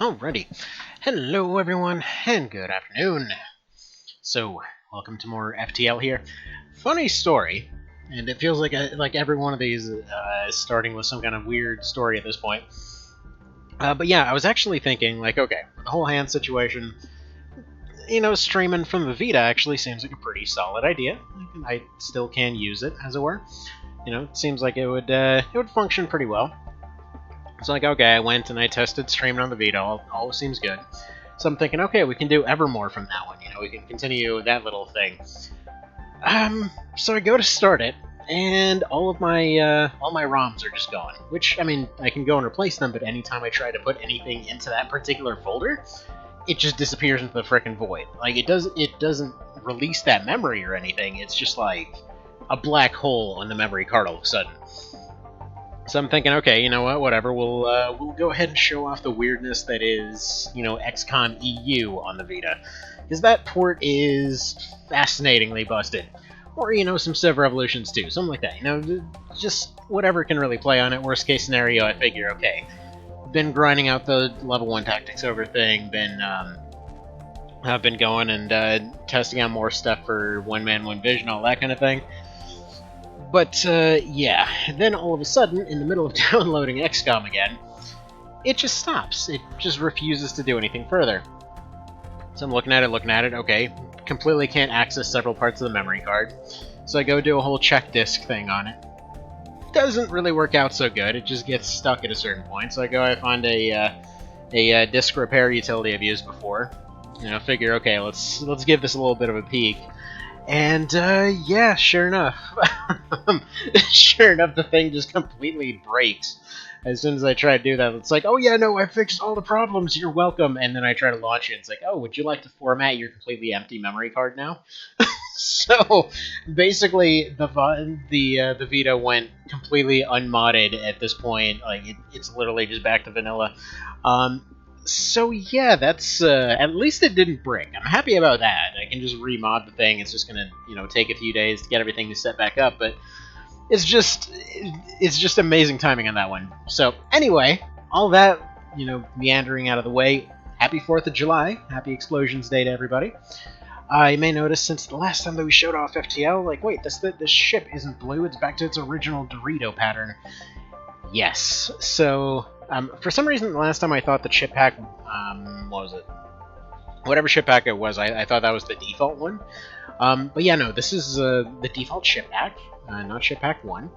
Alrighty. Hello everyone, and good afternoon. So, welcome to more FTL here. Funny story, and it feels like every one of these is starting with some kind of weird story at this point. But yeah, I was actually thinking, okay, the whole hand situation, streaming from the Vita actually seems like a pretty solid idea. I still can use it, as it were. It seems like it would function pretty well. It's like, okay, I went and I tested streaming on the Vita, all seems good. So I'm thinking, okay, we can do Evermore from that one, we can continue that little thing. So I go to start it, and all my ROMs are just gone. Which, I mean, I can go and replace them, but anytime I try to put anything into that particular folder, it just disappears into the frickin' void. Like, it doesn't release that memory or anything, it's just like a black hole on the memory card all of a sudden. So I'm thinking, okay, you know what, whatever, we'll go ahead and show off the weirdness that is, XCOM EU on the Vita. Because that port is fascinatingly busted. Or, some Civ Revolutions too, something like that, just whatever can really play on it. Worst case scenario, I figure, okay, been grinding out the level 1 tactics over thing, I've been going and testing out more stuff for One Man, One Vision, all that kind of thing. But, yeah, then all of a sudden, in the middle of downloading XCOM again, it just stops. It just refuses to do anything further. So I'm looking at it, okay, completely can't access several parts of the memory card. So I go do a whole check disk thing on it. Doesn't really work out so good, it just gets stuck at a certain point. So I find a disk repair utility I've used before. Figure, okay, let's give this a little bit of a peek. And, yeah, sure enough. Sure enough, the thing just completely breaks. As soon as I try to do that, it's like, oh yeah, no, I fixed all the problems, you're welcome. And then I try to launch it, it's like, oh, would you like to format your completely empty memory card now? So, basically, the Vita went completely unmodded at this point. Like, it's literally just back to vanilla. So yeah, that's at least it didn't break. I'm happy about that. I can just remod the thing. It's just gonna, take a few days to get everything set back up, but it's just amazing timing on that one. So anyway, all that, meandering out of the way. Happy 4th of July. Happy Explosions Day to everybody. You may notice since the last time that we showed off FTL, like, wait, this ship isn't blue. It's back to its original Dorito pattern. Yes. So. For some reason, the last time I thought the ship pack, what was it? Whatever ship pack it was, I thought that was the default one. But yeah, no, this is the default ship pack, not ship pack 1.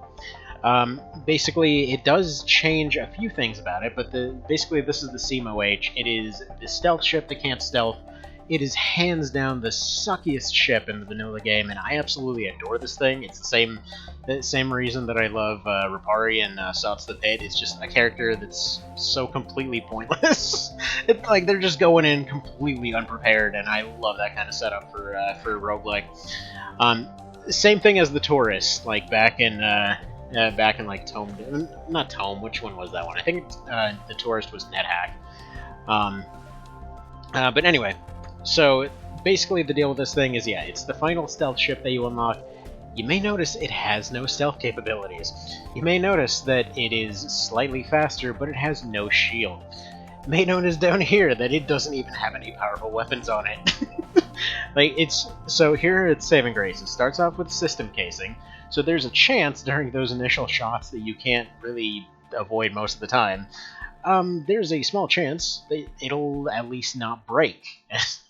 Basically, it does change a few things about it, but basically this is the CMOH. It is the stealth ship that can't stealth. It is hands down the suckiest ship in the vanilla game, and I absolutely adore this thing. It's the same reason that I love Rapari and Salts the Pit. It's just a character that's so completely pointless. It's like they're just going in completely unprepared, and I love that kind of setup for roguelike. Same thing as the Tourist, like back in like Tome, not Tome. Which one was that one? I think the Tourist was NetHack. But anyway. So, basically the deal with this thing is, yeah, it's the final stealth ship that you unlock. You may notice it has no stealth capabilities. You may notice that it is slightly faster, but it has no shield. You may notice down here that it doesn't even have any powerful weapons on it. So here it's saving grace. It starts off with system casing, so there's a chance during those initial shots that you can't really avoid most of the time. There's a small chance that it'll at least not break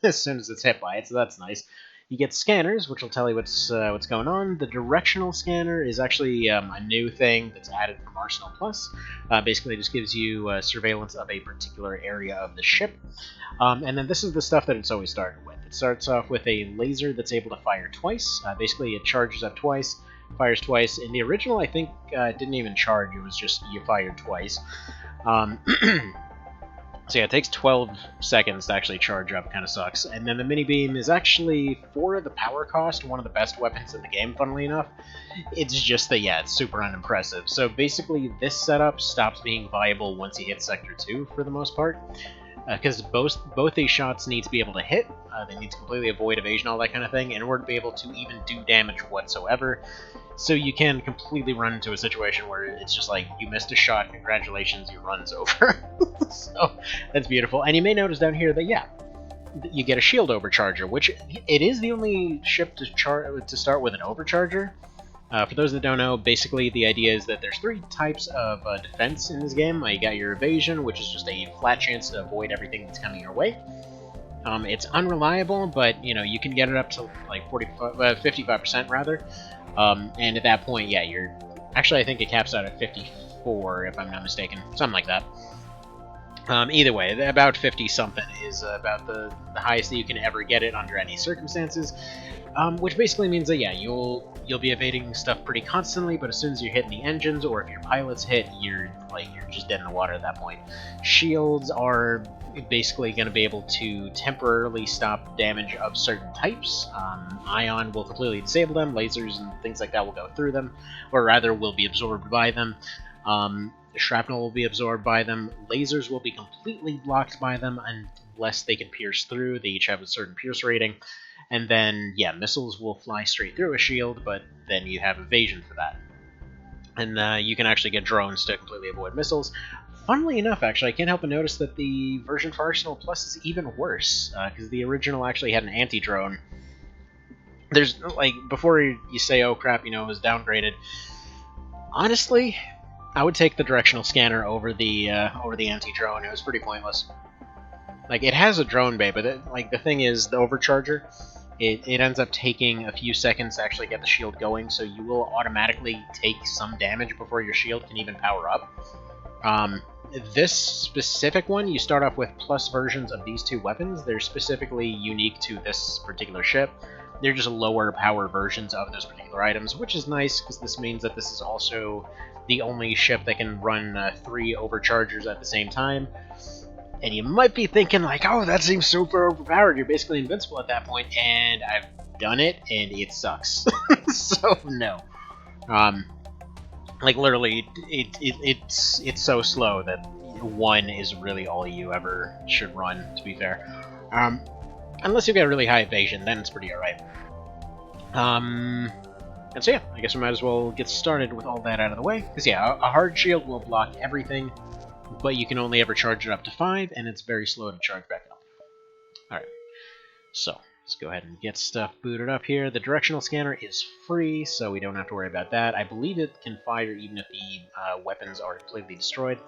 as soon as it's hit by it, so that's nice. You get scanners, which will tell you what's going on. The directional scanner is actually a new thing that's added from Arsenal Plus. Basically, it just gives you surveillance of a particular area of the ship. And then this is the stuff that it's always started with. It starts off with a laser that's able to fire twice. Basically, it charges up twice, fires twice. In the original, I think it didn't even charge. It was just you fired twice. So yeah, it takes 12 seconds to actually charge up, kind of sucks. And then the mini beam is actually, for the power cost, one of the best weapons in the game, funnily enough. It's just that, yeah, it's super unimpressive. So basically, this setup stops being viable once you hit Sector 2, for the most part. because both these shots need to be able to hit. They need to completely avoid evasion, all that kind of thing, in order to be able to even do damage whatsoever. So you can completely run into a situation where it's just like, you missed a shot, congratulations, your run's over. So that's beautiful. And you may notice down here that, yeah, you get a shield overcharger, which it is the only ship to start with an overcharger. For those that don't know, basically the idea is that there's 3 types of defense in this game. You got your evasion, which is just a flat chance to avoid everything that's coming your way. It's unreliable, but you can get it up to like 55% rather. And at that point, yeah, you're actually, I think it caps out at 54 if I'm not mistaken, something like that. Either way, about 50-something is about the highest that you can ever get it under any circumstances, which basically means that, yeah, you'll be evading stuff pretty constantly, but as soon as you're hitting the engines, or if your pilots hit, you're just dead in the water at that point. Shields are basically going to be able to temporarily stop damage of certain types. Ion will completely disable them, lasers and things like that will go through them, or rather will be absorbed by them. Shrapnel will be absorbed by them. Lasers will be completely blocked by them unless they can pierce through. They each have a certain pierce rating. And then, yeah, missiles will fly straight through a shield, but then you have evasion for that. And you can actually get drones to completely avoid missiles. Funnily enough, actually, I can't help but notice that the version for Arsenal Plus is even worse, because the original actually had an anti-drone. There's, like, before you say, oh crap, it was downgraded, honestly, I would take the directional scanner over the anti-drone. It was pretty pointless. Like, it has a drone bay, but the thing is, the overcharger, it ends up taking a few seconds to actually get the shield going, so you will automatically take some damage before your shield can even power up. This specific one, you start off with plus versions of these 2 weapons. They're specifically unique to this particular ship. They're just lower power versions of those particular items, which is nice, because this means that this is also the only ship that can run 3 overchargers at the same time. And you might be thinking, like, oh, that seems super overpowered, you're basically invincible at that point, and I've done it, and it sucks. So, no. Like, literally, it's so slow that 1 is really all you ever should run, to be fair. Unless you've got really high evasion, then it's pretty alright. And so yeah, I guess we might as well get started with all that out of the way. Because yeah, a hard shield will block everything, but you can only ever charge it up to 5, and it's very slow to charge back up. Alright, so let's go ahead and get stuff booted up here. The directional scanner is free, so we don't have to worry about that. I believe it can fire even if the weapons are completely destroyed.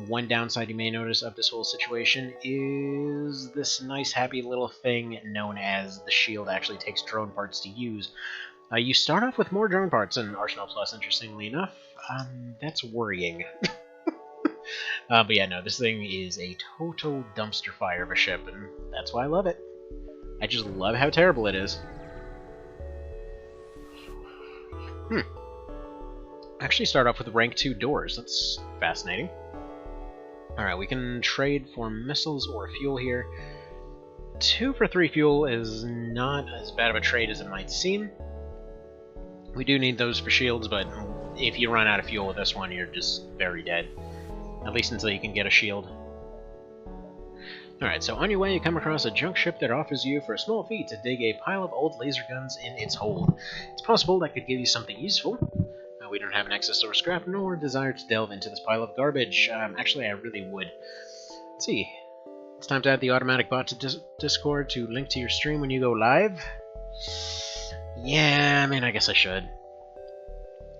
One downside you may notice of this whole situation is this nice happy little thing known as the shield actually takes drone parts to use. You start off with more drone parts in Arsenal Plus, interestingly enough. That's worrying. But yeah, no, this thing is a total dumpster fire of a ship, and that's why I love it. I just love how terrible it is. Actually start off with rank 2 doors. That's fascinating. Alright, we can trade for missiles or fuel here. 2 for 3 fuel is not as bad of a trade as it might seem. We do need those for shields, but if you run out of fuel with this one, you're just very dead. At least until you can get a shield. Alright, so on your way you come across a junk ship that offers you for a small fee to dig a pile of old laser guns in its hold. It's possible that could give you something useful. We don't have an excess or scrap, nor desire to delve into this pile of garbage. Actually, I really would. Let's see. It's time to add the automatic bot to Discord to link to your stream when you go live. Yeah, I mean, I guess I should.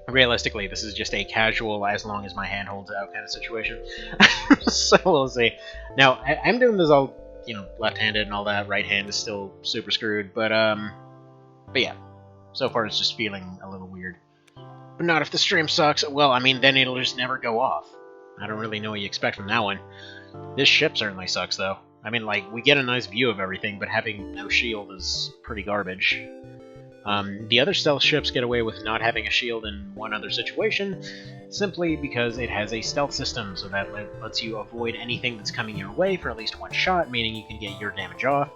Realistically, this is just a casual, as long as my hand holds out kind of situation. So we'll see. Now, I'm doing this all, left-handed and all that. Right hand is still super screwed, but yeah. So far, it's just feeling a little weird. But not if the stream sucks. Well, I mean, then it'll just never go off. I don't really know what you expect from that one. This ship certainly sucks, though. I mean, like, we get a nice view of everything, but having no shield is pretty garbage. The other stealth ships get away with not having a shield in one other situation, simply because it has a stealth system, so that lets you avoid anything that's coming your way for at least one shot, meaning you can get your damage off.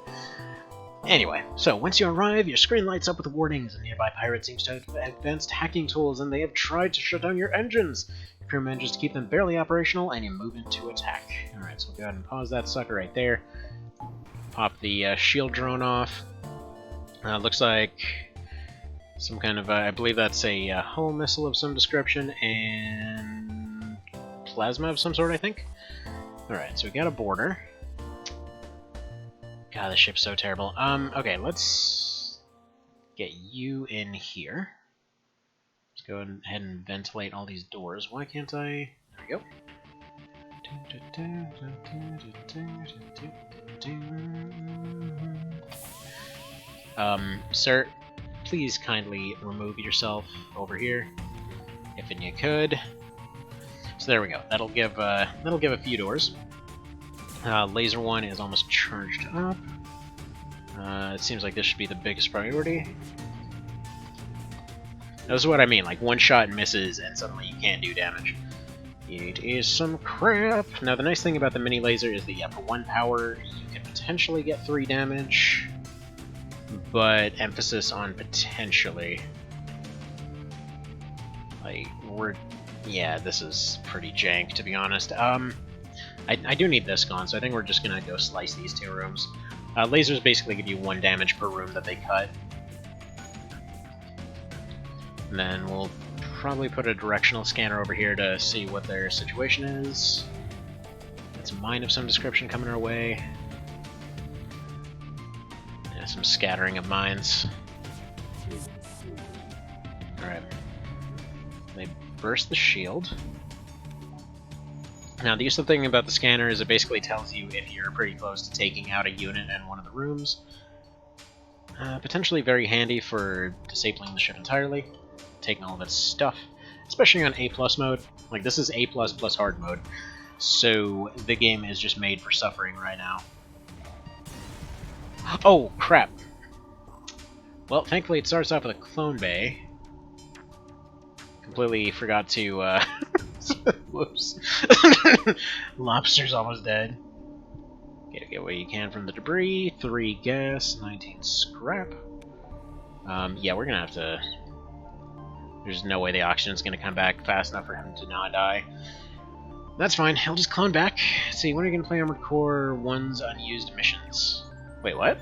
Anyway, so once you arrive, your screen lights up with warnings. A nearby pirate seems to have advanced hacking tools, and they have tried to shut down your engines. Your crew manages to keep them barely operational, and you move into attack. Alright, so we'll go ahead and pause that sucker right there. Pop the shield drone off. Looks like some kind of, I believe that's a hull missile of some description, and plasma of some sort, I think. Alright, so we got a border. God, this ship's so terrible. Okay, let's get you in here. Let's go ahead and ventilate all these doors. Why can't I? There we go. Sir, please kindly remove yourself over here, if you could. So there we go. That'll give a few doors. Laser 1 is almost charged up. It seems like this should be the biggest priority. This is what I mean, like one shot misses and suddenly you can't do damage. It is some crap. Now the nice thing about the mini laser is that for 1 power you can potentially get 3 damage, but emphasis on potentially. Like, yeah, this is pretty jank, to be honest. I do need this gone, so I think we're just gonna go slice these 2 rooms. Lasers basically give you 1 damage per room that they cut. And then we'll probably put a directional scanner over here to see what their situation is. It's a mine of some description coming our way. Yeah, some scattering of mines. Alright. They burst the shield. Now, the useful thing about the scanner is it basically tells you if you're pretty close to taking out a unit in one of the rooms. Potentially very handy for disabling the ship entirely, taking all of its stuff, especially on A+ mode. Like, this is A++ hard mode, so the game is just made for suffering right now. Oh, crap! Well, thankfully it starts off with a clone bay. Completely forgot to, whoops. Lobster's almost dead. Get what you can from the debris. 3 gas, 19 scrap. Yeah, we're gonna have to... There's no way the oxygen's gonna come back fast enough for him to not die. That's fine, he'll just clone back. Let's see, when are you gonna play Armored Core 1's unused missions? Wait, what?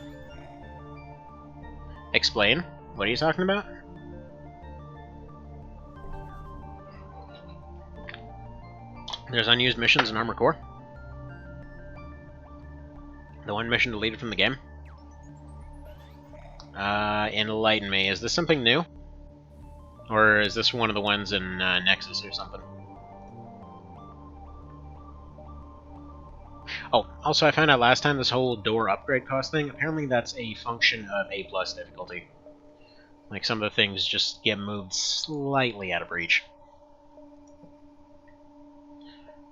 Explain. What are you talking about? There's unused missions in Armored Core. The 1 mission deleted from the game. Enlighten me. Is this something new? Or is this one of the ones in Nexus or something? Oh, also I found out last time this whole door upgrade cost thing, apparently that's a function of A+ difficulty. Like, some of the things just get moved slightly out of reach.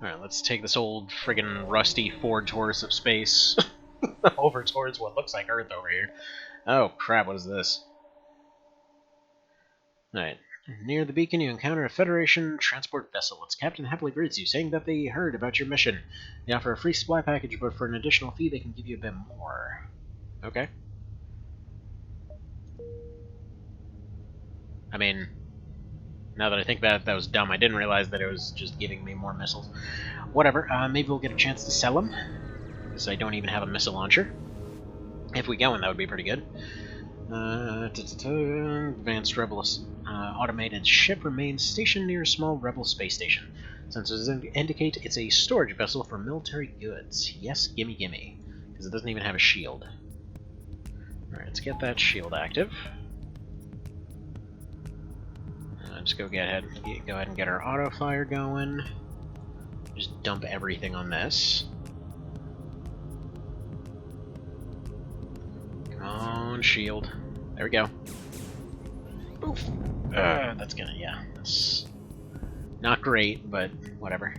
Alright, let's take this old friggin' rusty Ford Taurus of space over towards what looks like Earth over here. Oh crap, what is this? Alright, near the beacon you encounter a Federation transport vessel. Its captain happily greets you, saying that they heard about your mission. They offer a free supply package, but for an additional fee they can give you a bit more. Okay. I mean, now that I think that was dumb, I didn't realize that it was just giving me more missiles. Whatever, maybe we'll get a chance to sell them, because I don't even have a missile launcher. If we go in, that would be pretty good. Advanced Rebel automated ship remains stationed near a small Rebel space station. Sensors indicate it's a storage vessel for military goods. Yes, gimme gimme, because it doesn't even have a shield. Alright, let's get that shield active. Let's go ahead and get our auto fire going. Just dump everything on this. Come on, shield. There we go. Oof. That's gonna, yeah, that's not great, but whatever.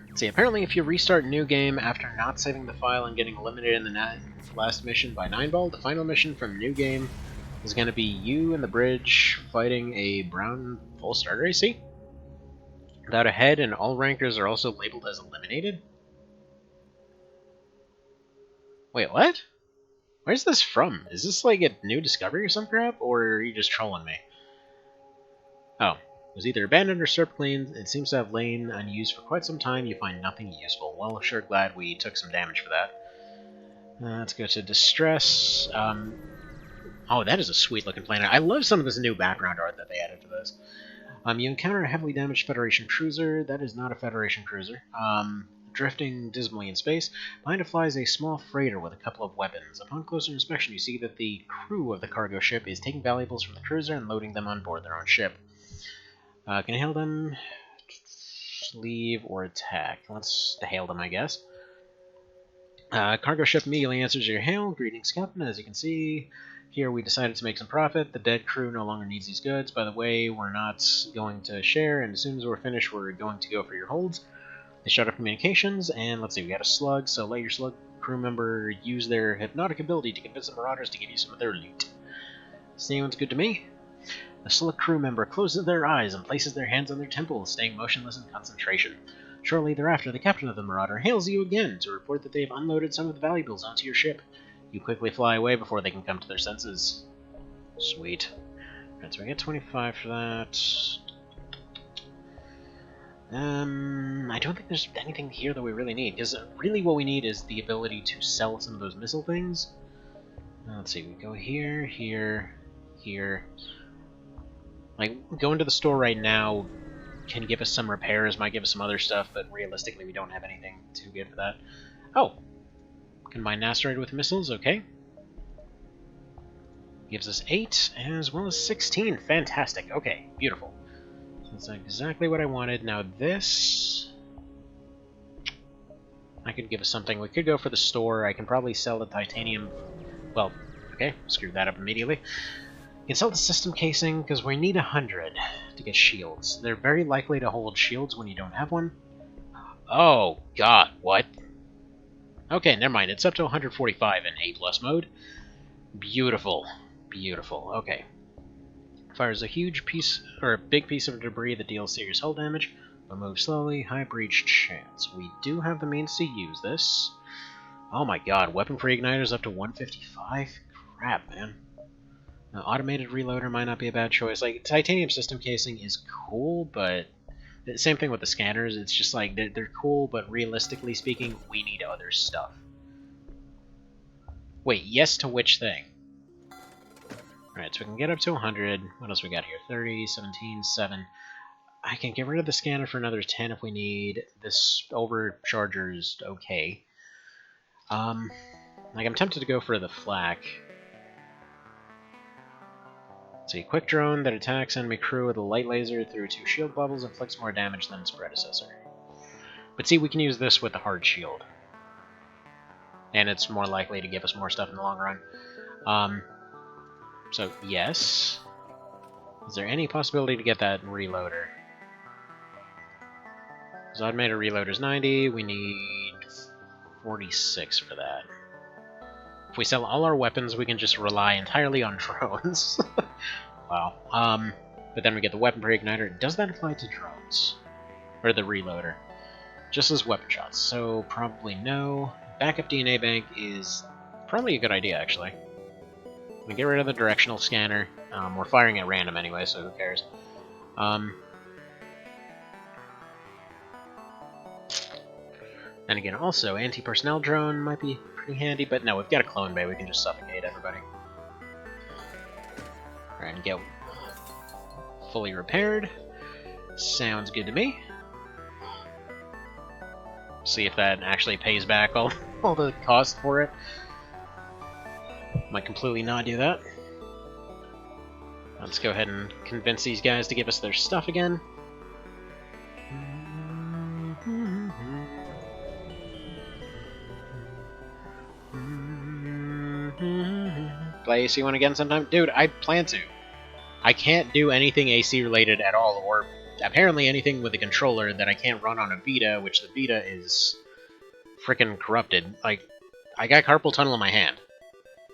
Let's see, apparently if you restart new game after not saving the file and getting eliminated in the last mission by 9-ball, the final mission from new game is going to be you and the bridge fighting a brown full starter AC. Without a head, and all rankers are also labeled as eliminated. Wait, what? Where's this from? Is this like a new discovery or some crap, or are you just trolling me? Oh. It was either abandoned or stripped clean. It seems to have lain unused for quite some time. You find nothing useful. Well, sure glad we took some damage for that. Let's go to Distress. Oh, that is a sweet-looking planet. I love some of this new background art that they added to this. You encounter a heavily damaged Federation cruiser. That is not a Federation cruiser. Drifting dismally in space. Behind it flies a small freighter with a couple of weapons. Upon closer inspection, you see that the crew of the cargo ship is taking valuables from the cruiser and loading them on board their own ship. Can I hail them? Leave or attack? Let's hail them, I guess. Cargo ship immediately answers your hail. Greetings, Captain. As you can see, here we decided to make some profit. The dead crew no longer needs these goods. By the way, we're not going to share, and as soon as we're finished, we're going to go for your holds. They shut off communications, and let's see, we got a slug, so let your slug crew member use their hypnotic ability to convince the marauders to give you some of their loot. Sounds good to me. The slug crew member closes their eyes and places their hands on their temples, staying motionless in concentration. Shortly thereafter, the captain of the marauder hails you again to report that they have unloaded some of the valuables onto your ship. You quickly fly away before they can come to their senses. Sweet. Alright, so we get 25 for that. I don't think there's anything here that we really need, because really what we need is the ability to sell some of those missile things. Let's see, we go here, here, here. Like, going to the store right now can give us some repairs, might give us some other stuff, but realistically we don't have anything too good for that. Oh! Combine asteroid with missiles, okay. Gives us 8, as well as 16. Fantastic. Okay, beautiful. That's exactly what I wanted. Now this... I could give us something. We could go for the store. I can probably sell the titanium... Well, okay, screw that up immediately. You can sell the system casing, because we need 100 to get shields. They're very likely to hold shields when you don't have one. Oh, God, what? Okay, never mind. It's up to 145 in A+ mode. Beautiful. Beautiful. Okay. Fires a huge piece, or a big piece of debris that deals serious hull damage, but moves slowly. High breach chance. We do have the means to use this. Oh my god, weapon free igniters up to 155? Crap, man. Now, automated reloader might not be a bad choice. Like, titanium system casing is cool, but the same thing with the scanners. It's just like, they're cool, but realistically speaking, we need other stuff. Wait, yes to which thing? Alright, so we can get up to 100. What else we got here? 30, 17, 7. I can get rid of the scanner for another 10 if we need. This overcharger's okay. Like, I'm tempted to go for the flak. Let's see, quick drone that attacks enemy crew with a light laser through 2 shield bubbles inflicts more damage than its predecessor. But see, we can use this with the hard shield. And it's more likely to give us more stuff in the long run. So, yes. Is there any possibility to get that reloader? Because automated reloader's 90, we need 46 for that. If we sell all our weapons, we can just rely entirely on drones. Wow. But then we get the weapon pre-igniter. Does that apply to drones? Or the reloader? Just as weapon shots, so probably no. Backup DNA bank is probably a good idea, actually. We get rid of the directional scanner. We're firing at random anyway, so who cares? And again, also, anti-personnel drone might be pretty handy, but no, we've got a clone bay. We can just suffocate everybody. Alright, and get fully repaired. Sounds good to me. See if that actually pays back all the cost for it. Might completely not do that. Let's go ahead and convince these guys to give us their stuff again. Play AC1 again sometime? Dude, I plan to. I can't do anything AC related at all, or apparently anything with a controller that I can't run on a Vita, which the Vita is frickin' corrupted. Like, I got carpal tunnel in my hand.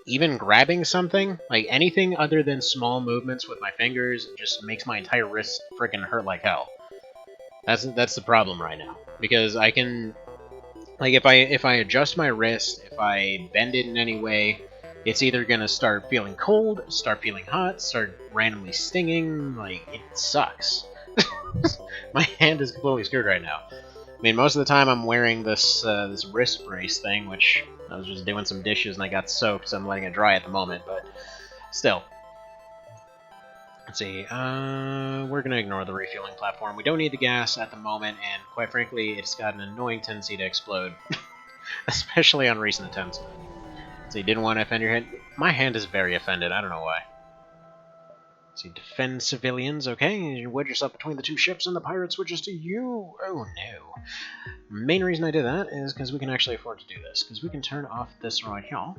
Even grabbing something, like anything other than small movements with my fingers, just makes my entire wrist frickin' hurt like hell. That's the problem right now. Because I can Like if I adjust my wrist, if I bend it in any way, it's either gonna start feeling cold, start feeling hot, start randomly stinging. Like it sucks. My hand is completely screwed right now. I mean, most of the time I'm wearing this wrist brace thing, which I was just doing some dishes and I got soaked, so I'm letting it dry at the moment. But still, let's see. We're gonna ignore the refueling platform. We don't need the gas at the moment, and quite frankly, it's got an annoying tendency to explode, especially on recent attempts. So you didn't want to offend your hand. My hand is very offended. I don't know why. So you defend civilians, okay? You wedge yourself between the two ships and the pirate switches to you. Oh no. Main reason I did that is because we can actually afford to do this. Because we can turn off this right here.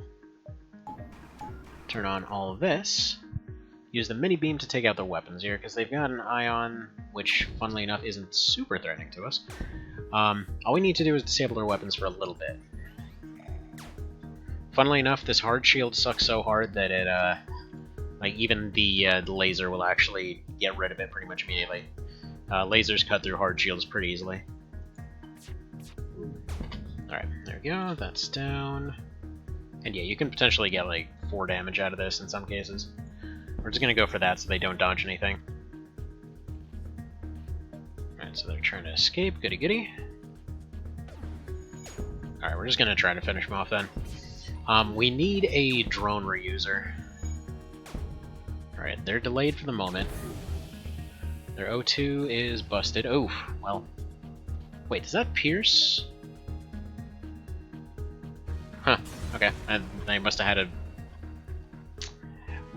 Turn on all of this. Use the mini beam to take out their weapons here, because they've got an ion, which, funnily enough, isn't super threatening to us. All we need to do is disable their weapons for a little bit. Funnily enough, this hard shield sucks so hard that it, like, even the laser will actually get rid of it pretty much immediately. Lasers cut through hard shields pretty easily. Alright, there we go, that's down. And yeah, you can potentially get, like, 4 damage out of this in some cases. We're just gonna go for that so they don't dodge anything. Alright, so they're trying to escape, goody goody. Alright, we're just gonna try to finish them off then. We need a drone reuser. Alright, they're delayed for the moment. Their O2 is busted. Oh, well. Wait, does that pierce? Huh, okay. They must have had a...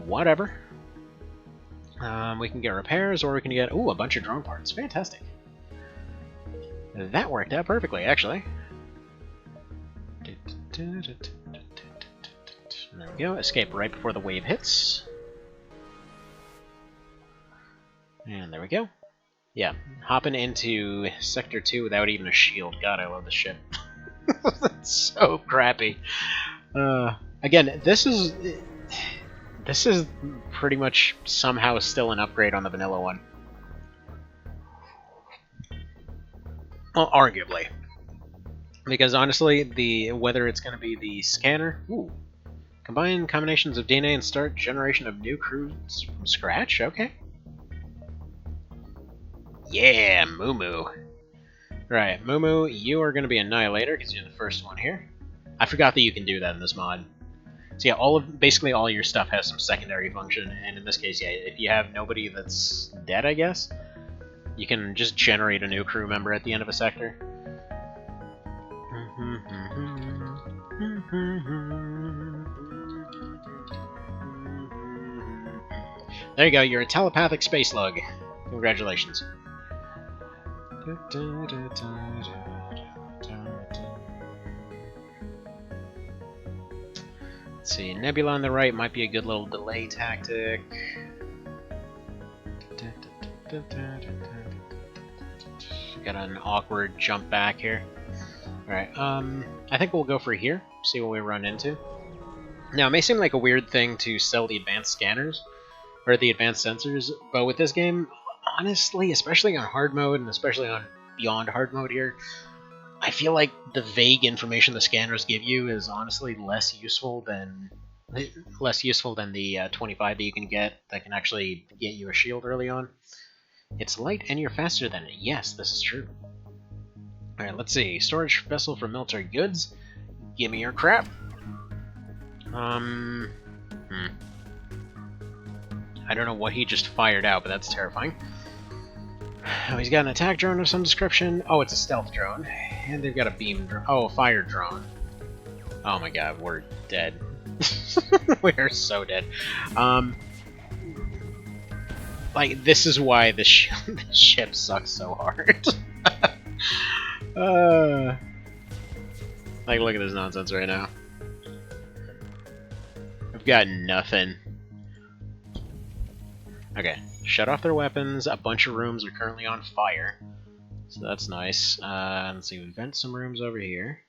Whatever. We can get repairs, or we can get... Ooh, a bunch of drone parts. Fantastic. That worked out perfectly, actually. There we go. Escape right before the wave hits. And there we go. Yeah, hopping into Sector 2 without even a shield. God, I love this ship. That's so crappy. Again, this is pretty much somehow still an upgrade on the vanilla one. Well, arguably. Because honestly, whether it's going to be the scanner... Ooh. Combine combinations of DNA and start generation of new crews from scratch? Okay. Yeah, Moo. Right, Moo, you are going to be Annihilator, because you're the first one here. I forgot that you can do that in this mod. So yeah, basically all your stuff has some secondary function, and in this case, yeah, if you have nobody that's dead, I guess, you can just generate a new crew member at the end of a sector. There you go, you're a telepathic space lug. Congratulations. Let's see, Nebula on the right might be a good little delay tactic. Got an awkward jump back here. Alright, I think we'll go for here, see what we run into. Now, it may seem like a weird thing to sell the advanced scanners, or the advanced sensors, but with this game, honestly, especially on hard mode, and especially on beyond hard mode here, I feel like the vague information the scanners give you is honestly less useful than the 25 that you can get that can actually get you a shield early on. It's light and you're faster than it. Yes, this is true. Alright, let's see. Storage vessel for military goods. Give me your crap. I don't know what he just fired out, but that's terrifying. Oh, he's got an attack drone of some description. Oh, it's a stealth drone. And they've got a beam drone. Oh, a fire drone. Oh my god, we're dead. We're so dead. Like, this is why the ship sucks so hard. Like, look at this nonsense right now. I've got nothing. Okay, shut off their weapons. A bunch of rooms are currently on fire. So that's nice. Let's see, we vent some rooms over here.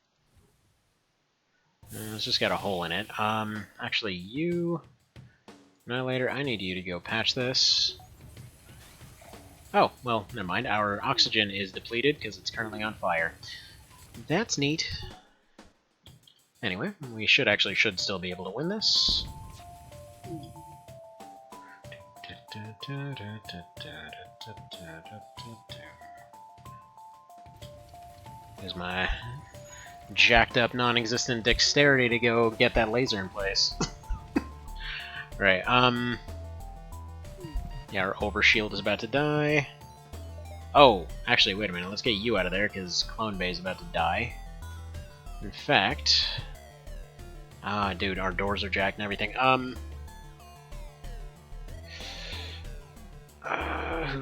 It's just got a hole in it. Actually, you... Annihilator, I need you to go patch this. Oh, well, never mind. Our oxygen is depleted because it's currently on fire. That's neat. Anyway, we should still be able to win this. Here's my jacked up non-existent dexterity to go get that laser in place. Right, yeah, our overshield is about to die. Oh, actually, wait a minute, let's get you out of there, because Clone Bay is about to die. In fact... Ah, dude, our doors are jacked and everything. Who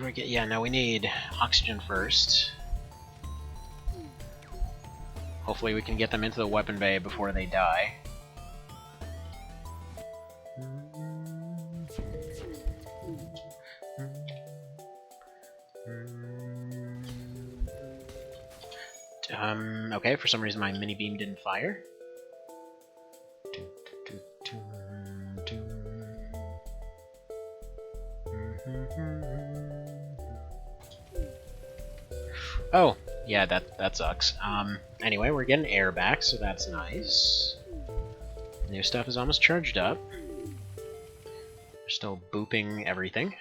do I get? Yeah, no, we need oxygen first. Hopefully we can get them into the weapon bay before they die. Okay, for some reason my mini beam didn't fire. Oh, yeah, that sucks. Anyway, we're getting air back, so that's nice. New stuff is almost charged up. We're still booping everything.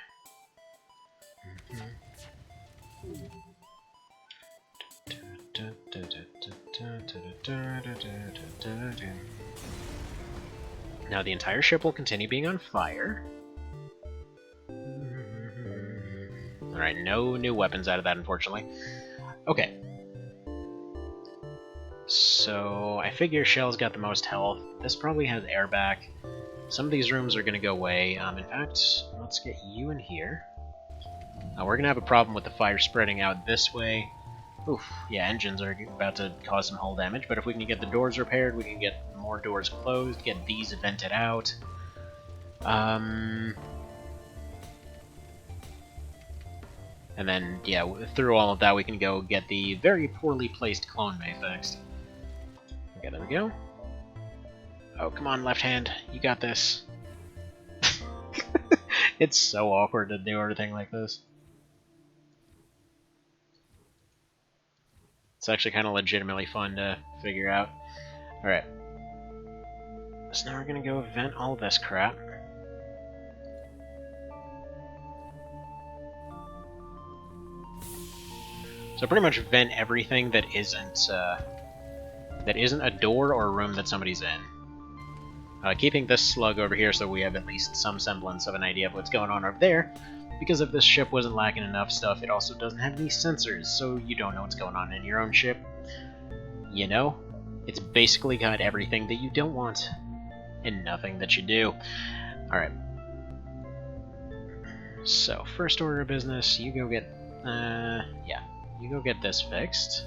Now the entire ship will continue being on fire. Alright, no new weapons out of that, unfortunately. Okay. So, I figure Shell's got the most health. This probably has air back. Some of these rooms are going to go away. In fact, let's get you in here. We're going to have a problem with the fire spreading out this way. Oof, yeah, engines are about to cause some hull damage, but if we can get the doors repaired, we can get more doors closed, get these vented out. And then, yeah, through all of that, we can go get the very poorly placed clone bay fixed. Okay, there we go. Oh, come on, left hand. You got this. It's so awkward to do everything like this. It's actually kind of legitimately fun to figure out. Alright. So now we're going to go vent all this crap. So pretty much vent everything that isn't a door or a room that somebody's in. Keeping this slug over here so we have at least some semblance of an idea of what's going on over there. Because if this ship wasn't lacking enough stuff, it also doesn't have any sensors, so you don't know what's going on in your own ship. You know? It's basically got everything that you don't want, and nothing that you do. Alright. So, first order of business, you go get... yeah. You go get this fixed.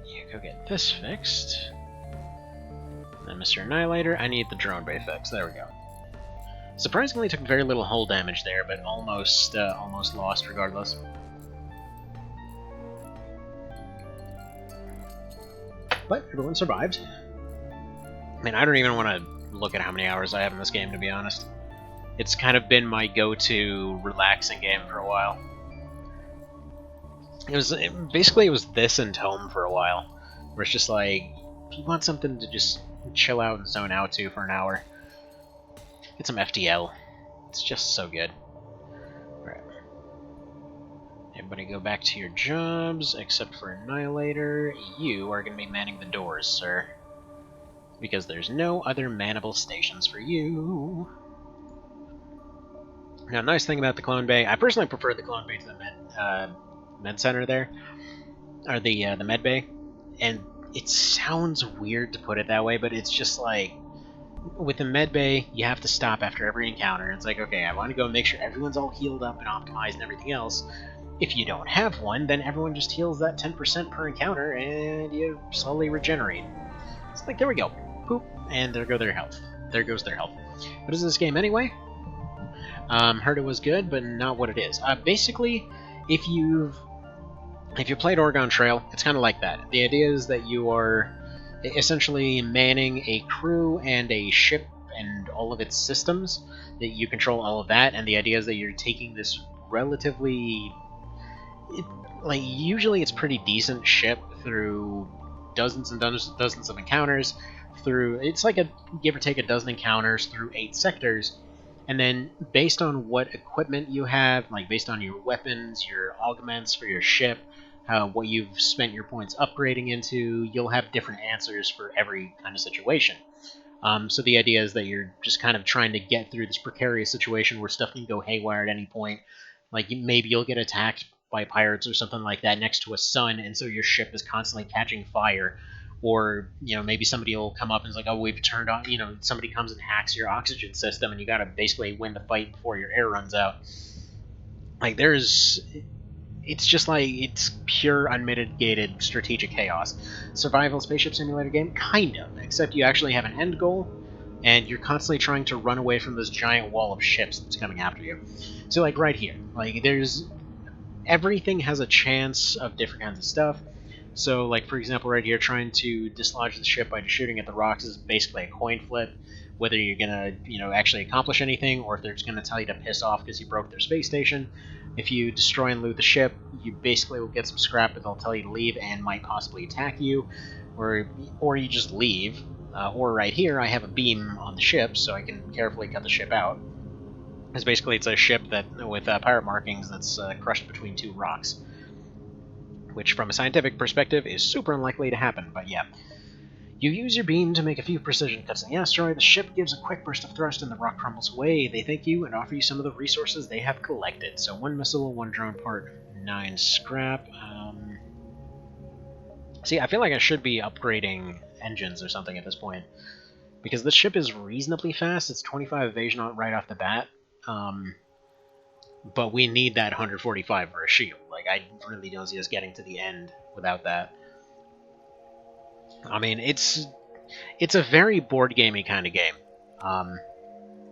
You go get this fixed. And then Mr. Annihilator, I need the drone bay fixed. There we go. Surprisingly took very little hull damage there, but almost lost regardless. But everyone survived. I mean, I don't even want to look at how many hours I have in this game, to be honest. It's kind of been my go-to relaxing game for a while. Basically it was this and Tome for a while, where it's just like, if you want something to just chill out and zone out to for an hour, get some FTL. It's just so good. Alright. Everybody go back to your jobs, except for Annihilator. You are going to be manning the doors, sir. Because there's no other mannable stations for you. Now, nice thing about the Clone Bay, I personally prefer the Clone Bay to the med center there, or the med bay, and it sounds weird to put it that way, but it's just like, with the med bay, you have to stop after every encounter. It's like, okay, I want to go make sure everyone's all healed up and optimized and everything else. If you don't have one, then everyone just heals that 10% per encounter, and you slowly regenerate. It's like, there we go, poop, and there goes their health. There goes their health. What is this game anyway? Heard it was good, but not what it is. Basically, if you played Oregon Trail, it's kind of like that. The idea is that you are essentially manning a crew and a ship and all of its systems, that you control all of that, and the idea is that you're taking this relatively... like, usually it's pretty decent ship through dozens and dozens of encounters, through, it's like a give or take a dozen encounters through 8 sectors, and then based on what equipment you have, like based on your weapons, your augments for your ship, what you've spent your points upgrading into, you'll have different answers for every kind of situation. So the idea is that you're just kind of trying to get through this precarious situation where stuff can go haywire at any point. Like, maybe you'll get attacked by pirates or something like that next to a sun, and so your ship is constantly catching fire. Or, maybe somebody will come up and is like, oh, we've turned on, somebody comes and hacks your oxygen system, and you gotta basically win the fight before your air runs out. Like, it's just like, it's pure unmitigated strategic chaos. Survival spaceship simulator game? Kind of, except you actually have an end goal, and you're constantly trying to run away from this giant wall of ships that's coming after you. So, like, right here, like, everything has a chance of different kinds of stuff. So, like, for example, right here, trying to dislodge the ship by just shooting at the rocks is basically a coin flip, whether you're gonna, actually accomplish anything, or if they're just gonna tell you to piss off because you broke their space station. If you destroy and loot the ship, you basically will get some scrap, but they'll tell you to leave and might possibly attack you, or you just leave. Or right here, I have a beam on the ship, so I can carefully cut the ship out. Because basically it's a ship that with pirate markings that's crushed between 2 rocks. Which, from a scientific perspective, is super unlikely to happen, but yeah. You use your beam to make a few precision cuts in the asteroid. The ship gives a quick burst of thrust and the rock crumbles away. They thank you and offer you some of the resources they have collected. So 1 missile, 1 drone part, 9 scrap. See, I feel like I should be upgrading engines or something at this point. Because this ship is reasonably fast. It's 25 evasion right off the bat. But we need that 145 for a shield. Like, I really don't see us getting to the end without that. I mean, it's a very board gamey kind of game.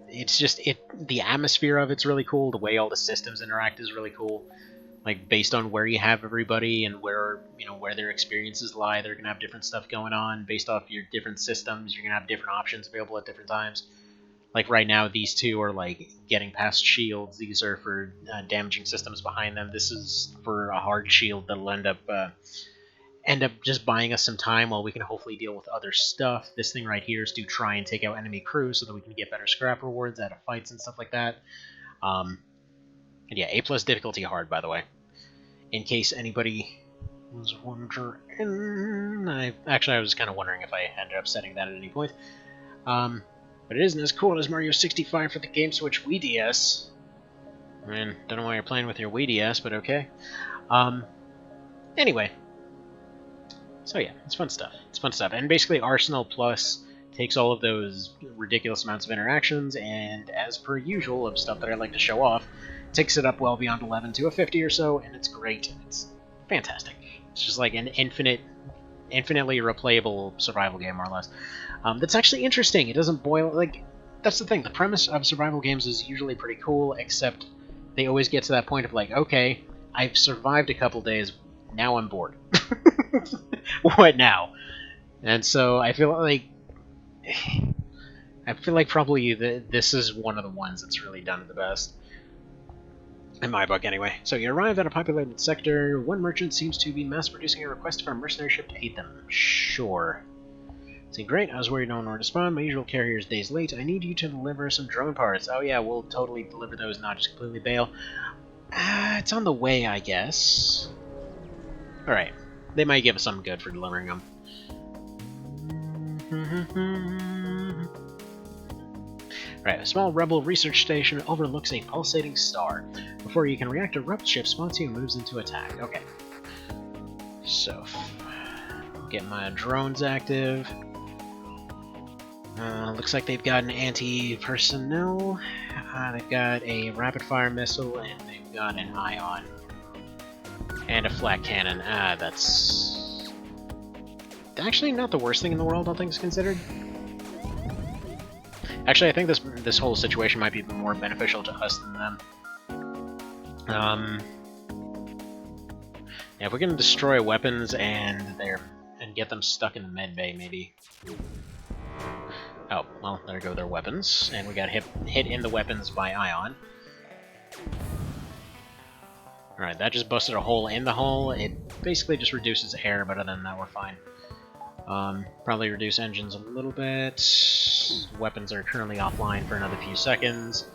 It's just the atmosphere of it's really cool. The way all the systems interact is really cool. Like, based on where you have everybody and where their experiences lie, they're gonna have different stuff going on. Based off your different systems, you're gonna have different options available at different times. Like, right now, these two are, like, getting past shields. These are for damaging systems behind them. This is for a hard shield that'll end up just buying us some time while we can hopefully deal with other stuff. This thing right here is to try and take out enemy crew so that we can get better scrap rewards out of fights and stuff like that. And yeah, A+ difficulty hard, by the way. In case anybody was wondering... I was kind of wondering if I ended up setting that at any point. But it isn't as cool as Mario 65 for the Game Switch Wii DS. I mean, don't know why you're playing with your Wii DS, but okay. Anyway. So yeah, it's fun stuff. It's fun stuff. And basically Arsenal Plus takes all of those ridiculous amounts of interactions, and as per usual of stuff that I like to show off, takes it up well beyond 11 to a 50 or so, and it's great. It's fantastic. It's just like an infinitely replayable survival game, more or less. That's actually interesting. It doesn't boil... Like, that's the thing. The premise of survival games is usually pretty cool, except they always get to that point of like, okay, I've survived a couple days, now I'm bored. What now? And so I feel like probably this is one of the ones that's really done it the best. In my book, anyway. So you arrive at a populated sector. One merchant seems to be mass-producing a request for a mercenary ship to aid them. Sure. See, great. I was worried no one would respond. My usual carrier is days late. I need you to deliver some drone parts. Oh yeah, we'll totally deliver those, not just completely bail. It's on the way, I guess. Alright. They might give us something good for delivering them. Alright, a small rebel research station overlooks a pulsating star. Before you can react, a rebel ship spots you and moves into attack. Okay. So, get my drones active. Looks like they've got an anti-personnel. They've got a rapid-fire missile, and they've got an ion. And a flat cannon. That's... actually not the worst thing in the world, all things considered. Actually, I think this whole situation might be more beneficial to us than them. Yeah, if we can destroy weapons and get them stuck in the med bay, maybe. Oh, well, there go their weapons, and we got hit in the weapons by ion. Alright, that just busted a hole in the hull. It basically just reduces air, but other than that, we're fine. Probably reduce engines a little bit. Weapons are currently offline for another few seconds.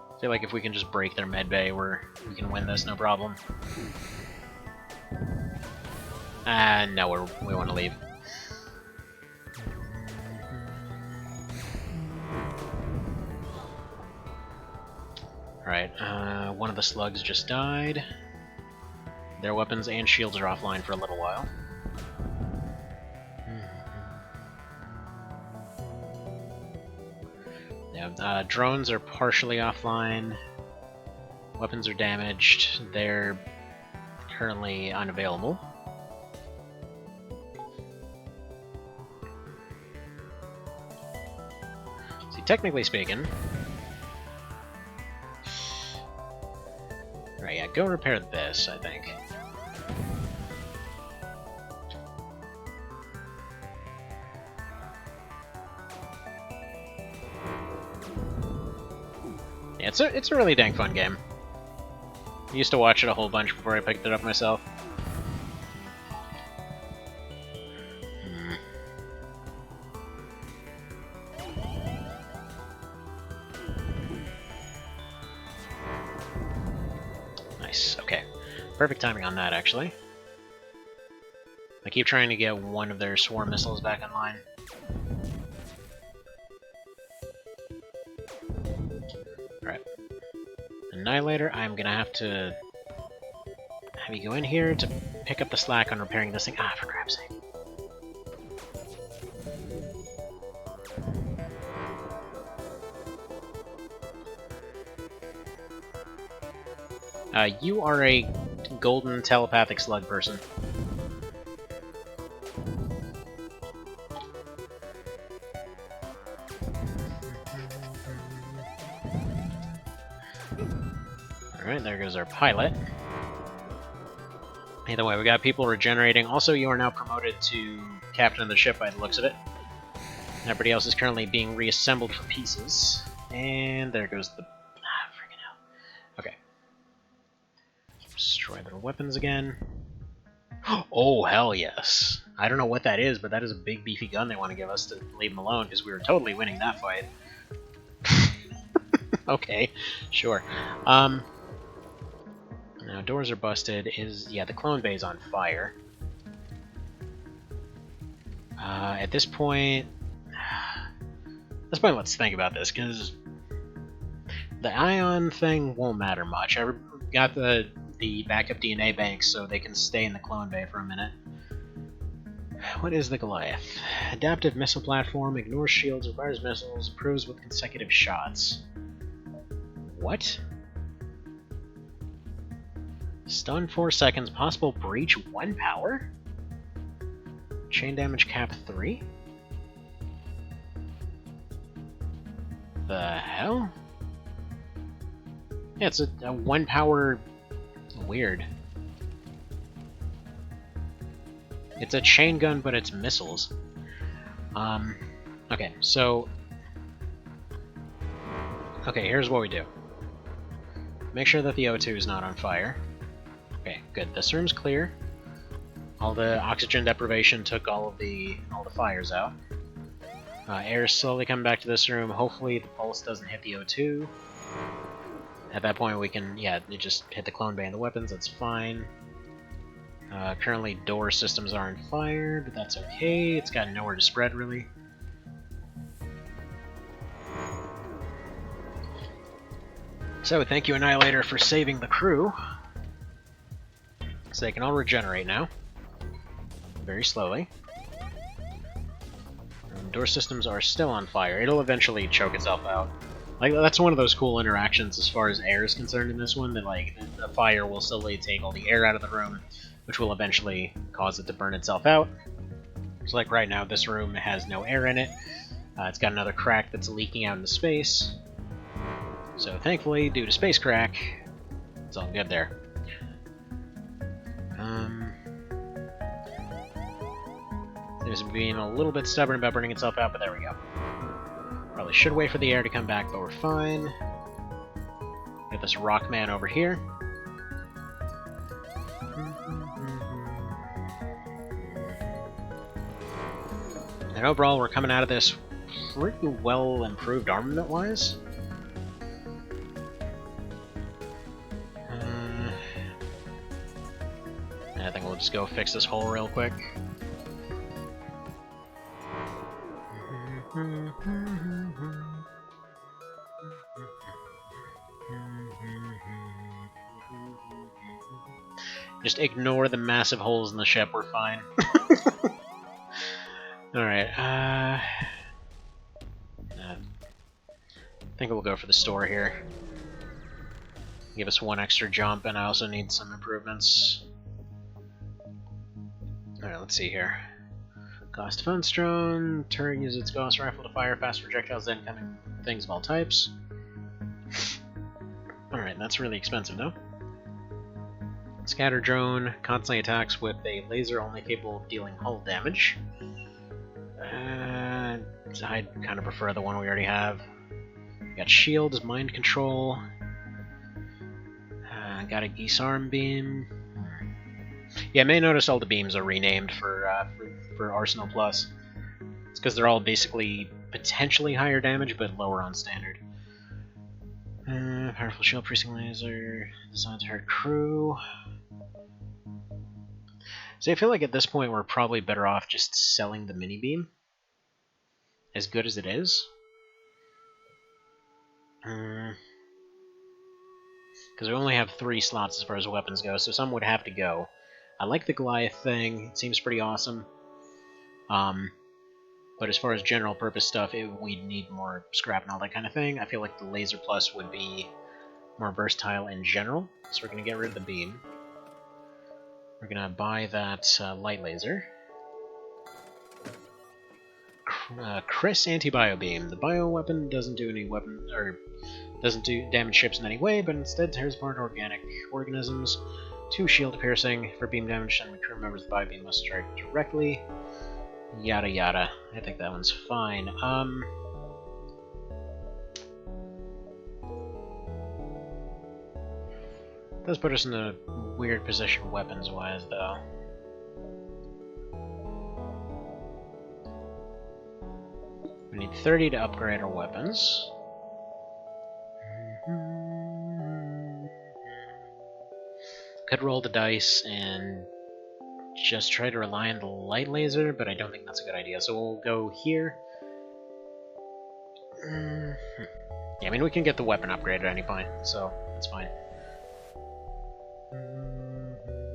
I feel like if we can just break their medbay, we can win this, no problem. No, we want to leave. Alright, one of the slugs just died. Their weapons and shields are offline for a little while. Yeah, drones are partially offline. Weapons are damaged. They're currently unavailable. See, technically speaking... Right, yeah, go repair this, I think. Yeah, it's a really dang fun game. I used to watch it a whole bunch before I picked it up myself. Nice, okay. Perfect timing on that, actually. I keep trying to get one of their swarm missiles back online. Alright. Annihilator, I'm gonna have to have you go in here to pick up the slack on repairing this thing. Ah, for crap's sake. You are a golden telepathic slug person. Alright, there goes our pilot. Either way, we got people regenerating. Also, you are now promoted to captain of the ship by the looks of it. Everybody else is currently being reassembled for pieces. And there goes the... Ah, freaking hell. Okay. Destroy their weapons again. Oh, hell yes. I don't know what that is, but that is a big beefy gun they want to give us to leave them alone, because we were totally winning that fight. Okay, sure. Now, doors are busted. Yeah, the clone bay is on fire. At this point... let's think about this, because the ion thing won't matter much. I got the backup DNA banks so they can stay in the clone bay for a minute. What is the Goliath? Adaptive missile platform, ignores shields, requires missiles, improves with consecutive shots. What? Stun 4 seconds, possible breach 1 power? Chain damage cap 3? The hell? Yeah, it's a 1 power... Weird. It's a chain gun, but it's missiles. Okay, so... Okay, here's what we do. Make sure that the O2 is not on fire. Okay, good. This room's clear. All the oxygen deprivation took all the fires out. Air is slowly coming back to this room. Hopefully the pulse doesn't hit the O2. At that point we can, yeah, it just hit the clone bay and the weapons, that's fine. Currently door systems are on fire, but that's okay. It's got nowhere to spread, really. So, thank you, Annihilator, for saving the crew. So they can all regenerate now. Very slowly. Door systems are still on fire. It'll eventually choke itself out. Like, that's one of those cool interactions as far as air is concerned in this one, that, like, the fire will slowly take all the air out of the room, which will eventually cause it to burn itself out. So, like, right now, this room has no air in it. It's got another crack that's leaking out into space. So, thankfully, due to space crack, it's all good there. It's being a little bit stubborn about burning itself out, but there we go. Probably should wait for the air to come back, but we're fine. Get this rock man over here. And overall, we're coming out of this pretty well improved armament-wise. I think we'll just go fix this hole real quick. Just ignore the massive holes in the ship, we're fine. Alright, I think we'll go for the store here. Give us one extra jump, and I also need some improvements. Alright, let's see here. Gauss defense drone. Turret uses its Gauss rifle to fire fast projectiles at incoming things of all types. Alright, that's really expensive though. Scatter drone constantly attacks with a laser only capable of dealing hull damage. I'd kind of prefer the one we already have. Got shields, mind control. Got a geese arm beam. Yeah, I may notice all the beams are renamed for Arsenal Plus. It's because they're all basically potentially higher damage, but lower on standard. Powerful shield piercing laser designed to hurt crew. So I feel like at this point we're probably better off just selling the mini beam, as good as it is. Because we only have 3 slots as far as weapons go, so some would have to go. I like the Goliath thing, it seems pretty awesome. But as far as general purpose stuff, we'd need more scrap and all that kind of thing. I feel like the Laser Plus would be more versatile in general, so we're going to get rid of the beam. We're going to buy that light laser. Chris Anti-Bio Beam. The bio weapon doesn't do any doesn't do damage ships in any way, but instead tears apart organic organisms. 2 shield piercing for beam damage, and the crew members of the bio beam must strike directly. Yada yada. I think that one's fine. Does put us in a weird position weapons-wise, though. We need 30 to upgrade our weapons. Could roll the dice and just try to rely on the light laser, but I don't think that's a good idea, so we'll go here. Yeah, I mean, we can get the weapon upgrade at any point, so that's fine.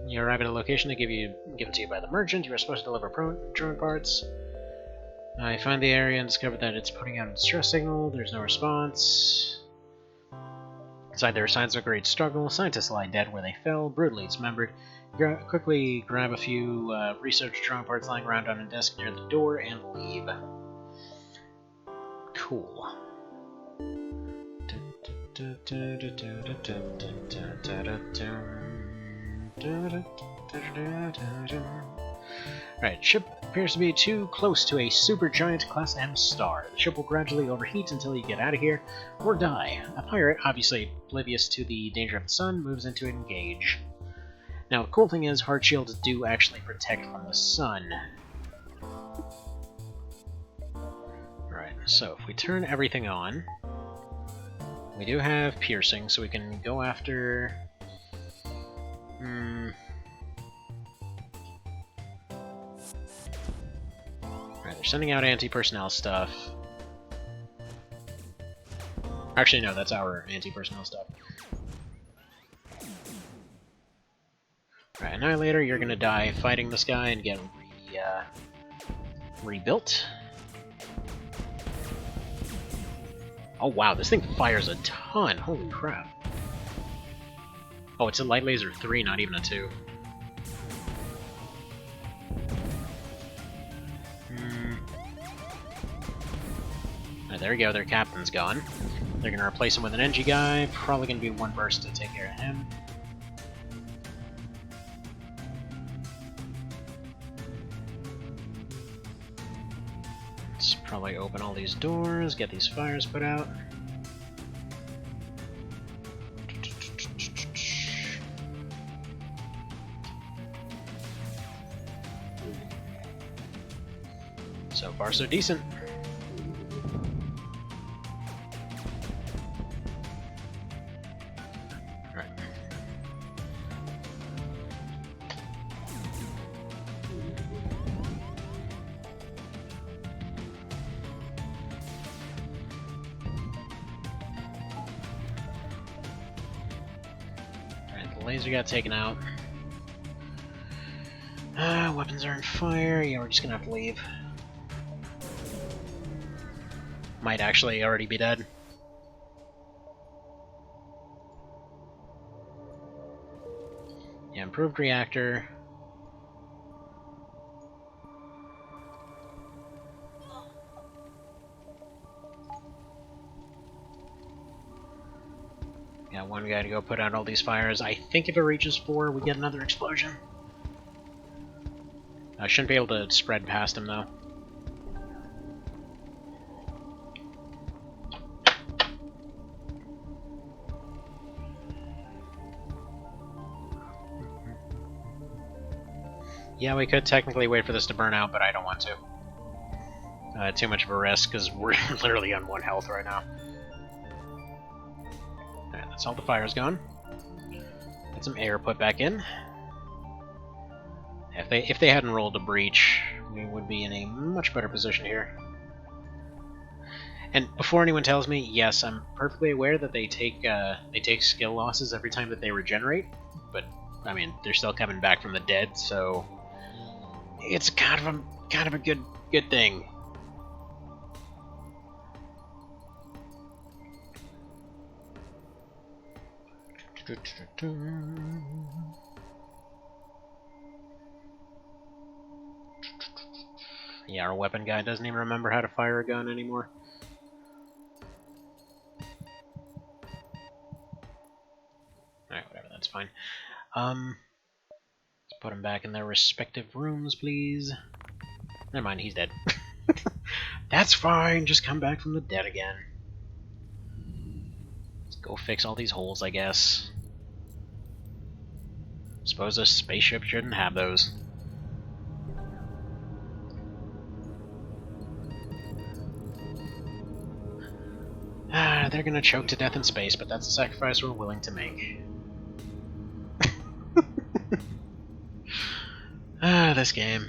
You arrive at a location they given to you by the merchant. You are supposed to deliver drone parts. I find the area and discover that it's putting out a distress signal. There's no response. Inside there are signs of a great struggle. Scientists lie dead where they fell, brutally dismembered. Quickly grab a few research drone parts lying around on a desk near the door and leave. Cool. Alright, ship appears to be too close to a supergiant Class M star. The ship will gradually overheat until you get out of here, or die. A pirate, obviously oblivious to the danger of the sun, moves into engage. Now, the cool thing is, hard shields do actually protect from the sun. Alright, so if we turn everything on, we do have piercing, so we can go after... Alright, they're sending out anti-personnel stuff. Actually, no, that's our anti-personnel stuff. Alright, Annihilator, you're gonna die fighting this guy and get rebuilt. Oh wow, this thing fires a ton, holy crap. Oh, it's a light laser 3, not even a 2. Alright, there we go, their captain's gone. They're gonna replace him with an NG guy, probably gonna be one burst to take care of him. Let's probably open all these doors, get these fires put out. So far, so decent. Alright. Alright, the laser got taken out. Weapons are on fire. Yeah, we're just gonna have to leave. Might actually already be dead. Yeah, improved reactor. Yeah, one guy to go put out all these fires. I think if it reaches 4, we get another explosion. I shouldn't be able to spread past him, though. Yeah, we could technically wait for this to burn out, but I don't want to. Too much of a risk, because we're literally on 1 health right now. Alright, that's all the fire's gone. Get some air put back in. If they hadn't rolled a breach, we would be in a much better position here. And before anyone tells me, yes, I'm perfectly aware that they take skill losses every time that they regenerate, but I mean they're still coming back from the dead, so it's kind of a good thing. Yeah, our weapon guy doesn't even remember how to fire a gun anymore. Alright, whatever, that's fine. Let's put them back in their respective rooms, please. Never mind, he's dead. That's fine, just come back from the dead again. Let's go fix all these holes, I guess. Suppose a spaceship shouldn't have those. They're gonna choke to death in space, but that's a sacrifice we're willing to make. This game.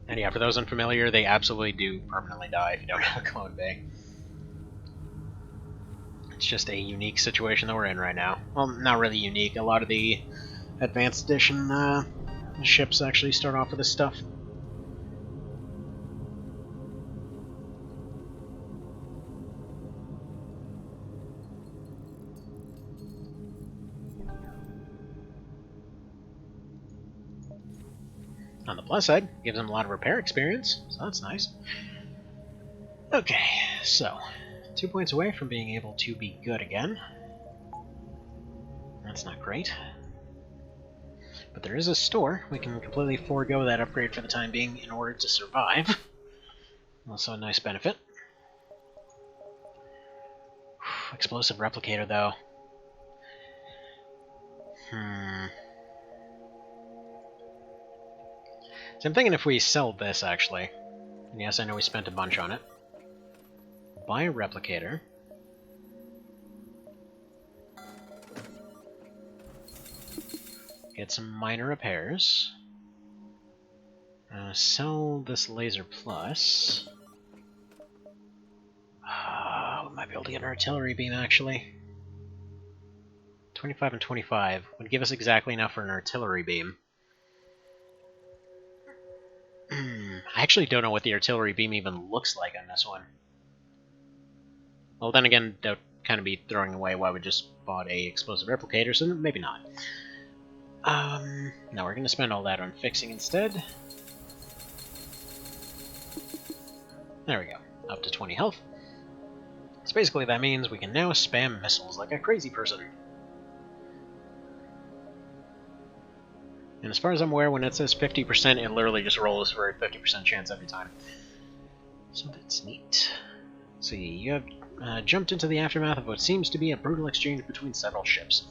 And yeah, for those unfamiliar, they absolutely do permanently die if you don't have a clone bay. It's just a unique situation that we're in right now. Well, not really unique. A lot of the Advanced Edition ships actually start off with this stuff. On the plus side, gives them a lot of repair experience, so that's nice. Okay, so 2 points away from being able to be good again. That's not great. But there is a store. We can completely forego that upgrade for the time being in order to survive. Also a nice benefit. Explosive replicator, though. So I'm thinking if we sell this, actually. And yes, I know we spent a bunch on it. Buy a replicator. Get some minor repairs. Sell this laser plus. We might be able to get an artillery beam, actually. 25 and 25 would give us exactly enough for an artillery beam. I actually don't know what the artillery beam even looks like on this one. Well, then again, that would kind of be throwing away why we just bought a explosive replicator, so maybe not. No, we're going to spend all that on fixing instead. There we go, up to 20 health. So basically that means we can now spam missiles like a crazy person. And as far as I'm aware, when it says 50%, it literally just rolls for a 50% chance every time. So that's neat. Let's see, you have jumped into the aftermath of what seems to be a brutal exchange between several ships.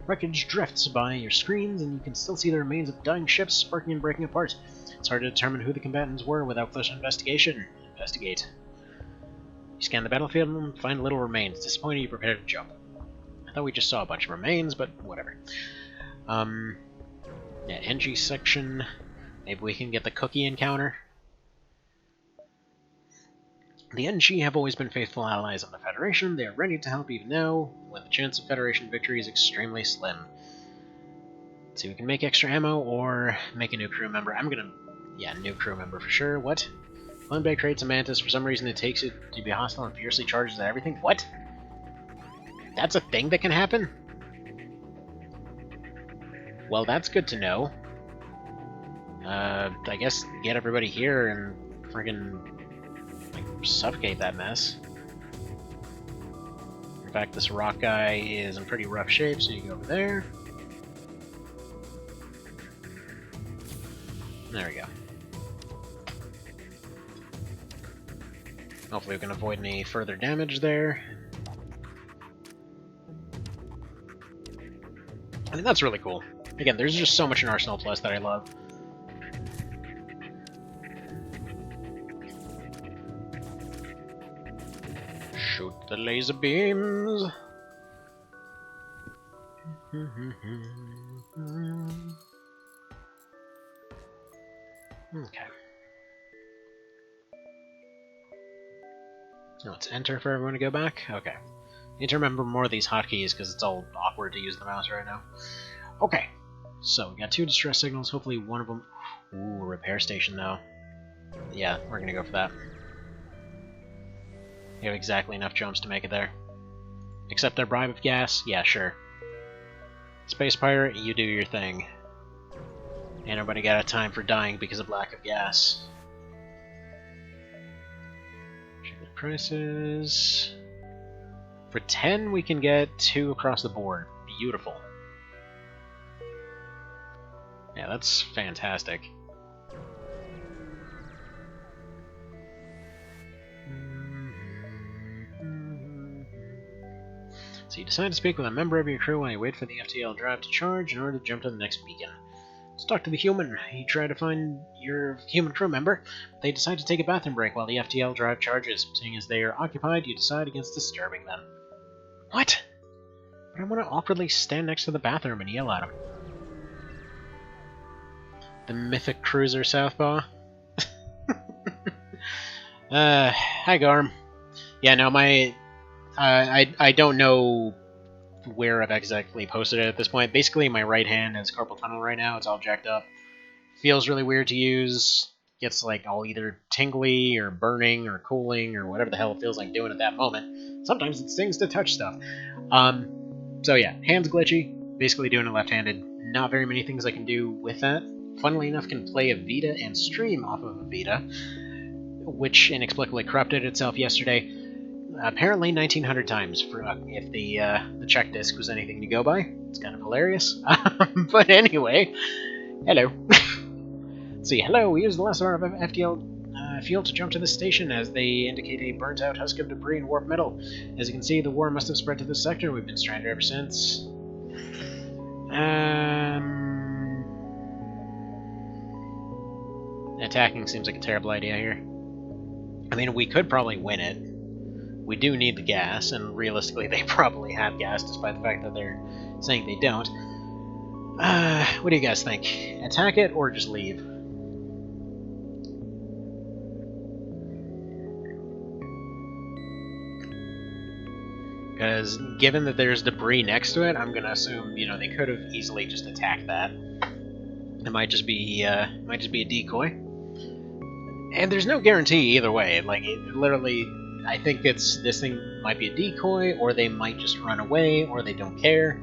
Wreckage drifts by your screens, and you can still see the remains of dying ships sparking and breaking apart. It's hard to determine who the combatants were without closer investigation. Investigate. You scan the battlefield and find little remains. Disappointed, you prepare to jump. I thought we just saw a bunch of remains, but whatever. Yeah, NG section. Maybe we can get the cookie encounter. The NG have always been faithful allies of the Federation. They are ready to help even now, when the chance of Federation victory is extremely slim. So we can make extra ammo or make a new crew member. I'm gonna... yeah, new crew member for sure. What? Lone Bay creates a mantis. For some reason it takes it to be hostile and fiercely charges at everything. What? That's a thing that can happen? Well, that's good to know. I guess get everybody here and friggin' like, suffocate that mess. In fact, this rock guy is in pretty rough shape, so you go over there. There we go. Hopefully we can avoid any further damage there. I mean, that's really cool. Again, there's just so much in Arsenal Plus that I love. Shoot the laser beams! Okay. Now let's enter for everyone to go back. Okay. Need to remember more of these hotkeys because it's all awkward to use the mouse right now. Okay. So, we got 2 distress signals. Hopefully one of them... ooh, repair station though. Yeah, we're gonna go for that. You have exactly enough jumps to make it there. Accept their bribe of gas? Yeah, sure. Space Pirate, you do your thing. Ain't nobody got a time for dying because of lack of gas. Check the prices. For 10, we can get 2 across the board. Beautiful. Yeah, that's fantastic. So you decide to speak with a member of your crew while you wait for the FTL drive to charge in order to jump to the next beacon. Let's talk to the human. You try to find your human crew member. They decide to take a bathroom break while the FTL drive charges. Seeing as they are occupied, you decide against disturbing them. What? But I want to awkwardly stand next to the bathroom and yell at them. The mythic cruiser Southpaw. Hi Garm. Yeah, no, my... I don't know where I've exactly posted it at this point. Basically, my right hand is carpal tunnel right now. It's all jacked up. Feels really weird to use. Gets like all either tingly or burning or cooling or whatever the hell it feels like doing at that moment. Sometimes it stings to touch stuff. So yeah, hands glitchy. Basically doing it left-handed. Not very many things I can do with that. Funnily enough, can play a Vita and stream off of a Vita, which inexplicably corrupted itself yesterday. Apparently 1900 times, for, if the check disc was anything to go by. It's kind of hilarious. But anyway, hello. See, hello, we use the last hour of FTL fuel to jump to this station as they indicate a burnt-out husk of debris and warped metal. As you can see, the war must have spread to this sector. We've been stranded ever since. Attacking seems like a terrible idea here. I mean, we could probably win it. We do need the gas, and realistically they probably have gas, despite the fact that they're saying they don't. What do you guys think? Attack it, or just leave? Because given that there's debris next to it, I'm gonna assume, you know, they could have easily just attacked that. It might just be a decoy. And there's no guarantee either way. Like, it literally... I think this thing might be a decoy, or they might just run away, or they don't care.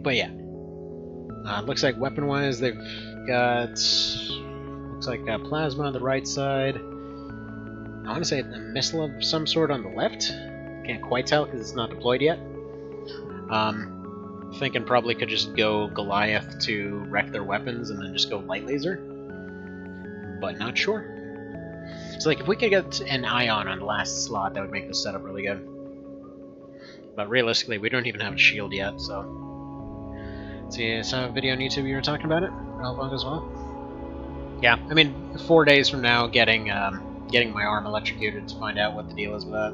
But yeah. Looks like weapon-wise, they've got... looks like plasma on the right side. I want to say a missile of some sort on the left. Can't quite tell because it's not deployed yet. Thinking probably could just go Goliath to wreck their weapons and then just go light laser. But not sure. So, like, if we could get an ion on the last slot, that would make this setup really good. But realistically, we don't even have a shield yet, so... See, I saw a video on YouTube you were talking about it, Relevant as well. Yeah, I mean, 4 days from now, getting my arm electrocuted to find out what the deal is with that.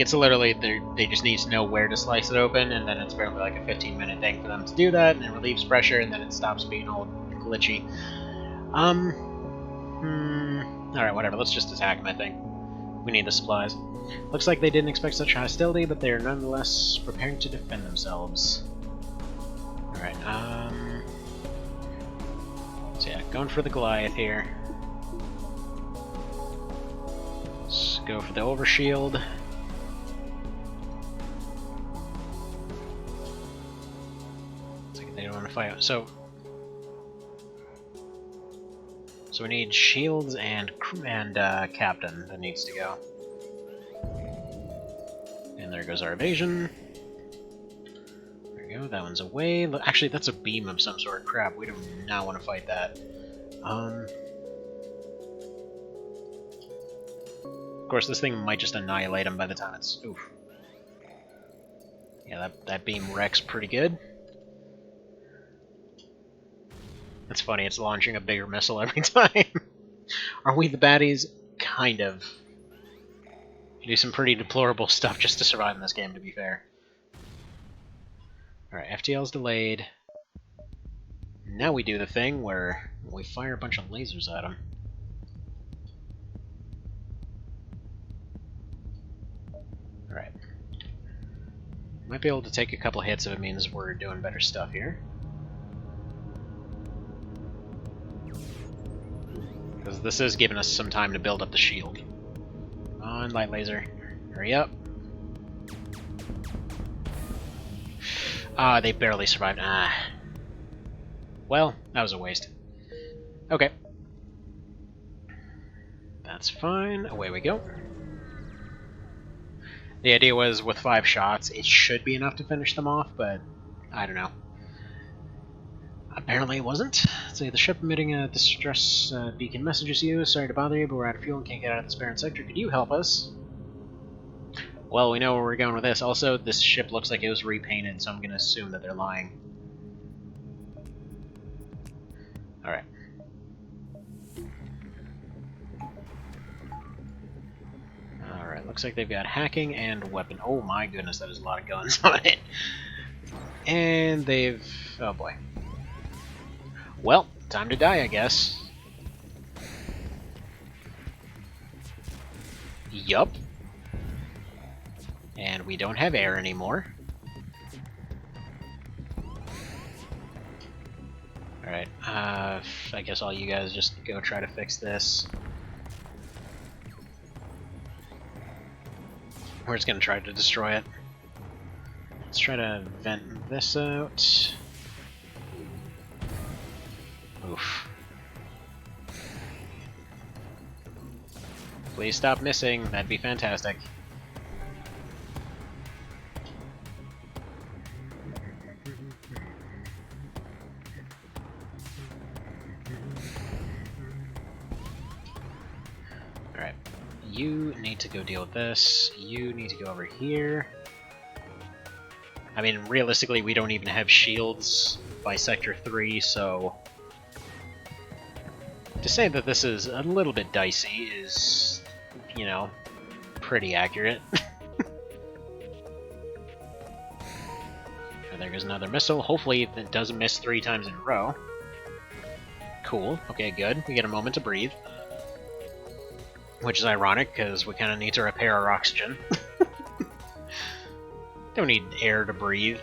It's literally, they just need to know where to slice it open, and then it's apparently like a 15-minute thing for them to do that, and it relieves pressure, and then it stops being all glitchy. Alright, whatever, let's just attack them, I think. We need the supplies. Looks like they didn't expect such hostility, but they are nonetheless preparing to defend themselves. Alright, so yeah, going for the Goliath here. Let's go for the overshield. Looks like they don't want to fight. So we need shields and captain that needs to go. And there goes our evasion. There we go, that one's away. Actually, that's a beam of some sort. Crap, we do not want to fight that. Of course, this thing might just annihilate him by the time it's... Oof. Yeah, that beam wrecks pretty good. It's funny, it's launching a bigger missile every time. Are we the baddies? Kind of. You do some pretty deplorable stuff just to survive in this game, to be fair. Alright, FTL's delayed. Now we do the thing where we fire a bunch of lasers at him. Alright. Might be able to take a couple hits if it means we're doing better stuff here. Because this is giving us some time to build up the shield. Come on, light laser. Hurry up. Ah, they barely survived. Ah. Well, that was a waste. Okay. That's fine. Away we go. The idea was with 5 shots, it should be enough to finish them off, but I don't know. Apparently it wasn't. So the ship emitting a distress beacon messages you. Sorry to bother you, but we're out of fuel and can't get out of this barren sector. Could you help us? Well, we know where we're going with this. Also, this ship looks like it was repainted, so I'm going to assume that they're lying. Alright. Alright, looks like they've got hacking and weapon. Oh my goodness, that is a lot of guns on it. And they've... oh boy. Well, time to die, I guess. Yup. And we don't have air anymore. Alright, I guess all you guys just go try to fix this. We're just gonna try to destroy it. Let's try to vent this out. Oof. Please stop missing, that'd be fantastic. Alright. You need to go deal with this. You need to go over here. I mean, realistically, we don't even have shields by Sector 3, so... to say that this is a little bit dicey is, you know, pretty accurate. And there goes another missile. Hopefully it doesn't miss 3 times in a row. Cool. Okay, good. We get a moment to breathe. Which is ironic, because we kind of need to repair our oxygen. Don't need air to breathe.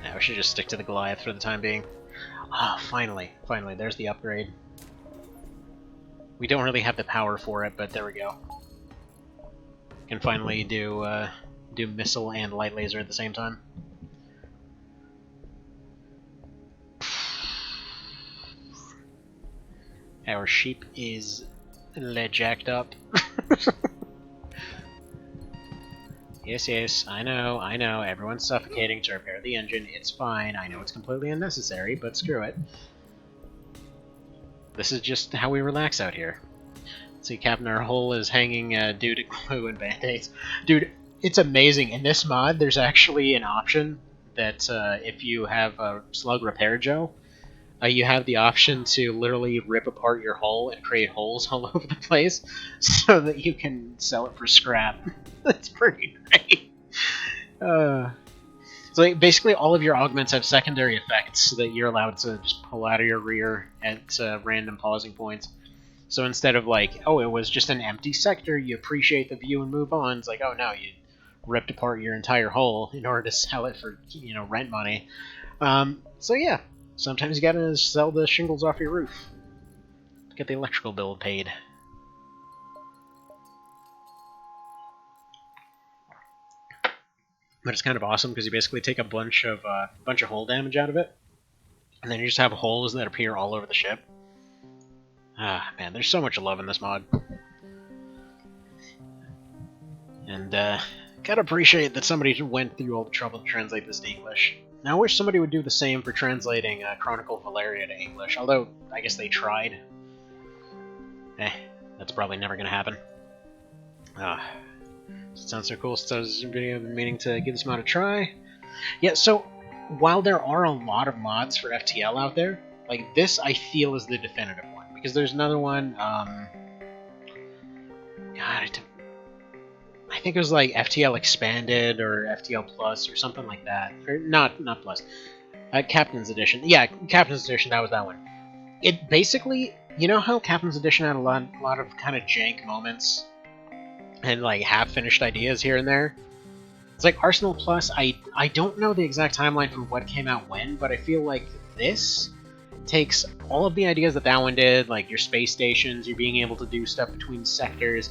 Yeah, we should just stick to the Goliath for the time being. Ah, finally. Finally, there's the upgrade. We don't really have the power for it, but there we go. Can finally do missile and light laser at the same time. Our sheep is jacked up. Yes, yes, I know, everyone's suffocating to repair the engine, it's fine, I know it's completely unnecessary, but screw it. This is just how we relax out here. See, Captain, our hull is hanging due to glue and band-aids. Dude, it's amazing. In this mod, there's actually an option that if you have a slug repair Joe, you have the option to literally rip apart your hull and create holes all over the place so that you can sell it for scrap. That's pretty great. So like, basically all of your augments have secondary effects that you're allowed to just pull out of your rear at random pausing points. So instead of like, oh, it was just an empty sector, you appreciate the view and move on, it's like, oh no, you ripped apart your entire hull in order to sell it for, rent money. So yeah, sometimes you gotta sell the shingles off your roof to get the electrical bill paid. But it's kind of awesome because you basically take a bunch of hull damage out of it, and then you just have holes that appear all over the ship. Ah, man, there's so much love in this mod. And, gotta appreciate that somebody went through all the trouble to translate this to English. Now, I wish somebody would do the same for translating Chronicle of Valeria to English, although I guess they tried. That's probably never gonna happen. It sounds so cool since I was meaning to give this mod a try. Yeah, so, while there are a lot of mods for FTL out there, like, this I feel is the definitive one. Because there's another one, God, I think it was like FTL Expanded or FTL Plus or something like that. Or not Plus. Captain's Edition. Yeah, Captain's Edition, that was that one. It basically, you know how Captain's Edition had a lot of kind of jank moments and like half-finished ideas here and there? It's like Arsenal Plus, I don't know the exact timeline for what came out when, but I feel like this takes all of the ideas that one did, like your space stations, you're being able to do stuff between sectors.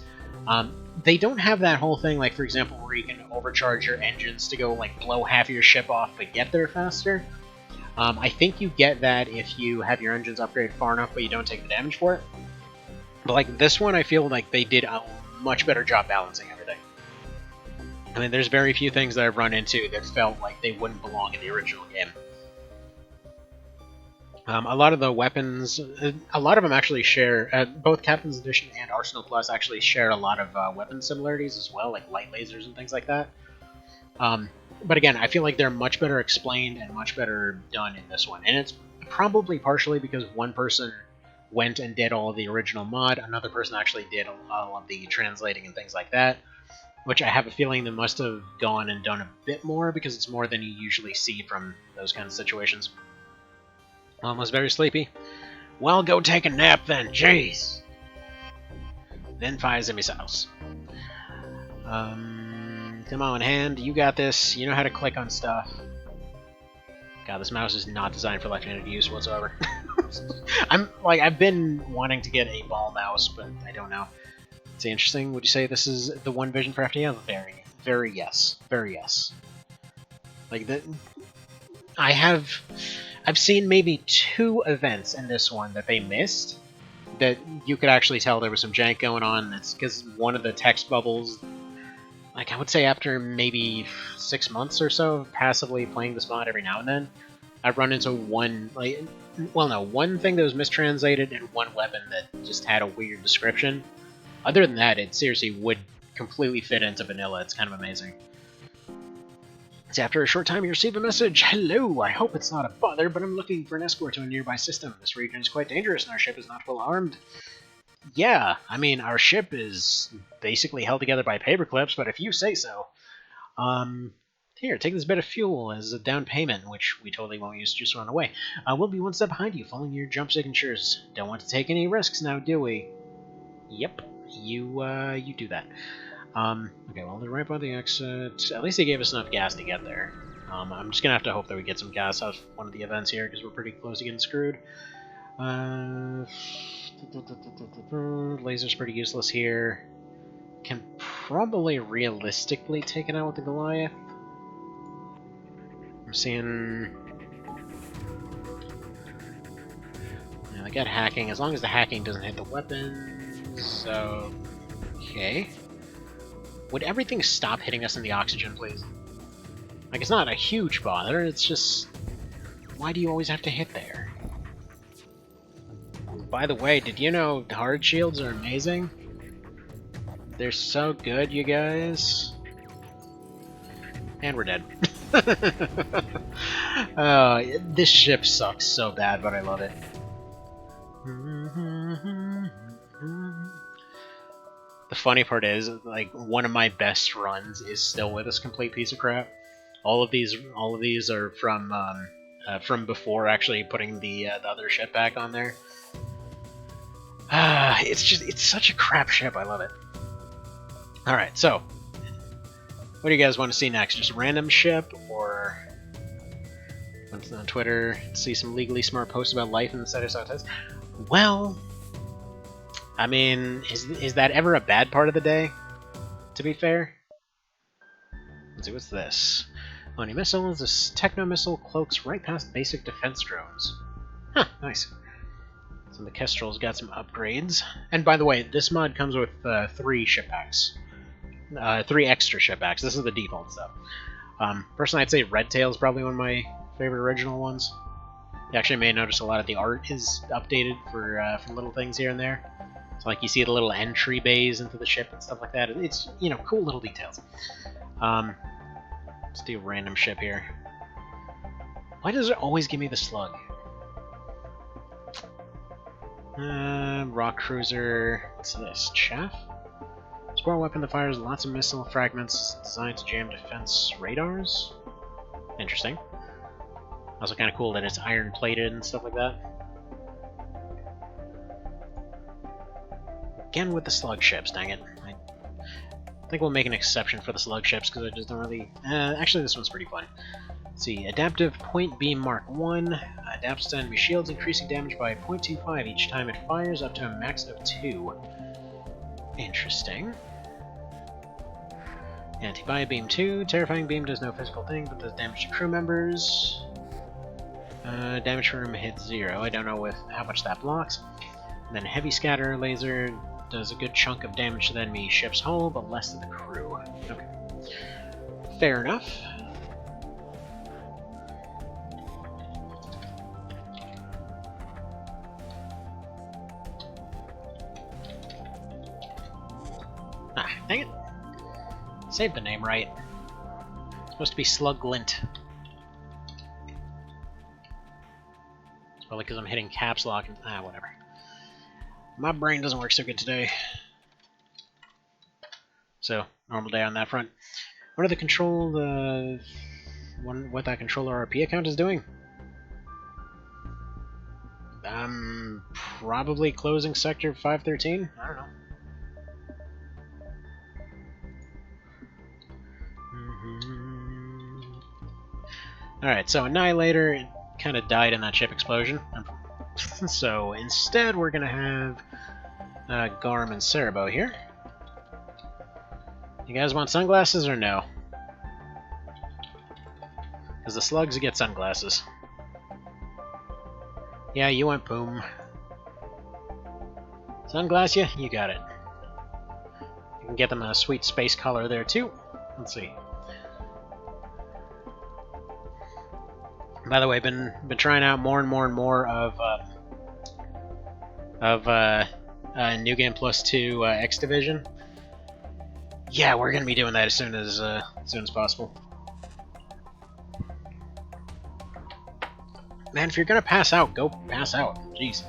They don't have that whole thing, like, for example, where you can overcharge your engines to go, like, blow half of your ship off but get there faster. I think you get that if you have your engines upgraded far enough but you don't take the damage for it. But, like, this one, I feel like they did a much better job balancing everything. I mean, there's very few things that I've run into that felt like they wouldn't belong in the original game. A lot of the weapons, a lot of them actually share, both Captain's Edition and Arsenal Plus actually share a lot of weapon similarities as well, like light lasers and things like that. But again, I feel like they're much better explained and much better done in this one. And it's probably partially because one person went and did all of the original mod, another person actually did all of the translating and things like that, which I have a feeling they must have gone and done a bit more because it's more than you usually see from those kinds of situations. Almost very sleepy. Well, go take a nap then, jeez! Then fires the missiles. Come on, hand, you got this. You know how to click on stuff. God, this mouse is not designed for left-handed use whatsoever. I've been wanting to get a ball mouse, but I don't know. It's interesting. Would you say this is the one vision for FTL? Very yes. Very yes. Like, I've seen maybe 2 events in this one that they missed that you could actually tell there was some jank going on. That's because one of the text bubbles, like I would say after maybe 6 months or so of passively playing this mod every now and then, I've run into one thing that was mistranslated and one weapon that just had a weird description. Other than that, it seriously would completely fit into vanilla. It's kind of amazing. So after a short time, you receive a message. Hello, I hope it's not a bother, but I'm looking for an escort to a nearby system. This region is quite dangerous and our ship is not well armed. Yeah, I mean, our ship is basically held together by paper clips, but if you say so. Here, take this bit of fuel as a down payment, which we totally won't use to just run away. We'll be one step behind you, following your jump signatures. Don't want to take any risks now, do we? Yep, you do that. Okay, well, they're right by the exit. At least they gave us enough gas to get there. I'm just gonna have to hope that we get some gas out of one of the events here, because we're pretty close to getting screwed. Laser's pretty useless here. Can probably realistically take it out with the Goliath. I'm seeing... Yeah, they got hacking, as long as the hacking doesn't hit the weapons. Okay. Would everything stop hitting us in the oxygen, please? Like, it's not a huge bother, it's just... Why do you always have to hit there? By the way, did you know hard shields are amazing? They're so good, you guys. And we're dead. This ship sucks so bad, but I love it. The funny part is, like, one of my best runs is still with this complete piece of crap. All of these are from before actually putting the other ship back on there. It's such a crap ship. I love it. All right, so what do you guys want to see next? Just a random ship, or went on Twitter to see some legally smart posts about life in the Center South? Well, I mean, is that ever a bad part of the day? To be fair. Let's see, what's this? Only missiles. This techno missile cloaks right past basic defense drones. Huh, nice. So the Kestrel's got some upgrades. And by the way, this mod comes with 3 ship packs. 3 extra ship packs. This is the default stuff. Personally, I'd say Red Tail's probably one of my favorite original ones. You actually may notice a lot of the art is updated for little things here and there. So like you see the little entry bays into the ship and stuff like that. It's, you know, cool little details. Let's do a random ship here. Why does it always give me the slug? Rock cruiser. What's this? Chaff? Spore weapon that fires lots of missile fragments designed to jam defense radars? Interesting. Also kind of cool that it's iron plated and stuff like that. Again with the slug ships, dang it. I think we'll make an exception for the slug ships because I just don't really... actually, this one's pretty fun. Let's see, Adaptive Point Beam Mark 1. Adapts to enemy shields, increasing damage by 0.25 each time it fires, up to a max of 2. Interesting. Anti-Bio Beam 2. Terrifying Beam does no physical thing, but does damage to crew members. Damage from hit 0. I don't know with how much that blocks. And then Heavy Scatter Laser does a good chunk of damage to the enemy ship's hull, but less to the crew. Okay. Fair enough. Ah, dang it. Saved the name right. It's supposed to be Slug Glint. It's probably because I'm hitting caps lock and... whatever. My brain doesn't work so good today. So, normal day on that front. What are the control... what that controller RP account is doing? Probably closing sector 513? I don't know. Alright, so Annihilator kind of died in that ship explosion. So instead we're going to have Garm and Cerebo here. You guys want sunglasses or no? Because the slugs get sunglasses. Yeah, you want boom. Sunglass ya? You got it. You can get them a sweet space color there too. Let's see. By the way, been trying out more and more of New Game Plus 2 X Division. Yeah, we're gonna be doing that as soon as possible. Man, if you're gonna pass out, go pass out. Jeez.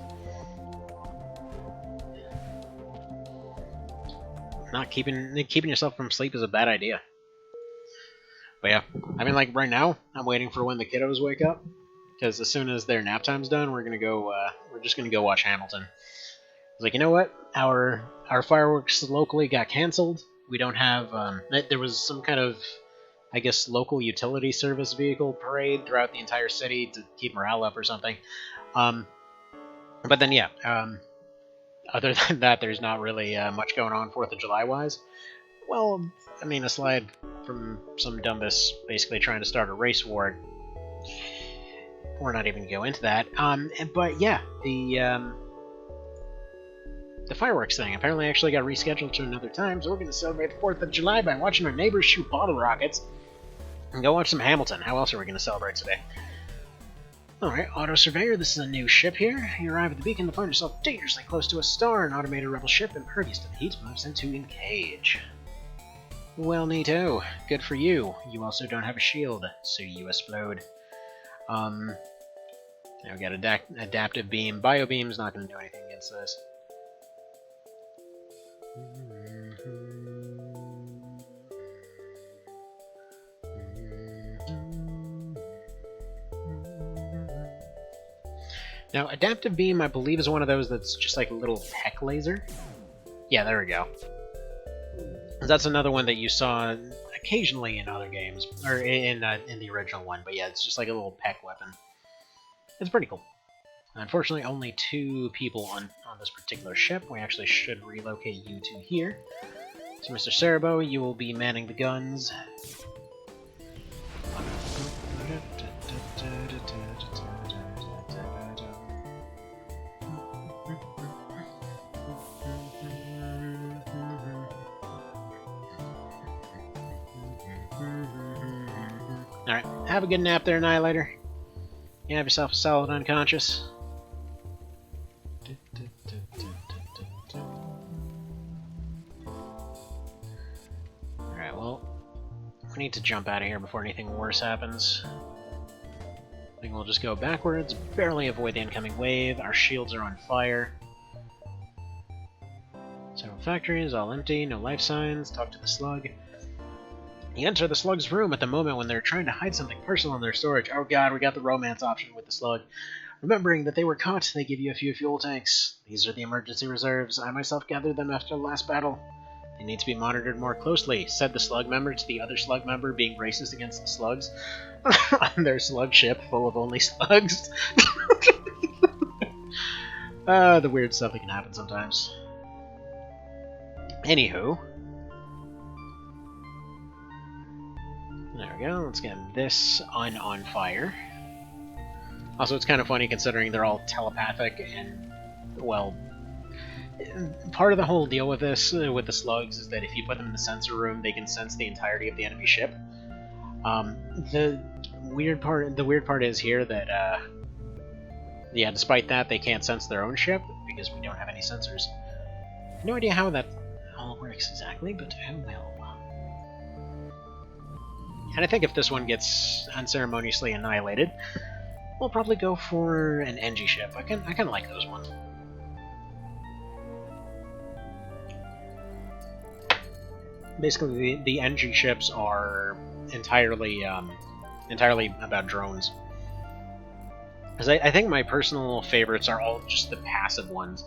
Not keeping yourself from sleep is a bad idea. But yeah, I mean, like right now, I'm waiting for when the kiddos wake up, because as soon as their nap time's done, we're just gonna go watch Hamilton. It's like, you know what? Our fireworks locally got canceled. We don't have. There was some kind of, I guess, local utility service vehicle parade throughout the entire city to keep morale up or something. But then yeah, other than that, there's not really much going on 4th of July wise. Well, I mean, aside from some dumbass basically trying to start a race war, we're not even going to go into that. But yeah, the fireworks thing apparently actually got rescheduled to another time, so we're going to celebrate the 4th of July by watching our neighbors shoot bottle rockets and go watch some Hamilton. How else are we going to celebrate today? Alright, Auto Surveyor, this is a new ship here. You arrive at the beacon to find yourself dangerously close to a star. An automated rebel ship, impervious to the heat, moves into engage. Well, neato. Good for you. You also don't have a shield, so you explode. Now we got adaptive beam. Bio beam's not going to do anything against this. Now, adaptive beam, I believe, is one of those that's just like a little peck laser. Yeah, there we go. That's another one that you saw occasionally in other games, or in the original one. But yeah, it's just like a little peck weapon. It's pretty cool. Unfortunately, only 2 people on this particular ship. We actually should relocate you to here. So, Mr. Cerebo, you will be manning the guns. Alright, have a good nap there, Annihilator. You have yourself a solid unconscious. Alright, well, we need to jump out of here before anything worse happens. I think we'll just go backwards, barely avoid the incoming wave. Our shields are on fire. Several factories, all empty, no life signs. Talk to the slug. You enter the slug's room at the moment when they're trying to hide something personal in their storage. Oh god, we got the romance option with the slug. Remembering that they were caught, they give you a few fuel tanks. These are the emergency reserves. I myself gathered them after the last battle. They need to be monitored more closely, said the slug member to the other slug member, being racist against the slugs. On their slug ship, full of only slugs. The weird stuff that can happen sometimes. Anywho. There we go, let's get this on fire. Also, it's kind of funny considering they're all telepathic and, well, part of the whole deal with this, with the slugs, is that if you put them in the sensor room, they can sense the entirety of the enemy ship. The weird part is here that, yeah, despite that, they can't sense their own ship, because we don't have any sensors. No idea how that all works exactly, but oh well. And I think if this one gets unceremoniously annihilated, we'll probably go for an NG ship. I kind of like those ones. Basically, the NG ships are entirely about drones. Because I think my personal favorites are all just the passive ones.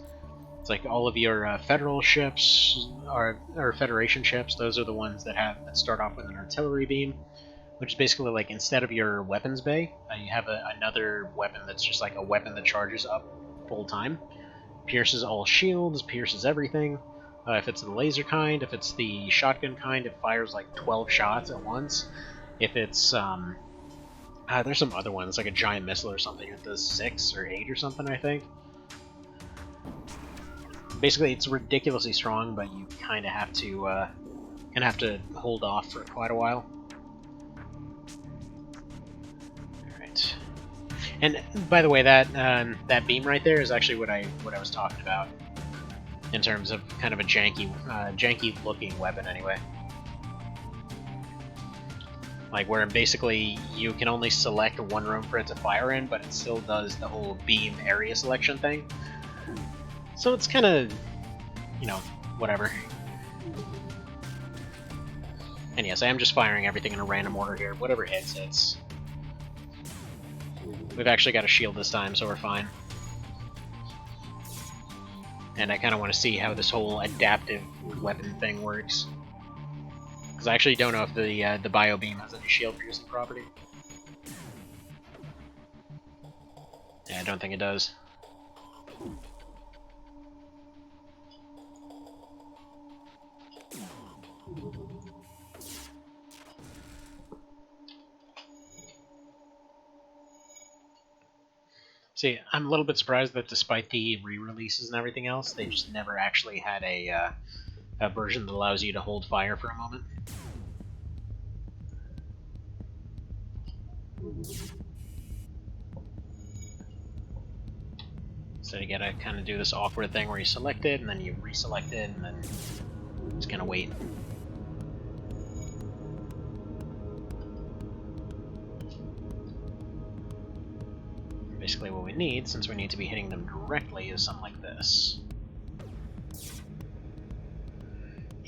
It's like all of your Federal ships or Federation ships. Those are the ones that start off with an artillery beam, which is basically like instead of your weapons bay, you have another weapon that's just like a weapon that charges up full time. Pierces all shields, pierces everything. If it's the laser kind, if it's the shotgun kind, it fires like 12 shots at once. If it's, there's some other ones, like a giant missile or something, it does 6 or 8 or something, I think. Basically, it's ridiculously strong, but you kind of have to hold off for quite a while. Alright. And by the way, that beam right there is actually what I was talking about in terms of kind of a janky looking weapon anyway. Like where basically you can only select one room for it to fire in, but it still does the whole beam area selection thing. So it's kind of, you know, whatever. And yes, I am just firing everything in a random order here. Whatever hits, hits. We've actually got a shield this time, so we're fine. And I kind of want to see how this whole adaptive weapon thing works. Because I actually don't know if the bio beam has any shield piercing property. Yeah, I don't think it does. See, I'm a little bit surprised that despite the re-releases and everything else, they just never actually had a version that allows you to hold fire for a moment. So you gotta kind of do this awkward thing where you select it, and then you reselect it, and then just kind of wait. Basically what we need, since we need to be hitting them directly, is something like this.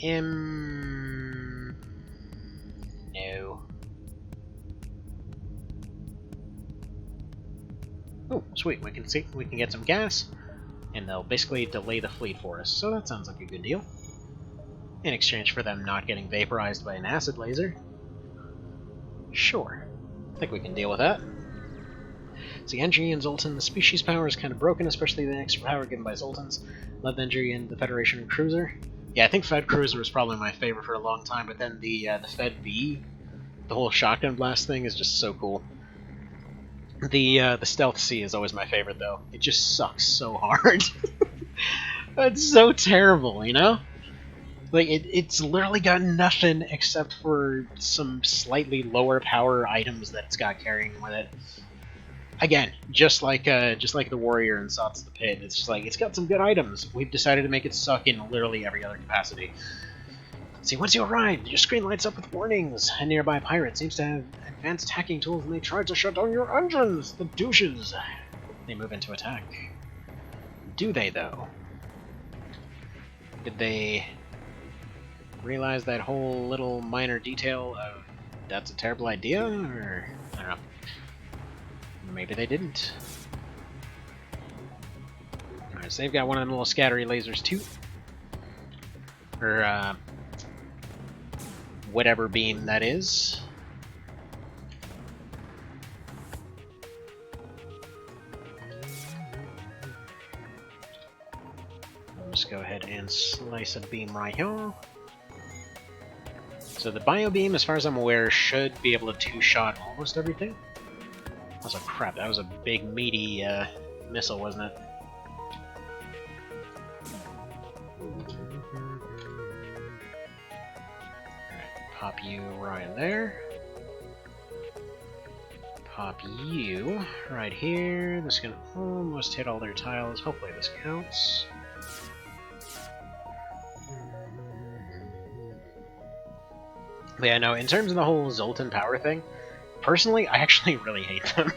No. Oh, sweet, we can get some gas, and they'll basically delay the fleet for us, so that sounds like a good deal. In exchange for them not getting vaporized by an acid laser. Sure. I think we can deal with that. See, NG and Zoltan, the species power is kind of broken, especially the extra power given by Zoltans. Love NG and the Federation Cruiser. Yeah, I think Fed Cruiser was probably my favorite for a long time, but then the Fed V, the whole shotgun blast thing, is just so cool. The Stealth C is always my favorite, though. It just sucks so hard. It's so terrible, you know? Like, it's literally got nothing except for some slightly lower power items that it's got carrying with it. Again, just like the Warrior and Sots the Pit, it's just like, it's got some good items. We've decided to make it suck in literally every other capacity. See, once you arrive, your screen lights up with warnings. A nearby pirate seems to have advanced hacking tools, and they try to shut down your engines! The douches! They move into attack. Do they, though? Did they realize that whole little minor detail of that's a terrible idea, or I don't know. Maybe they didn't. Alright, so they've got one of them little scattery lasers too. Or whatever beam that is. I'll just go ahead and slice a beam right here. So the bio beam, as far as I'm aware, should be able to two-shot almost everything. Also, crap, that was a big, meaty missile, wasn't it? Alright, pop you right there. Pop you right here. This can almost hit all their tiles. Hopefully this counts. But yeah, no, in terms of the whole Zoltan power thing, personally, I actually really hate them.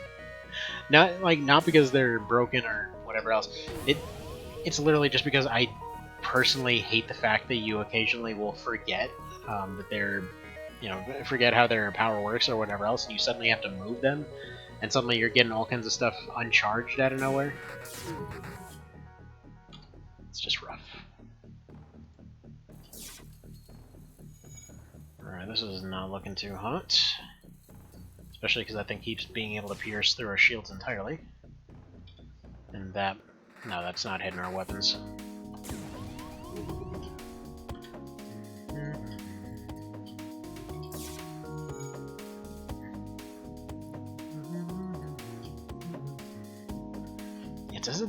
Not because they're broken or whatever else. It's literally just because I personally hate the fact that you occasionally will forget that they're, forget how their power works or whatever else, and you suddenly have to move them, and suddenly you're getting all kinds of stuff uncharged out of nowhere. It's just rough. Alright, this is not looking too hot. Especially because that thing keeps being able to pierce through our shields entirely. And that... no, that's not hitting our weapons. It says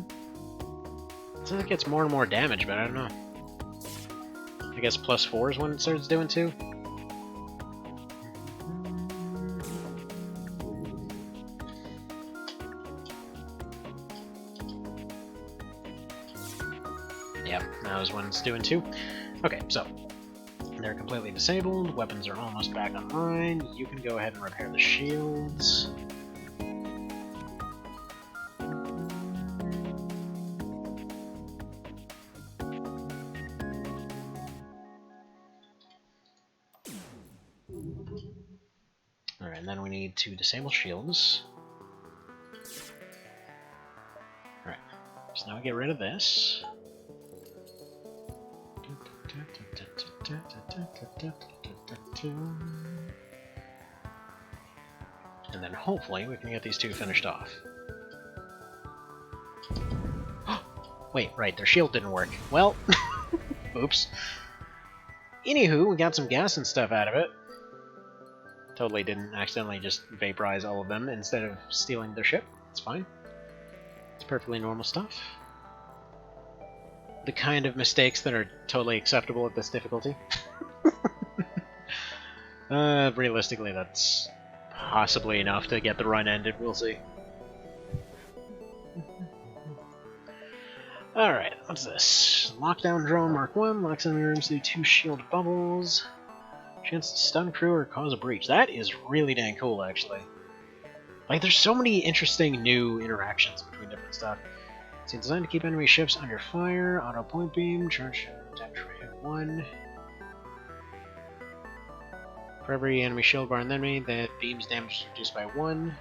it gets more and more damage, but I don't know. I guess +4 is when it starts doing 2. Yep, that was when it's doing 2. Okay, so they're completely disabled. Weapons are almost back online. You can go ahead and repair the shields. Alright, and then we need to disable shields. Alright, so now we get rid of this. And then hopefully we can get these two finished off. Wait, right, their shield didn't work. Well, oops. Anywho, we got some gas and stuff out of it. Totally didn't accidentally just vaporize all of them instead of stealing their ship. It's fine. It's perfectly normal stuff. The kind of mistakes that are totally acceptable at this difficulty. Realistically, that's possibly enough to get the run ended. We'll see. What's this? Lockdown drone Mark 1. Locks enemy rooms through 2 shield bubbles. Chance to stun crew or cause a breach. That is really dang cool, actually. Like, there's so many interesting new interactions between different stuff. It's designed to keep enemy ships under fire. Auto point beam. Charge damage for hit 1. For every enemy shield bar on the enemy, the beam's damage is reduced by 1.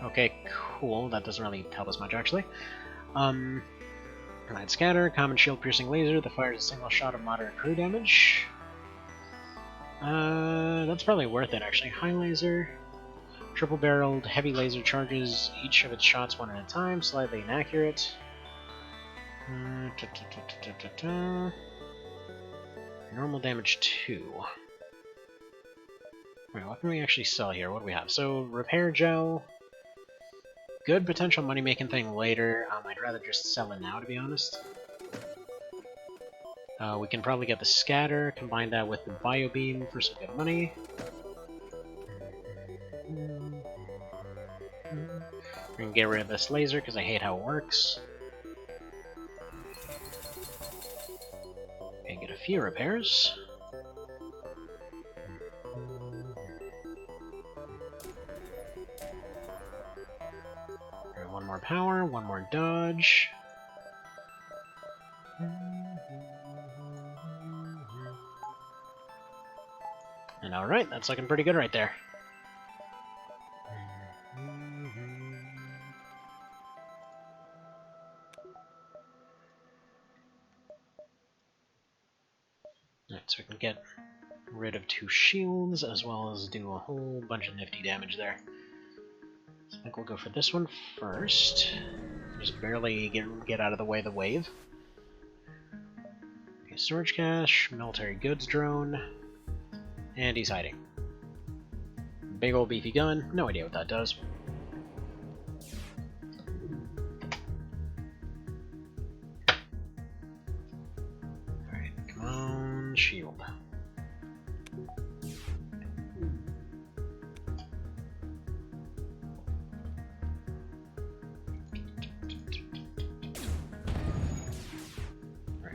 Okay, cool. That doesn't really help us much, actually. Grenade scatter, common shield piercing laser that fires a single shot of moderate crew damage. That's probably worth it actually. High laser, triple barreled heavy laser charges each of its shots one at a time, slightly inaccurate. Normal damage 2. Wait, what can we actually sell here? What do we have? So, repair gel. Good potential money-making thing later. I'd rather just sell it now, to be honest. We can probably get the scatter, combine that with the biobeam for some good money. We can get rid of this laser because I hate how it works. And get a few repairs. One more power, one more dodge. And alright, that's looking pretty good right there. Alright, so we can get rid of 2 shields, as well as do a whole bunch of nifty damage there. So I think we'll go for this one first. Just barely get out of the way of the wave. Okay, storage cache, military goods drone, and he's hiding. Big old beefy gun, no idea what that does. Alright, come on, shield.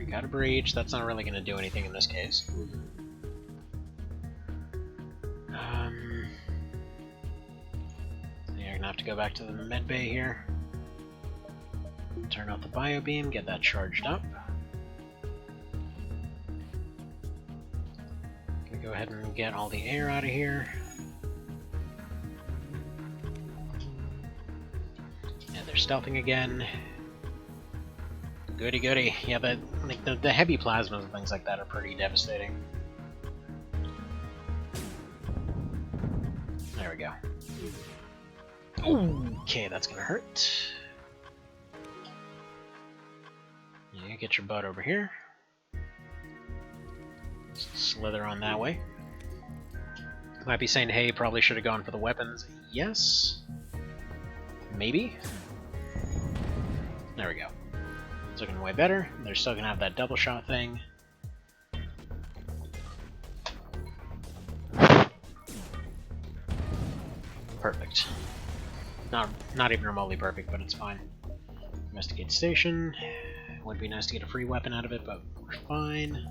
Got a breach. That's not really going to do anything in this case. Yeah, you're going to have to go back to the med bay here. Turn off the biobeam, get that charged up. Gonna go ahead and get all the air out of here. Yeah, they're stealthing again. Goody goody. Yeah, but like the heavy plasmas and things like that are pretty devastating. There we go. Okay, that's gonna hurt. Yeah, get your butt over here. Slither on that way. Might be saying, hey, probably should have gone for the weapons. Yes. Maybe. There we go. It's looking way better. They're still gonna have that double shot thing. Perfect. Not even remotely perfect, but it's fine. Investigate station. Would be nice to get a free weapon out of it, but we're fine.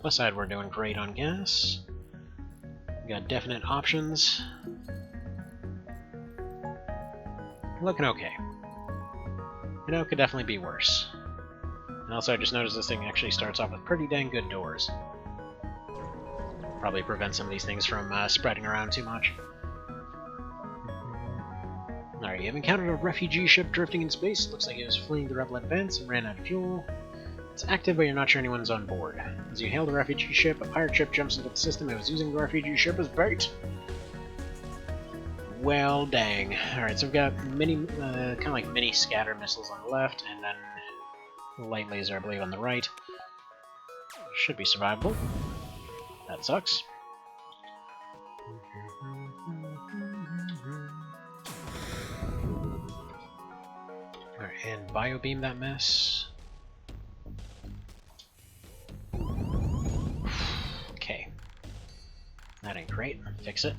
Plus side, we're doing great on gas. We got definite options. Looking okay. You know, it could definitely be worse. And also, I just noticed this thing actually starts off with pretty dang good doors. Probably prevent some of these things from spreading around too much. Alright, you have encountered a refugee ship drifting in space. Looks like it was fleeing the rebel advance and ran out of fuel. It's active, but you're not sure anyone's on board. As you hail the refugee ship, a pirate ship jumps into the system and was using the refugee ship as bait. Well, dang. Alright, so we've got mini, kind of like mini scatter missiles on the left, and then light laser, I believe, on the right. Should be survivable. That sucks. Alright, and biobeam that mess. Okay. That ain't great. Fix it.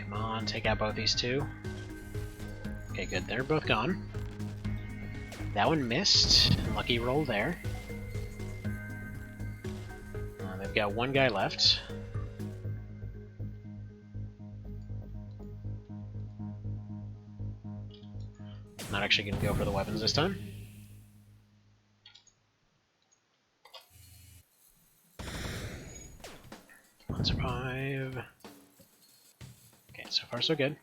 Come on, take out both these two. Okay, good. They're both gone. That one missed. Lucky roll there. They've got one guy left. Not actually going to go for the weapons this time. One survive. Okay, so far so good.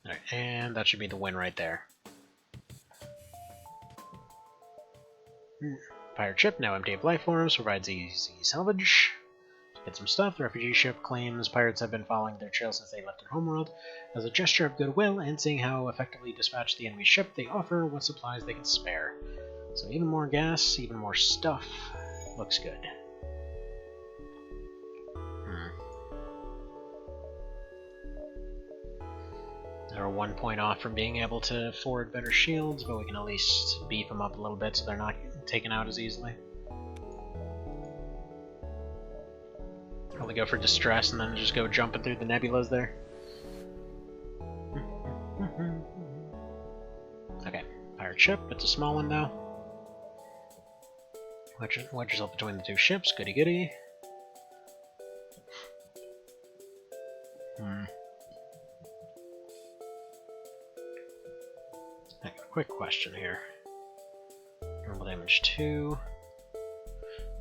Alright, and that should be the win right there. Pirate ship, now empty of life forms, provides easy salvage. Get some stuff. The refugee ship claims pirates have been following their trail since they left their homeworld. As a gesture of goodwill and seeing how effectively dispatched the enemy ship, they offer what supplies they can spare. So even more gas, even more stuff. Looks good. They're 1 point off from being able to afford better shields, but we can at least beef them up a little bit so they're not taken out as easily. Probably go for distress and then just go jumping through the nebulas there. Okay, pirate ship. It's a small one though. Wedge yourself between the two ships. Goody goody. Hey, quick question here. Normal damage 2.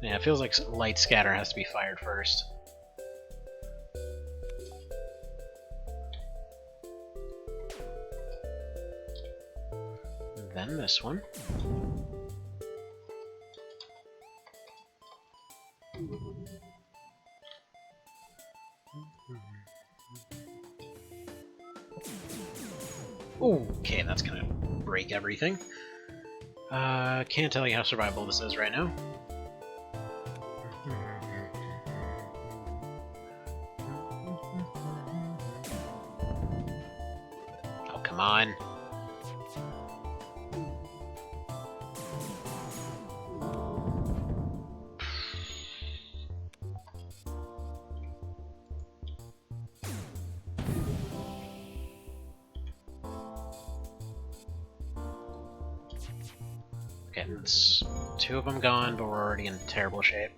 Yeah, it feels like light scatter has to be fired first. Then this one. Okay, that's gonna break everything. Can't tell you how survivable this is right now. Oh, come on. Okay, that's 2 of them gone, but we're already in terrible shape.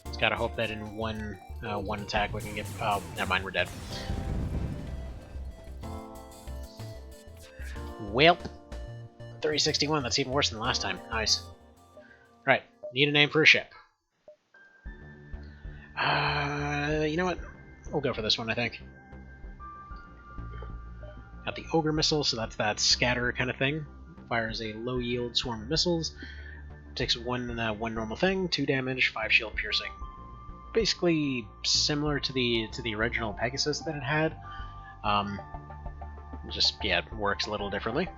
Just gotta hope that in one attack we can get. Oh, never mind, we're dead. Well, 361. That's even worse than last time. Nice. Right, need a name for a ship. You know what? We'll go for this one, I think. Got the ogre missile, so that's that scatter kind of thing. Fires a low-yield swarm of missiles. Takes one normal thing, 2 damage, 5 shield piercing. Basically similar to the original Pegasus that it had. Just yeah, it works a little differently.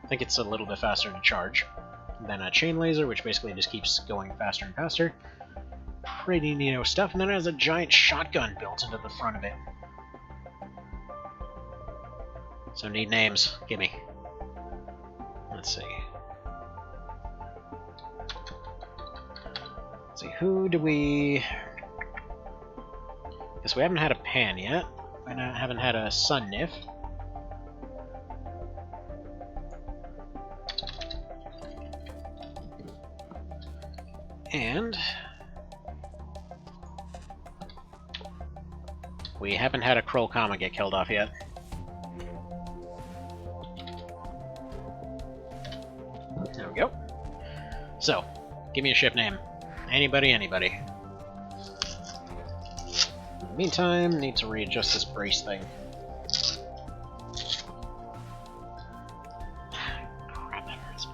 I think it's a little bit faster to charge than a chain laser, which basically just keeps going faster and faster. Pretty neato stuff, and then it has a giant shotgun built into the front of it. So need names. Gimme. Let's see. Let's see, who do we... Guess we haven't had a Pan yet. We haven't had a Sun Nif. And... we haven't had a Kroll Kama get killed off yet. There we go. So, give me a ship name. Anybody, anybody. In the meantime, need to readjust this brace thing. Crap, that hurts.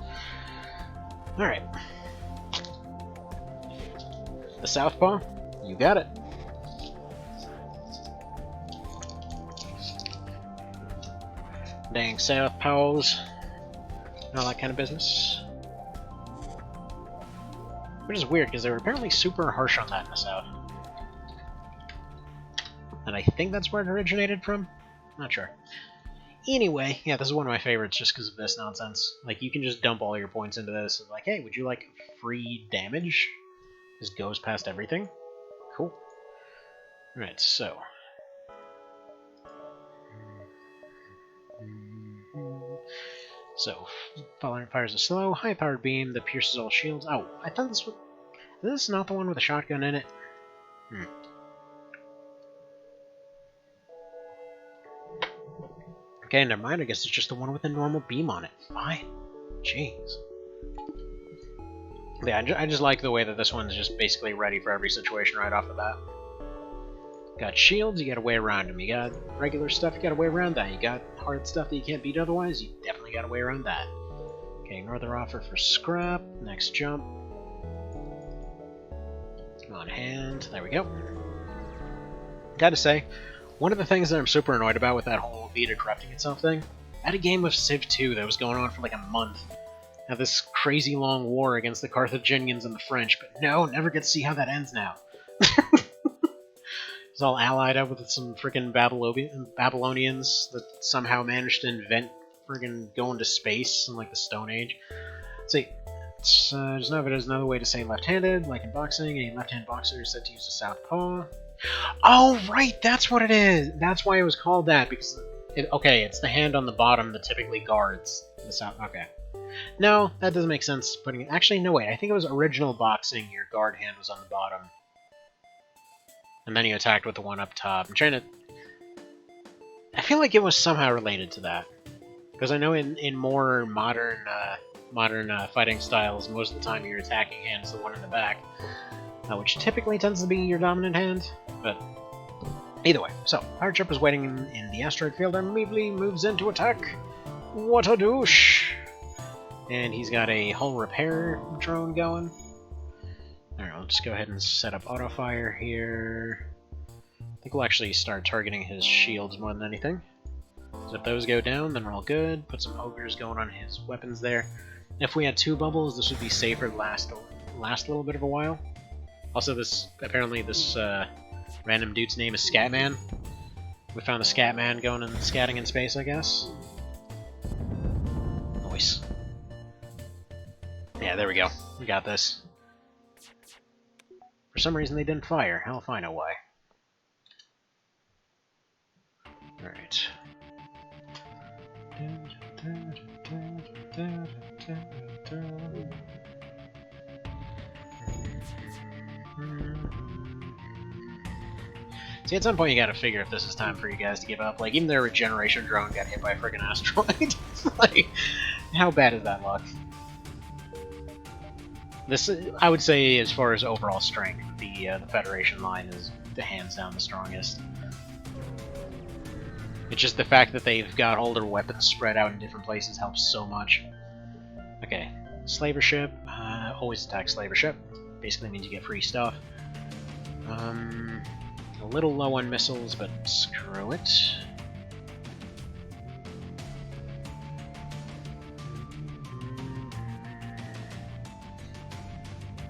Alright. The southpaw? You got it. Dang southpaws. And all that kind of business. Which is weird, because they were apparently super harsh on that in the South. And I think that's where it originated from? Not sure. Anyway, yeah, this is one of my favorites just because of this nonsense. Like, you can just dump all your points into this, and like, hey, would you like free damage? Just goes past everything. Cool. Alright, so... So, fires a slow, high-powered beam that pierces all shields. Oh, I thought this was... Is this not the one with a shotgun in it? Okay, never mind. I guess it's just the one with a normal beam on it. Fine. Jeez. Yeah, I just like the way that this one's just basically ready for every situation right off the bat. Got shields, you got a way around them. You got regular stuff, you got a way around that. You got hard stuff that you can't beat otherwise, you definitely got a way around that. Okay, northern offer for scrap. Next jump. On hand. There we go. Gotta say, one of the things that I'm super annoyed about with that whole Vita corrupting itself thing, I had a game of Civ 2 that was going on for like a month. Now this crazy long war against the Carthaginians and the French, but no, never get to see how that ends now. It's all allied up with some freaking Babylonians that somehow managed to invent friggin' going to space in like the Stone Age. Let's see. There's another way to say left-handed, like in boxing. A left-hand boxer is said to use a southpaw. Oh, right, that's what it is. That's why it was called that, because okay, it's the hand on the bottom that typically guards the south. Okay. No, that doesn't make sense. Putting it. Actually, no, wait. I think it was original boxing. Your guard hand was on the bottom, and then you attacked with the one up top. I'm trying to. I feel like it was somehow related to that, because I know in more modern fighting styles, most of the time your attacking hand is the one in the back, which typically tends to be your dominant hand. But either way, so Pirate Ship is waiting in the asteroid field and immediately moves in to attack. What a douche! And he's got a hull repair drone going. Alright, I'll just go ahead and set up auto fire here. I think we'll actually start targeting his shields more than anything. So if those go down, then we're all good. Put some ogres going on his weapons there. If we had 2 bubbles, this would be safer to last a little bit of a while. Also, apparently this random dude's name is Scatman. We found the Scatman going and scatting in space, I guess. Nice. Yeah, there we go. We got this. For some reason they didn't fire. Hell if I know why. Alright. See, at some point you gotta figure if this is time for you guys to give up. Like, even their regeneration drone got hit by a friggin' asteroid. Like, how bad is that luck? This, I would say, as far as overall strength, the Federation line is hands down the strongest. It's just the fact that they've got all their weapons spread out in different places helps so much. Okay, slaver ship. Always attack slaver ship. Basically means you get free stuff. A little low on missiles, but screw it.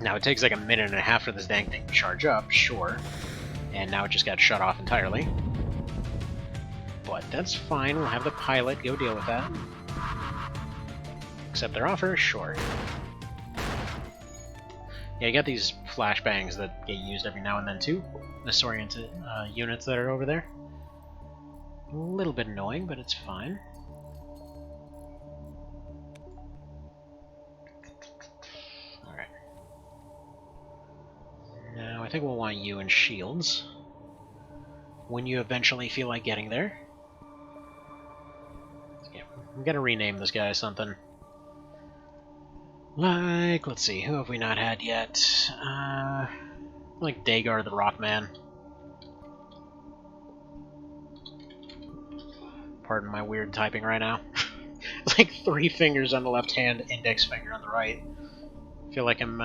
Now it takes like a minute and a half for this dang thing to charge up, sure. And now it just got shut off entirely. But that's fine, we'll have the pilot go deal with that. Accept their offer, sure. Yeah, you got these flashbangs that get used every now and then too. Disoriented units that are over there. A little bit annoying, but it's fine. Alright. Now I think we'll want you in shields. When you eventually feel like getting there. Yeah, I'm gonna rename this guy something. Like, let's see, who have we not had yet? Like Dagar the Rockman. Pardon my weird typing right now. Like 3 fingers on the left hand, index finger on the right. I feel like I'm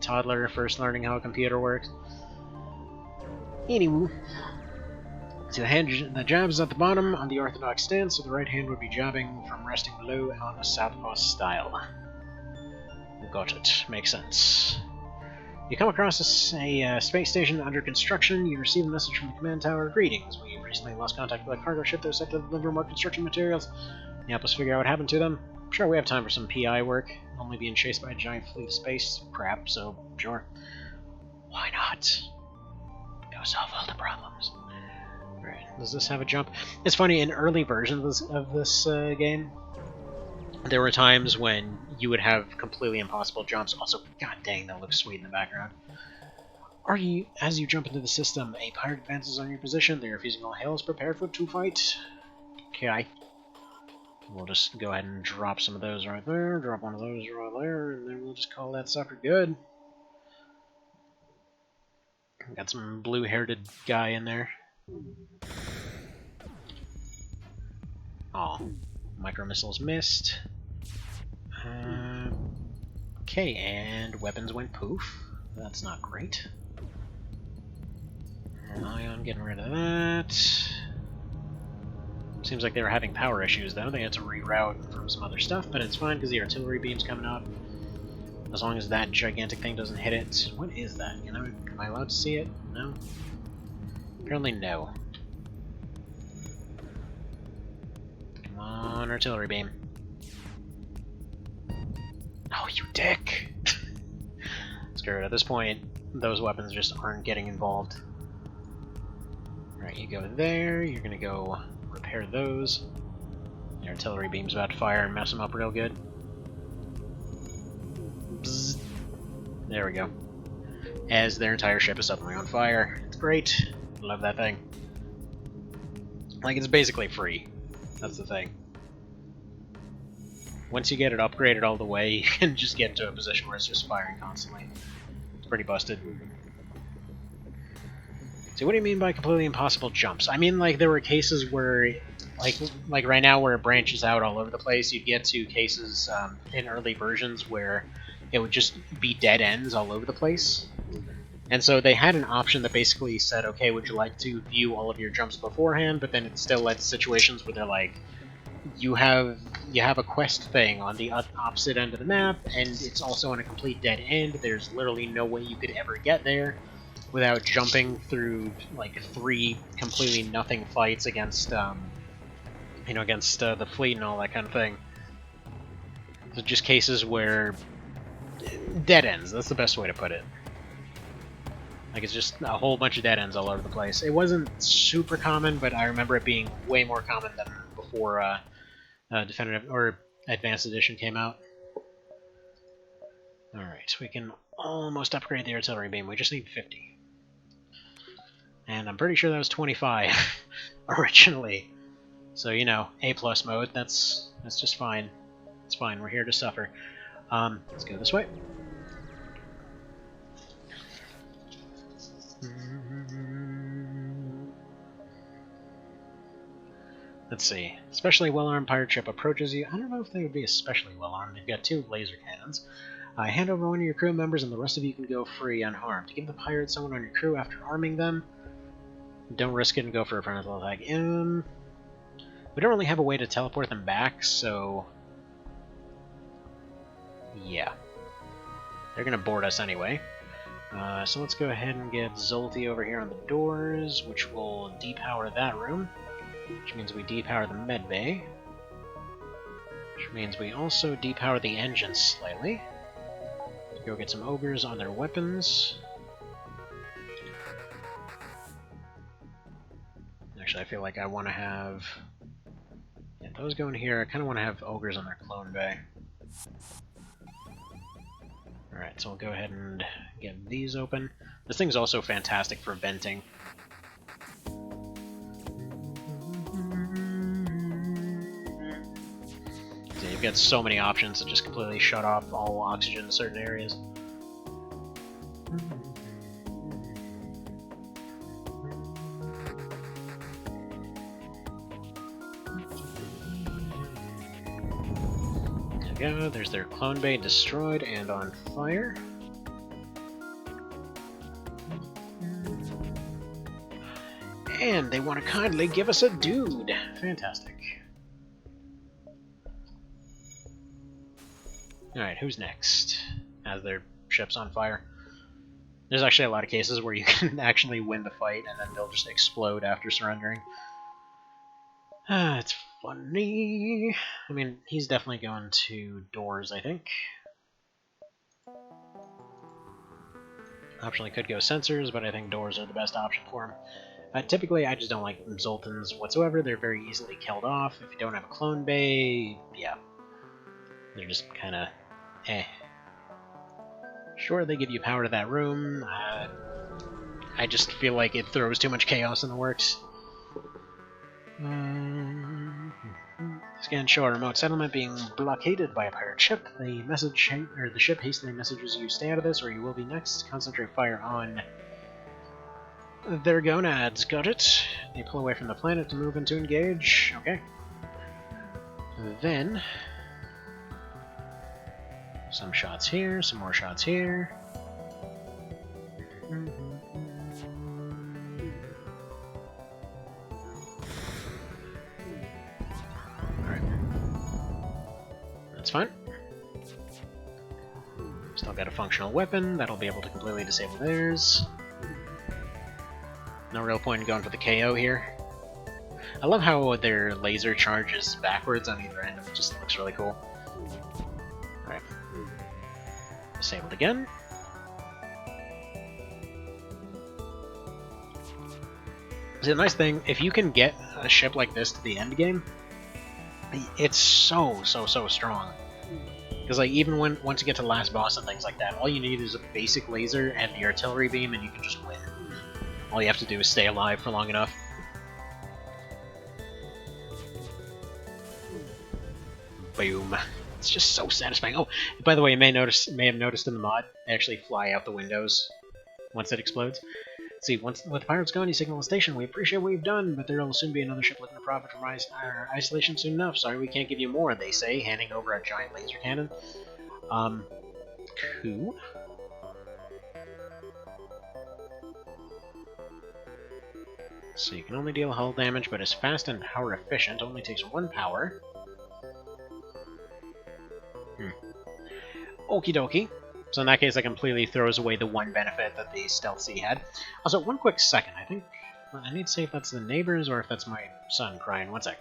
toddler first learning how a computer works. Anywho, so the jab is at the bottom on the orthodox stance, so the right hand would be jabbing from resting below on a southpaw style. Got it. Makes sense. You come across a space station under construction. You receive a message from the command tower. Greetings. We recently lost contact with a cargo ship that was set to deliver more construction materials. Can you help us figure out what happened to them? Sure, we have time for some PI work. Only being chased by a giant fleet of space crap, so sure. Why not? Go solve all the problems. Alright, does this have a jump? It's funny, in early versions of this game, there were times when you would have completely impossible jumps. Also, god dang, that looks sweet in the background. As you jump into the system, a pirate advances on your position. They are refusing all hails. Prepare to fight. Okay. We'll just go ahead and drop some of those right there. Drop one of those right there, and then we'll just call that sucker good. Got some blue-haired guy in there. Oh, micro missiles missed. Okay, and weapons went poof. That's not great. Ion, getting rid of that. Seems like they were having power issues, though. They had to reroute from some other stuff, but it's fine because the artillery beam's coming up. As long as that gigantic thing doesn't hit it. What is that? Am I allowed to see it? No? Apparently no. Come on, artillery beam. Oh, you dick! Screw it. At this point, those weapons just aren't getting involved. Alright, you go there. You're gonna go repair those. The artillery beam's about to fire and mess them up real good. Bzz. There we go. As their entire ship is suddenly on fire. It's great. Love that thing. Like, it's basically free. That's the thing. Once you get it upgraded all the way, you can just get into a position where it's just firing constantly. It's pretty busted. So what do you mean by completely impossible jumps? I mean, like, there were cases where, like right now where it branches out all over the place, you'd get to cases in early versions where it would just be dead ends all over the place. And so they had an option that basically said, okay, would you like to view all of your jumps beforehand, but then it still led to situations where they're like, you have a quest thing on the opposite end of the map, and it's also on a complete dead end. There's literally no way you could ever get there without jumping through like 3 completely nothing fights against, against the fleet and all that kind of thing. So just cases where dead ends. That's the best way to put it. Like, it's just a whole bunch of dead ends all over the place. It wasn't super common, but I remember it being way more common than before Definitive or Advanced Edition came out. Alright, we can almost upgrade the artillery beam. We just need 50. And I'm pretty sure that was 25 originally. So, A+ mode, that's just fine. It's fine, we're here to suffer. Let's go this way. Let's see. Especially well-armed pirate ship approaches you. I don't know if they would be especially well-armed. They've got 2 laser cannons. Hand over one of your crew members and the rest of you can go free unharmed. Give the pirate someone on your crew after arming them. Don't risk it and go for a frontal attack. We don't really have a way to teleport them back, so yeah. They're gonna board us anyway. So let's go ahead and get Zolty over here on the doors, which will depower that room. Which means we depower the med bay. Which means we also depower the engines slightly. Go get some ogres on their weapons. Actually, I feel like I want to have... Yeah, those go in here. I kind of want to have ogres on their clone bay. Alright, so we'll go ahead and get these open. This thing's also fantastic for venting. So you've got so many options to just completely shut off all oxygen in certain areas. There we go, there's their clone bay destroyed and on fire. And they want to kindly give us a dude. Fantastic. Alright, who's next? As their ship's on fire. There's actually a lot of cases where you can actually win the fight and then they'll just explode after surrendering. It's funny. I mean, he's definitely going to doors, I think. Optionally could go sensors, but I think doors are the best option for him. Typically, I just don't like Zoltans whatsoever. They're very easily killed off. If you don't have a clone bay, yeah. They're just kind of eh. Sure, they give you power to that room. I just feel like it throws too much chaos in the works. Scan show a remote settlement being blockaded by a pirate ship. The ship hastily messages you, stay out of this or you will be next. Concentrate fire on their gonads. Got it. They pull away from the planet to move and to engage. Okay. Then some shots here, some more shots here. Alright. That's fine. Still got a functional weapon, that'll be able to completely disable theirs. No real point in going for the KO here. I love how their laser charges backwards on either end, it just looks really cool. Alright. Disabled again. See, the nice thing, if you can get a ship like this to the end game, it's so strong. Because like even once you get to the last boss and things like that, all you need is a basic laser and the artillery beam, and you can just win. All you have to do is stay alive for long enough. Boom. It's just so satisfying. Oh, by the way, you may have noticed in the mod, they actually fly out the windows once it explodes. See, with the pirates gone, you signal the station. We appreciate what you've done, but there will soon be another ship looking to profit from our isolation soon enough. Sorry, we can't give you more, they say, handing over a giant laser cannon. Cool. So you can only deal hull damage, but is fast and power efficient. Only takes 1 power. Okie dokie. So in that case, that completely throws away the one benefit that the Stealth C had. Also, one quick second. I think I need to see if that's the neighbors or if that's my son crying. 1 sec.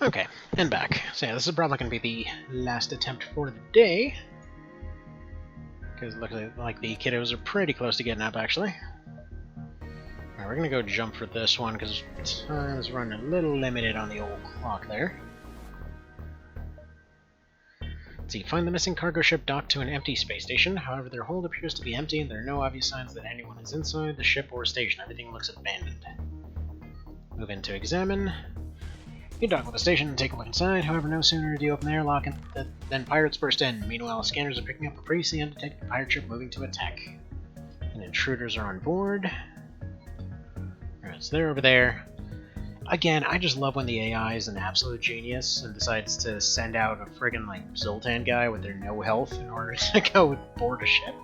Okay, and back. So yeah, this is probably going to be the last attempt for the day. Because it looks like the kiddos are pretty close to getting up, actually. Alright, we're going to go jump for this one, because time's running a little limited on the old clock there. Let's see, find the missing cargo ship docked to an empty space station. However, their hold appears to be empty, and there are no obvious signs that anyone is inside the ship or station. Everything looks abandoned. Move in to examine. You dock with the station and take a look inside. However, no sooner do you open the airlock than pirates burst in. Meanwhile, scanners are picking up a previously undetected pirate ship moving to attack. And intruders are on board. Alright, so they're over there. Again, I just love when the AI is an absolute genius and decides to send out a friggin' like Zoltan guy with their no health in order to go board a ship.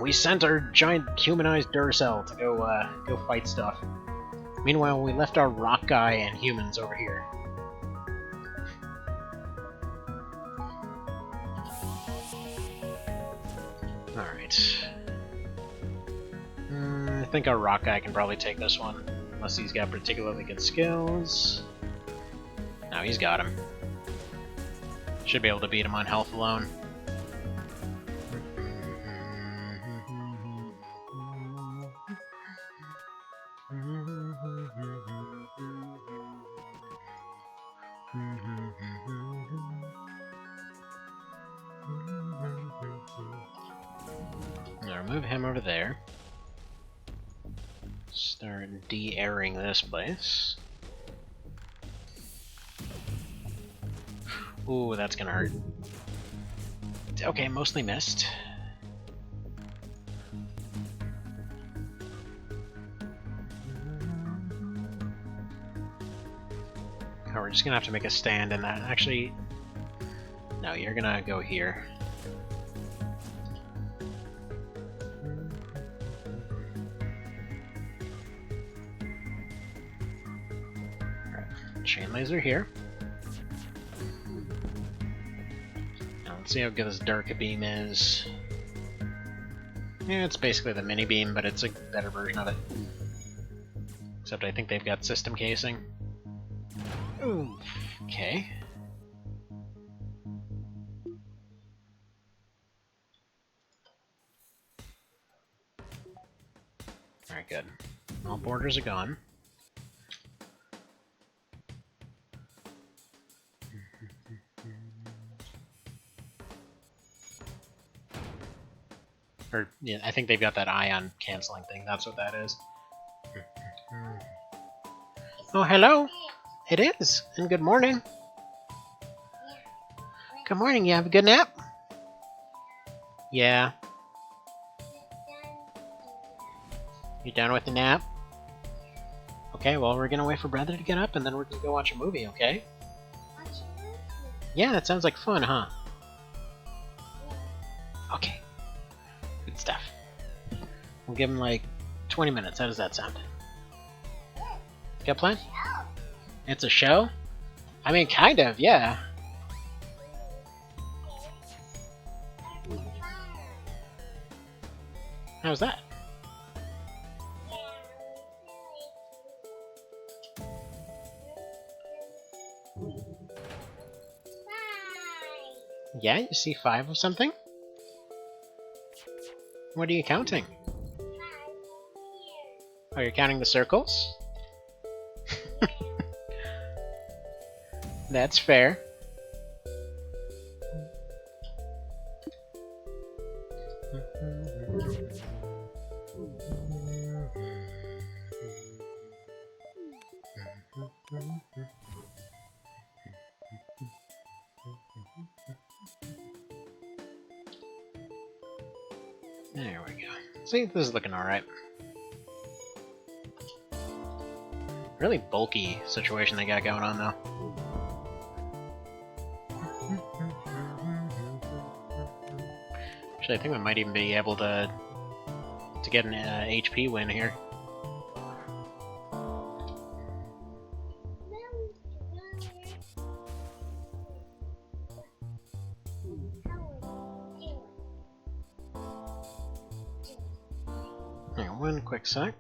We sent our giant humanized Duracell to go fight stuff. Meanwhile, we left our rock guy and humans over here. Alright. I think our rock guy can probably take this one. Unless he's got particularly good skills. No, he's got him. Should be able to beat him on health alone. Now remove him over there. Start de-airing this place. Ooh, that's gonna hurt. Okay, mostly missed. Oh, we're just gonna have to make a stand in that. Actually, no, you're gonna go here. Alright, chain laser here. Now let's see how good this Darka beam is. Yeah, it's basically the mini beam, but it's a better version of it. Except I think they've got system casing. Ooh, okay. Alright, good. All borders are gone. Or, yeah, I think they've got that ion canceling thing. That's what that is. Oh, hello! It is! And good morning! Good morning, you have a good nap? Yeah. You done with the nap? Okay, well, we're gonna wait for brother to get up and then we're gonna go watch a movie, okay? Yeah, that sounds like fun, huh? Okay. Good stuff. We'll give him like 20 minutes. How does that sound? Got a plan? It's a show? I mean, kind of, yeah. How's that? Yeah, you see 5 of something? What are you counting? Oh, you're counting the circles? That's fair. There we go. See, this is looking alright. Really bulky situation they got going on, though. Actually, I think we might even be able to get an HP win here. Hang on one quick sec.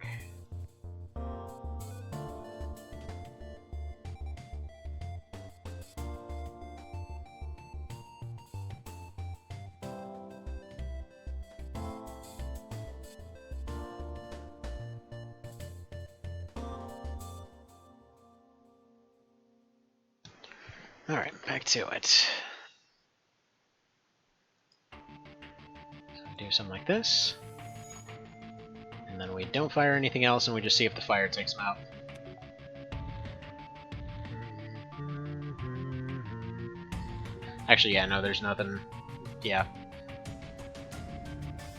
Alright, back to it. So do something like this. And then we don't fire anything else and we just see if the fire takes them out. Actually, yeah, no, there's nothing. Yeah.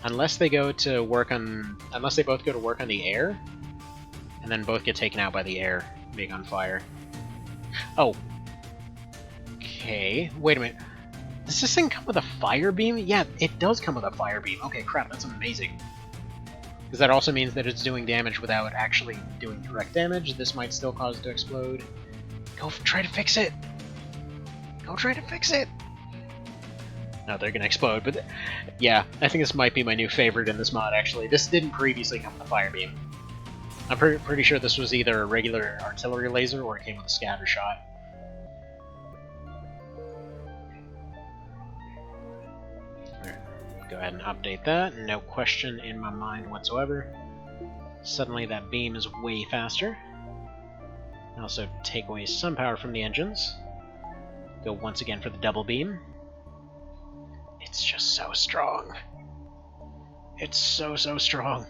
Unless they go to work on... Unless they both go to work on the air, and then both get taken out by the air being on fire. Oh. Okay, wait a minute. Does this thing come with a fire beam? Yeah, it does come with a fire beam. Okay, crap, that's amazing. Because that also means that it's doing damage without actually doing direct damage. This might still cause it to explode. Go try to fix it! Go try to fix it! No, they're gonna explode, but yeah, I think this might be my new favorite in this mod, actually. This didn't previously come with a fire beam. I'm pretty sure this was either a regular artillery laser or it came with a scatter shot. Go ahead and update that, no question in my mind whatsoever. Suddenly that beam is way faster. Also take away some power from the engines. Go once again for the double beam. It's just so strong. It's so strong.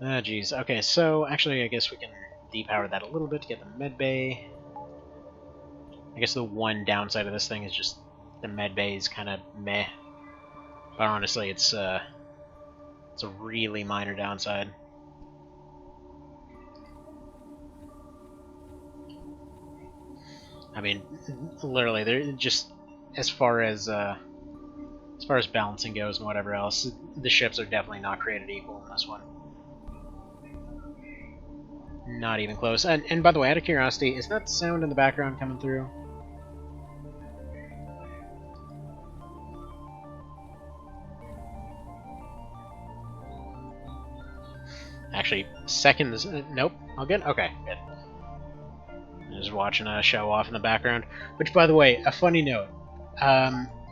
Ah, jeez. Okay, so actually I guess we can depower that a little bit to get the med bay. I guess the one downside of this thing is just the med bay is kind of meh. But honestly, it's a really minor downside. I mean, literally, they're just as far as balancing goes and whatever else, the ships are definitely not created equal in this one. Not even close. And by the way, out of curiosity, is that sound in the background coming through? Actually, seconds. Nope. All good? Okay, good. I'm just watching a show off in the background. Which, by the way, a funny note.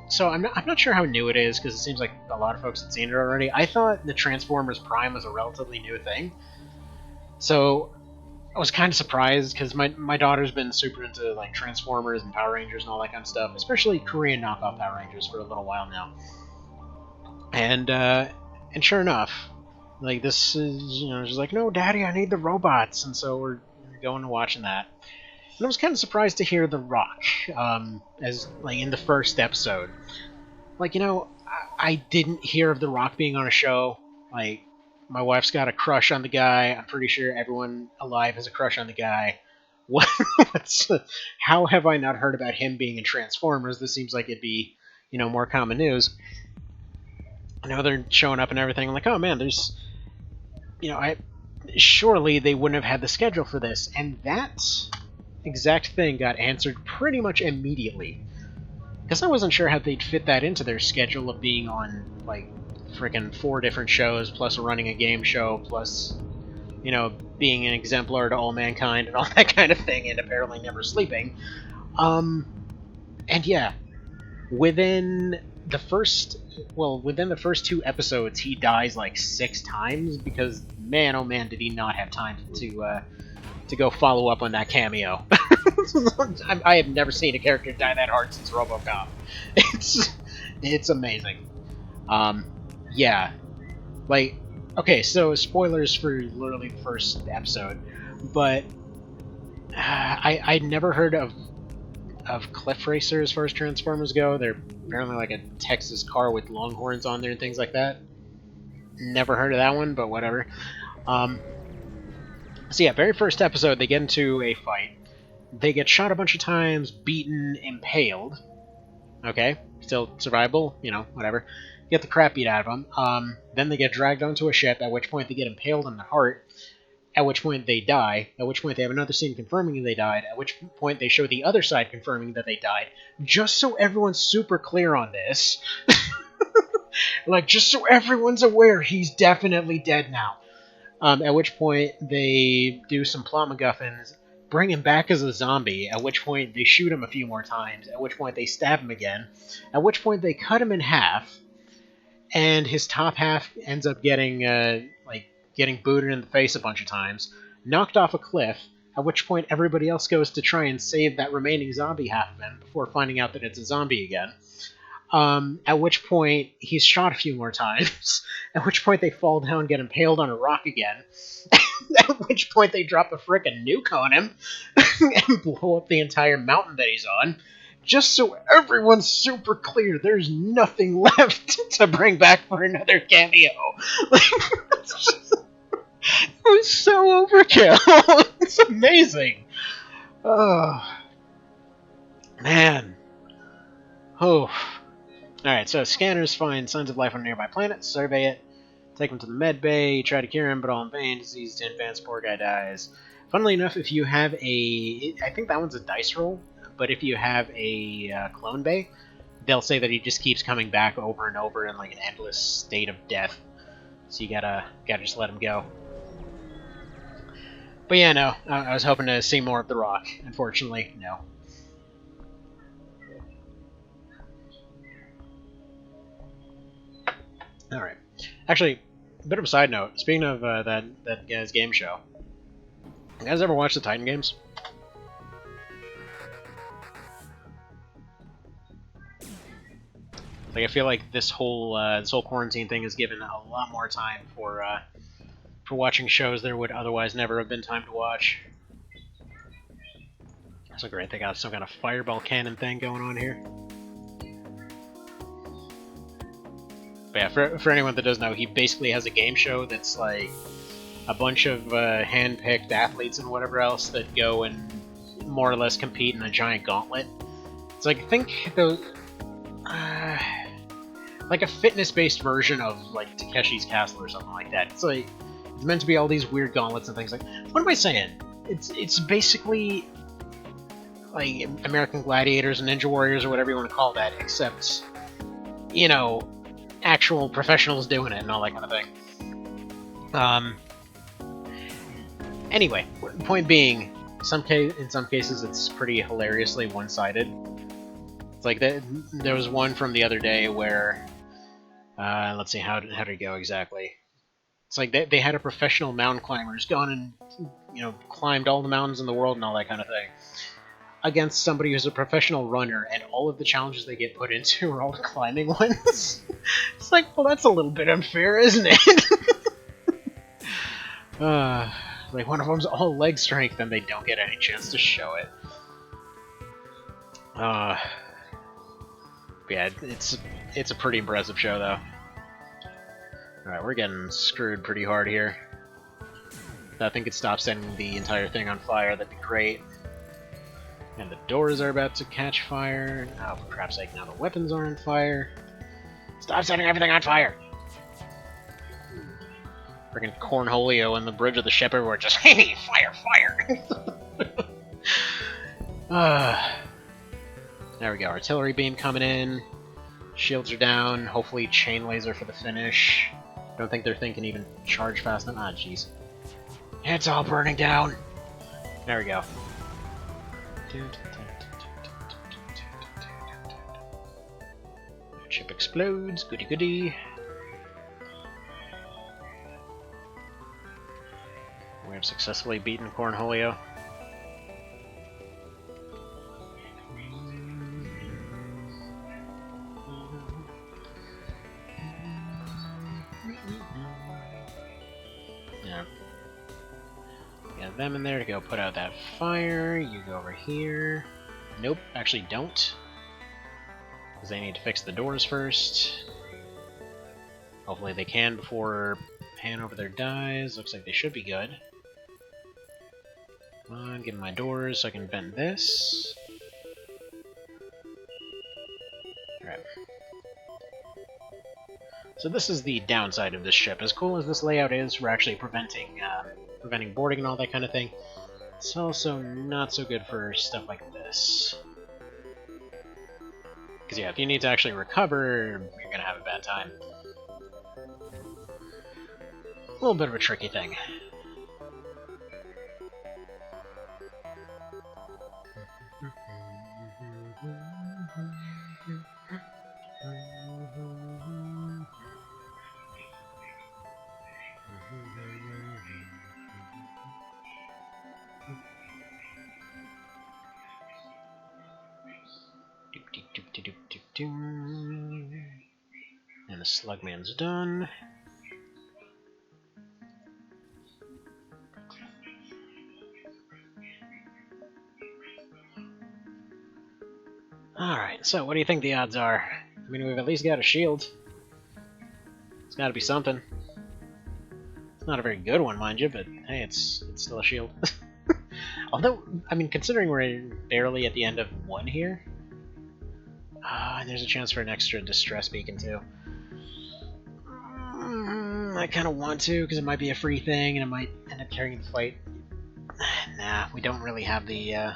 So I'm not sure how new it is, because it seems like a lot of folks had seen it already. I thought the Transformers Prime was a relatively new thing. So I was kind of surprised, because my daughter's been super into like Transformers and Power Rangers and all that kind of stuff, especially Korean knockoff Power Rangers for a little while now. And sure enough, like this is, she's like, no, Daddy, I need the robots, and so we're going and watching that. And I was kind of surprised to hear The Rock, as like in the first episode. Like, I didn't hear of The Rock being on a show. Like, my wife's got a crush on the guy. I'm pretty sure everyone alive has a crush on the guy. How have I not heard about him being in Transformers? This seems like it'd be, more common news. Now they're showing up and everything. I'm like, oh man, there's, surely they wouldn't have had the schedule for this. And that exact thing got answered pretty much immediately. Because I wasn't sure how they'd fit that into their schedule of being on, like, freaking 4 different shows, plus running a game show, plus, being an exemplar to all mankind and all that kind of thing, and apparently never sleeping. And yeah, within the first 2 episodes, he dies like 6 times, because man, oh man, did he not have time to go follow up on that cameo. I have never seen a character die that hard since RoboCop. It's amazing. Yeah. Like, okay, so spoilers for literally the first episode, but I'd never heard of Cliff Racer as far as Transformers go. They're apparently like a Texas car with longhorns on there and things like that. Never heard of that one, but whatever. So yeah, very first episode, they get into a fight. They get shot a bunch of times, beaten, impaled. Okay, still survivable, whatever. Get the crap beat out of them. Then they get dragged onto a ship, at which point they get impaled in the heart, at which point they die, at which point they have another scene confirming they died, at which point they show the other side confirming that they died, just so everyone's super clear on this. Like, just so everyone's aware, he's definitely dead now. At which point they do some plot MacGuffins, bring him back as a zombie, at which point they shoot him a few more times, at which point they stab him again, at which point they cut him in half, and his top half ends up getting booted in the face a bunch of times, knocked off a cliff, at which point everybody else goes to try and save that remaining zombie half of him before finding out that it's a zombie again. At which point he's shot a few more times, at which point they fall down and get impaled on a rock again, at which point they drop a frickin' nuke on him and blow up the entire mountain that he's on, just so everyone's super clear, there's nothing left to bring back for another cameo. Like, it was so overkill. It's amazing. Oh, man. Oh. Alright, so scanners find signs of life on a nearby planet, survey it, take him to the med bay, try to cure him, but all in vain. Disease to advance, poor guy dies. Funnily enough, if you have I think that one's a dice roll, but if you have a clone bay, they'll say that he just keeps coming back over and over in like an endless state of death. So you gotta just let him go. But yeah, no, I was hoping to see more of The Rock. Unfortunately, no. Alright. Actually, a bit of a side note. Speaking of that guy's game show, you guys ever watch the Titan games? Like, I feel like this whole quarantine thing has given a lot more time for watching shows there would otherwise never have been time to watch. So great, they got some kind of fireball cannon thing going on here. But yeah, for anyone that doesn't know, he basically has a game show that's like a bunch of hand-picked athletes and whatever else that go and more or less compete in a giant gauntlet. It's like, think those... like a fitness-based version of like Takeshi's Castle or something like that. It's like it's meant to be all these weird gauntlets and things like. What am I saying? It's basically like American Gladiators and Ninja Warriors or whatever you want to call that, except you know, actual professionals doing it and all that kind of thing. Anyway, point being, in some cases it's pretty hilariously one-sided. It's like there was one from the other day where. Let's see, how did it go exactly? It's like they had a professional mountain climber who's gone and, you know, climbed all the mountains in the world and all that kind of thing, against somebody who's a professional runner, and all of the challenges they get put into are all the climbing ones. It's like, well, that's a little bit unfair, isn't it? Like, one of them's all leg strength, and they don't get any chance to show it. Yeah, it's a pretty impressive show, though. Alright, we're getting screwed pretty hard here. If that thing could stop setting the entire thing on fire, that'd be great. And the doors are about to catch fire. Oh, for crap's sake, now the weapons are on fire. Stop setting everything on fire! Freaking Cornholio and the bridge of the ship everywhere just, hey, fire, fire! There we go, artillery beam coming in. Shields are down, hopefully chain laser for the finish. Don't think they're thinking even charge fast enough. Ah, jeez. It's all burning down! There we go. The ship explodes, goody goody. We have successfully beaten Cornholio. Yeah. Got them in there to go put out that fire. You go over here. Nope, actually don't. Because they need to fix the doors first. Hopefully they can before Pan over there dies. Looks like they should be good. Come on, give me my doors so I can bend this. Alright. So this is the downside of this ship. As cool as this layout is for actually preventing boarding and all that kind of thing, it's also not so good for stuff like this. Because yeah, if you need to actually recover, you're gonna have a bad time. A little bit of a tricky thing. And the Slugman's done. Alright, so what do you think the odds are? I mean, we've at least got a shield. It's gotta be something. It's not a very good one, mind you, but hey, it's still a shield. Although, I mean, considering we're barely at the end of one here, and there's a chance for an extra distress beacon too. I kind of want to, because it might be a free thing, and it might end up carrying the fight. Nah, we don't really have the,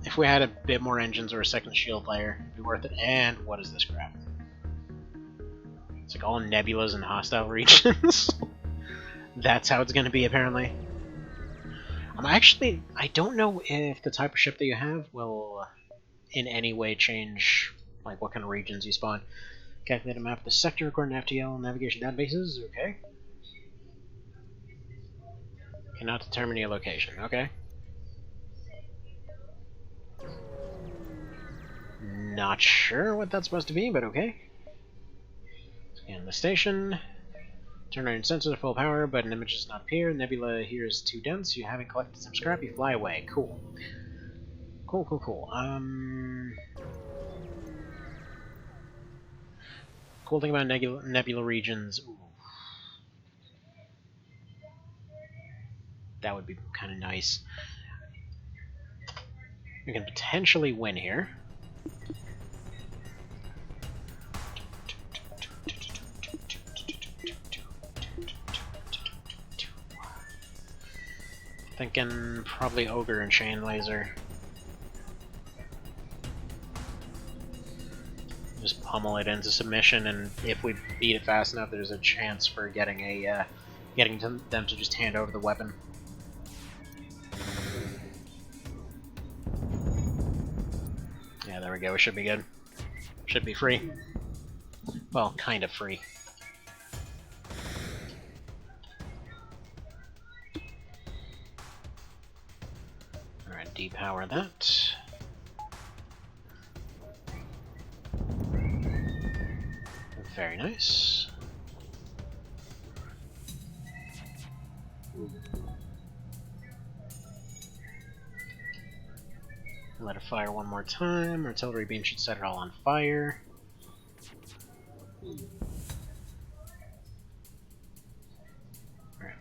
If we had a bit more engines or a second shield layer, it'd be worth it. And what is this crap? It's like all nebulas and hostile regions. That's how it's going to be, apparently. I don't know if the type of ship that you have will in any way change like what kind of regions you spawn. Calculate a map of the sector according to FTL navigation databases. Okay. Cannot determine your location. Okay. Not sure what that's supposed to be, but okay. Scan the station. Turn on your sensor to full power, but an image does not appear. Nebula here is too dense. You haven't collected some scrap, you fly away. Cool. Cool. Cool thing about nebula regions. Ooh. That would be kind of nice. We can potentially win here. Thinking probably Ogre and Chain Laser. Just pummel it into submission, and if we beat it fast enough, there's a chance for getting them to just hand over the weapon. Yeah, there we go. It should be good. Should be free. Well, kind of free. Alright, depower that. Very nice. Let it fire one more time. Artillery beam should set it all on fire. Alright.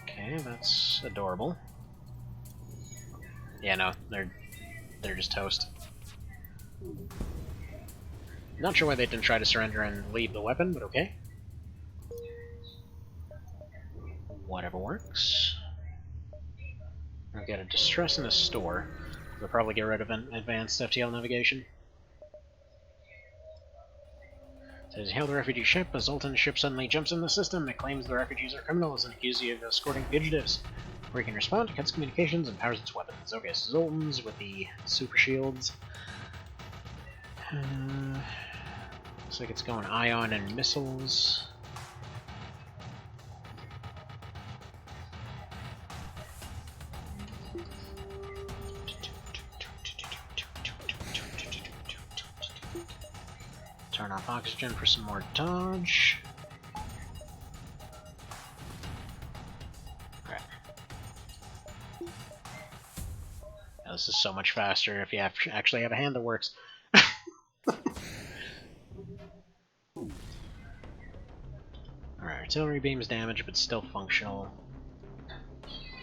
Okay, that's adorable. Yeah, no, they're just toast. Not sure why they didn't try to surrender and leave the weapon, but okay. Whatever works. I'll get a distress in the store. They'll probably get rid of an advanced FTL navigation. It says, hail the refugee ship. A Zoltan ship suddenly jumps in the system. It claims the refugees are criminals and accuses you of escorting fugitives. Where you can respond, cuts communications, and powers its weapons. Okay, so Zoltans with the super shields. Looks like it's going ion and missiles. Turn off oxygen for some more dodge. Okay. Now, this is so much faster if you actually have a hand that works. Alright, artillery beam is damaged, but still functional.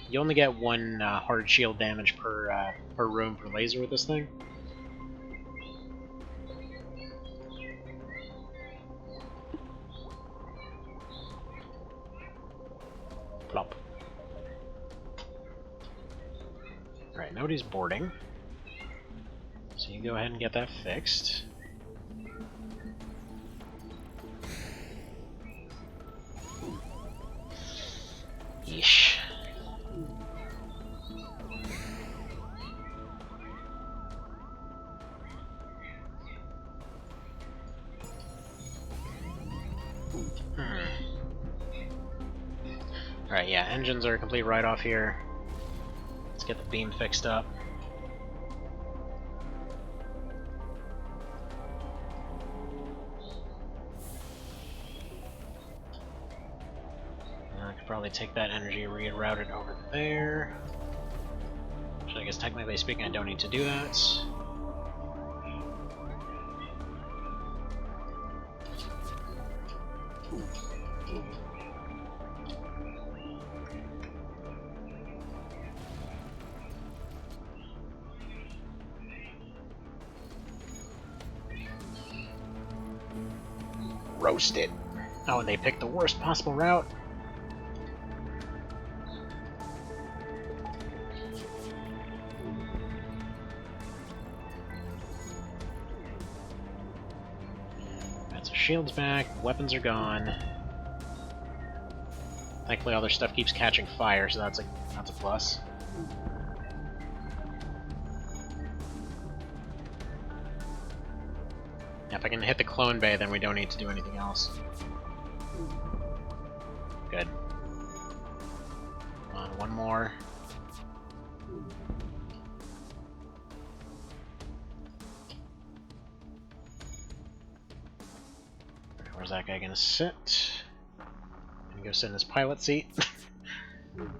You only get one hard shield damage per room per laser with this thing. Plop. Alright, nobody's boarding. So you go ahead and get that fixed. Yeesh. Alright, yeah, engines are a complete write-off here. Let's get the beam fixed up. Should probably take that energy and reroute it over there. So I guess technically speaking I don't need to do that. Roast it. Oh, and they picked the worst possible route. That's a shield's back, weapons are gone. Thankfully all their stuff keeps catching fire, so that's a plus. If I can hit the clone bay, then we don't need to do anything else. Good. Come on, one more. Where's that guy gonna sit? Gonna go sit in his pilot seat.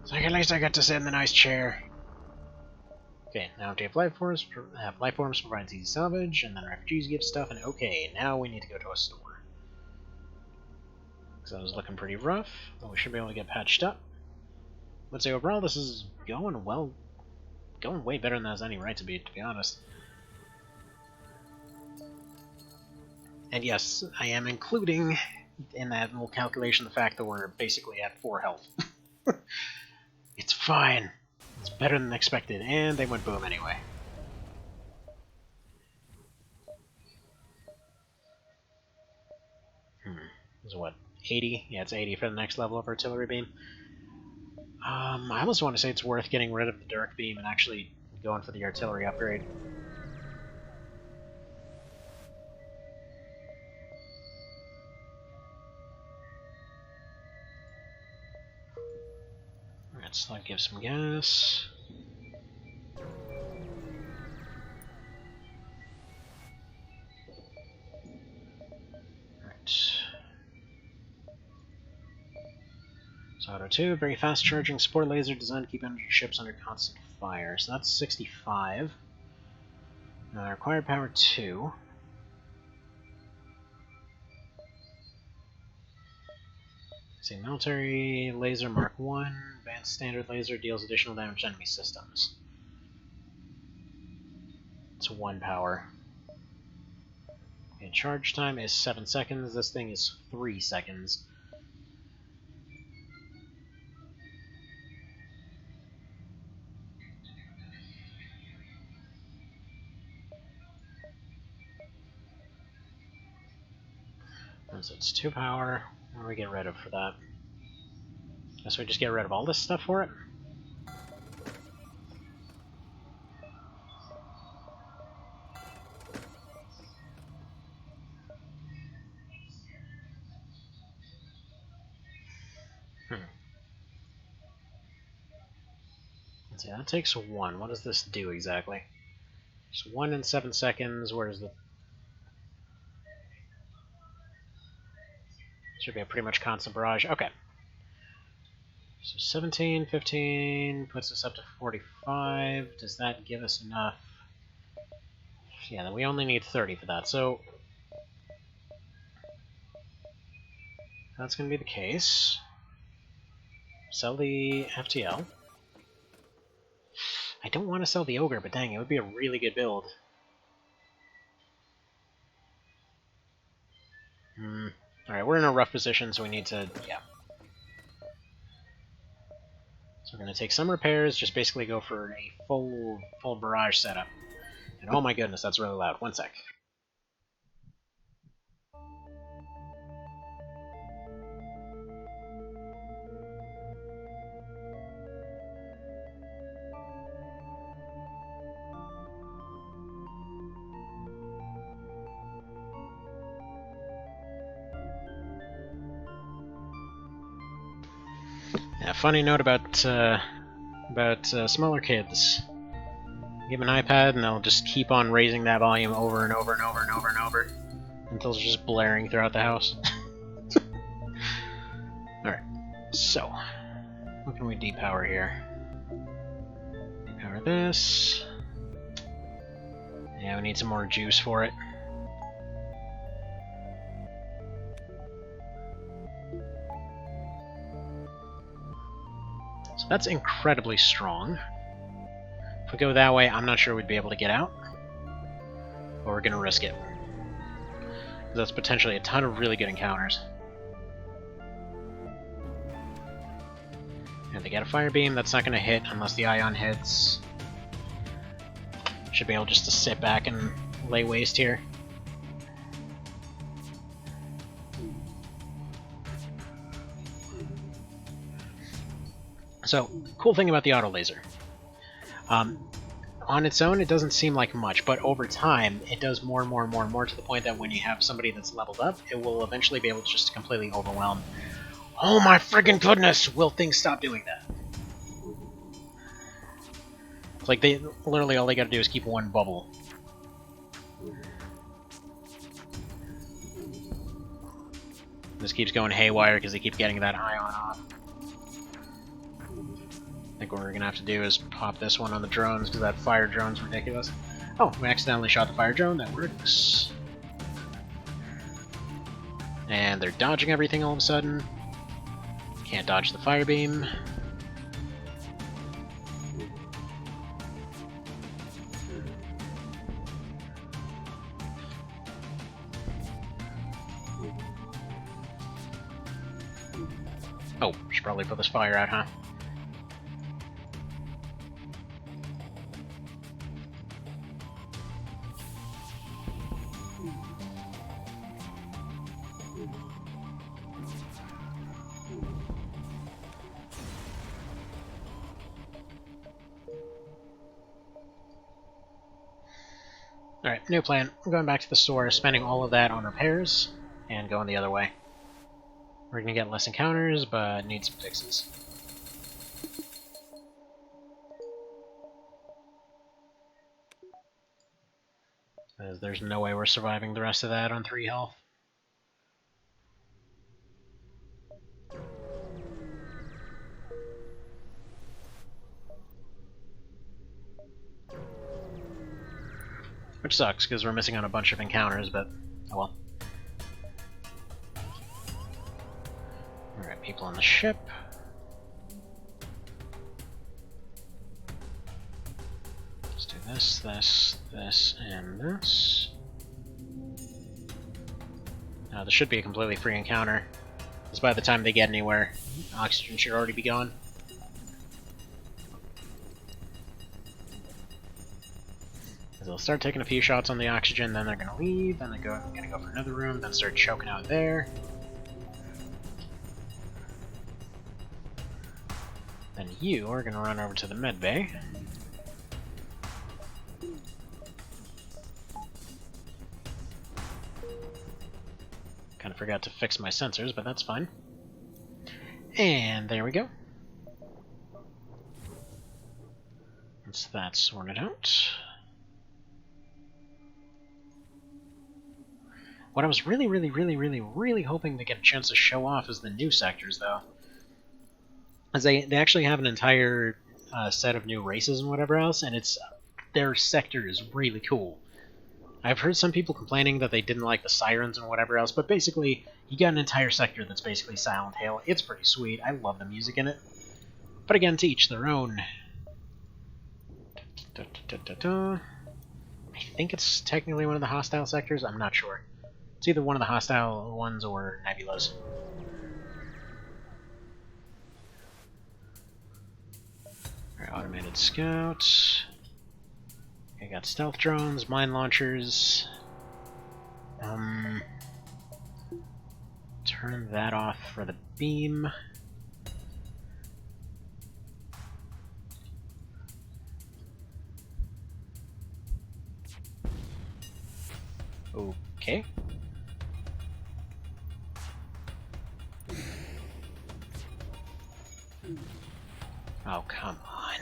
So at least I get to sit in the nice chair. Okay, now empty of life forms provides easy salvage, and then refugees give stuff, and okay, now we need to go to a store. Because that was looking pretty rough, but we should be able to get patched up. Let's say overall this is going way better than it has any right to be honest. And yes, I am including in that little calculation the fact that we're basically at 4 health. It's fine. It's better than expected, and they went boom anyway. So what, 80? Yeah, it's 80 for the next level of artillery beam. I almost want to say it's worth getting rid of the Dirk beam and actually going for the artillery upgrade. Let's not give some gas. Right. So Auto 2, very fast charging support laser designed to keep energy ships under constant fire. So that's 65. Required power 2. See, military laser Mark 1, advanced standard laser deals additional damage to enemy systems. It's 1 power. Okay, charge time is 7 seconds, this thing is 3 seconds. So it's 2 power. What do we get rid of for that? Guess we just get rid of all this stuff for it? Let's see, that takes 1. What does this do exactly? It's 1 in 7 seconds. Where's the... Should be a pretty much constant barrage. Okay. So 17, 15, puts us up to 45. Does that give us enough? Yeah, then we only need 30 for that, so... That's going to be the case. Sell the FTL. I don't want to sell the Ogre, but dang, it would be a really good build. Alright, we're in a rough position, so we need to... yeah. So we're going to take some repairs, just basically go for a full barrage setup. And oh my goodness, that's really loud. 1 sec. Yeah, funny note about smaller kids. Give them an iPad and they'll just keep on raising that volume over and over and over and over and over until it's just blaring throughout the house. Alright, so What can we depower here? Depower this. Yeah, we need some more juice for it. So that's incredibly strong. If we go that way, I'm not sure we'd be able to get out. But we're gonna risk it. That's potentially a ton of really good encounters. And they get a fire beam, that's not gonna hit unless the ion hits. Should be able just to sit back and lay waste here. So, cool thing about the auto laser. On its own, it doesn't seem like much, but over time, it does more and more and more and more to the point that when you have somebody that's leveled up, it will eventually be able to just completely overwhelm. Oh my friggin' goodness! Will things stop doing that? It's like they literally all they gotta do is keep one bubble. This keeps going haywire because they keep getting that ion off. I think what we're gonna have to do is pop this one on the drones because that fire drone's ridiculous. Oh, we accidentally shot the fire drone. That works. And they're dodging everything all of a sudden. Can't dodge the fire beam. Oh, should probably put this fire out, huh? Alright, new plan. I'm going back to the store, spending all of that on repairs, and going the other way. We're gonna get less encounters, but need some fixes. As there's no way we're surviving the rest of that on 3 health. Which sucks, because we're missing on a bunch of encounters, but oh well. Alright, people on the ship. Let's do this, this, this, and this. This should be a completely free encounter, because by the time they get anywhere, oxygen should already be gone. They'll start taking a few shots on the oxygen, then they're gonna leave, then they're gonna go for another room, then start choking out there. Then you are gonna run over to the med bay. Kinda forgot to fix my sensors, but that's fine. And there we go. Once that's sorted out. What I was really hoping to get a chance to show off is the new sectors, though. As they actually have an entire set of new races and whatever else, and their sector is really cool. I've heard some people complaining that they didn't like the sirens and whatever else, but basically, you got an entire sector that's basically Silent Hill. It's pretty sweet. I love the music in it. But again, to each their own. I think it's technically one of the hostile sectors. I'm not sure. It's either one of the hostile ones or Nebula's. Alright, automated scout. I got stealth drones, mine launchers. Turn that off for the beam. Okay. Oh, come on.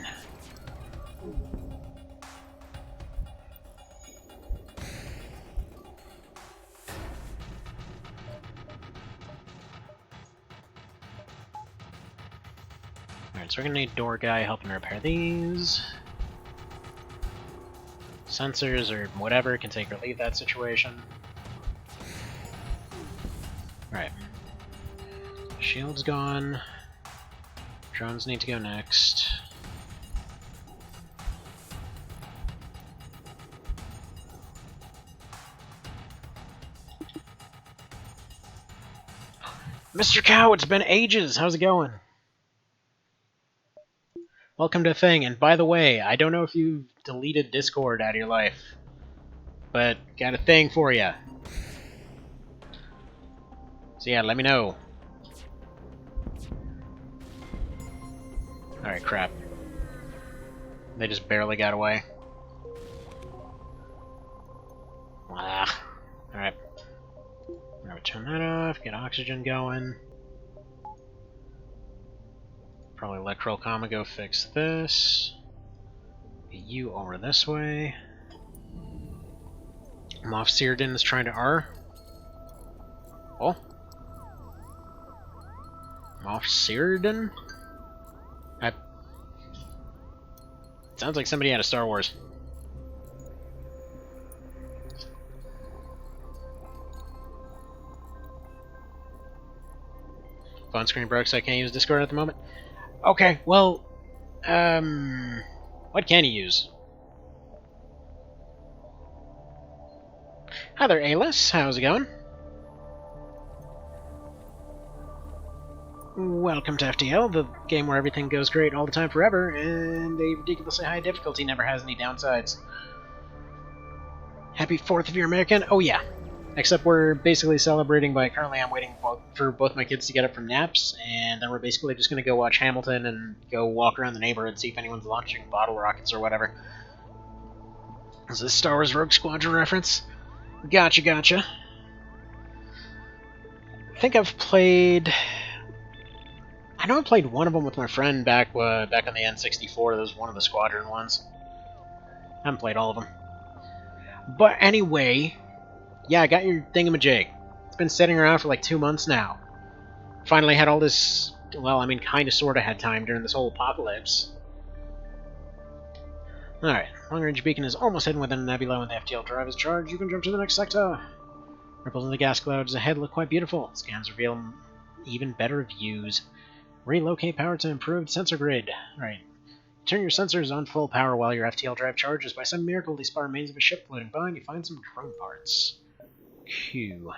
Alright, so we're gonna need door guy helping repair these. Sensors or whatever can take or leave that situation. Alright. Shield's gone. Drones need to go next. Mr. Cow, it's been ages! How's it going? Welcome to Thing, and by the way, I don't know if you've deleted Discord out of your life, but got a thing for you. So yeah, let me know. Alright, crap. They just barely got away. Ah. Alright. I'm gonna turn that off, get oxygen going. Probably let Krollkama go fix this. Get you over this way. Moff Searden is trying to R. Oh. Moff Searden? Sounds like somebody out of Star Wars. Phone screen broke, so I can't use Discord at the moment. Okay, well, what can you use? Hi there, Alis. How's it going? Welcome to FTL, the game where everything goes great all the time forever, and a ridiculously high difficulty never has any downsides. Happy 4th of your American? Oh yeah. Except we're basically celebrating by currently I'm waiting for both my kids to get up from naps, and then we're basically just going to go watch Hamilton and go walk around the neighborhood and see if anyone's launching bottle rockets or whatever. Is this Star Wars Rogue Squadron reference? Gotcha, gotcha. I think I've played... I know I played one of them with my friend back on the N64. That was one of the Squadron ones. I haven't played all of them. But anyway... Yeah, I got your thingamajig. It's been sitting around for like 2 months now. Finally had all this... Well, I mean, kinda sorta had time during this whole apocalypse. Alright, long-range beacon is almost hidden within a nebula when the FTL drive is charged. You can jump to the next sector. Ripples in the gas clouds ahead look quite beautiful. Scans reveal even better views. Relocate power to improved sensor grid. Alright. Turn your sensors on full power while your FTL drive charges. By some miracle, they spot remains of a ship floating by, and you find some drone parts. Q.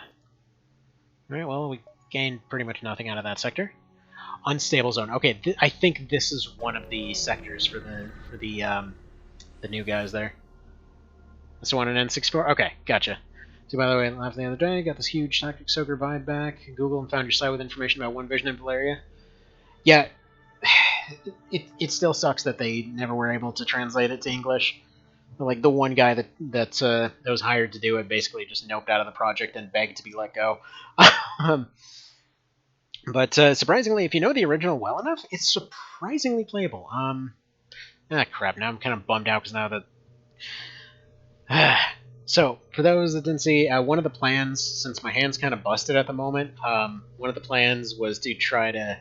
Alright, well, we gained pretty much nothing out of that sector. Unstable zone. Okay, I think this is one of the sectors for the new guys there. That's the one in N64? Okay, gotcha. So by the way, left the other day, got this huge tactic soaker vibe back. Google and found your site with information about One Vision in Valeria. Yeah, it still sucks that they never were able to translate it to English. Like, the one guy that was hired to do it basically just noped out of the project and begged to be let go. But surprisingly, if you know the original well enough, it's surprisingly playable. Crap, now I'm kind of bummed out because now that... So, for those that didn't see, one of the plans, since my hand's kind of busted at the moment, one of the plans was to try to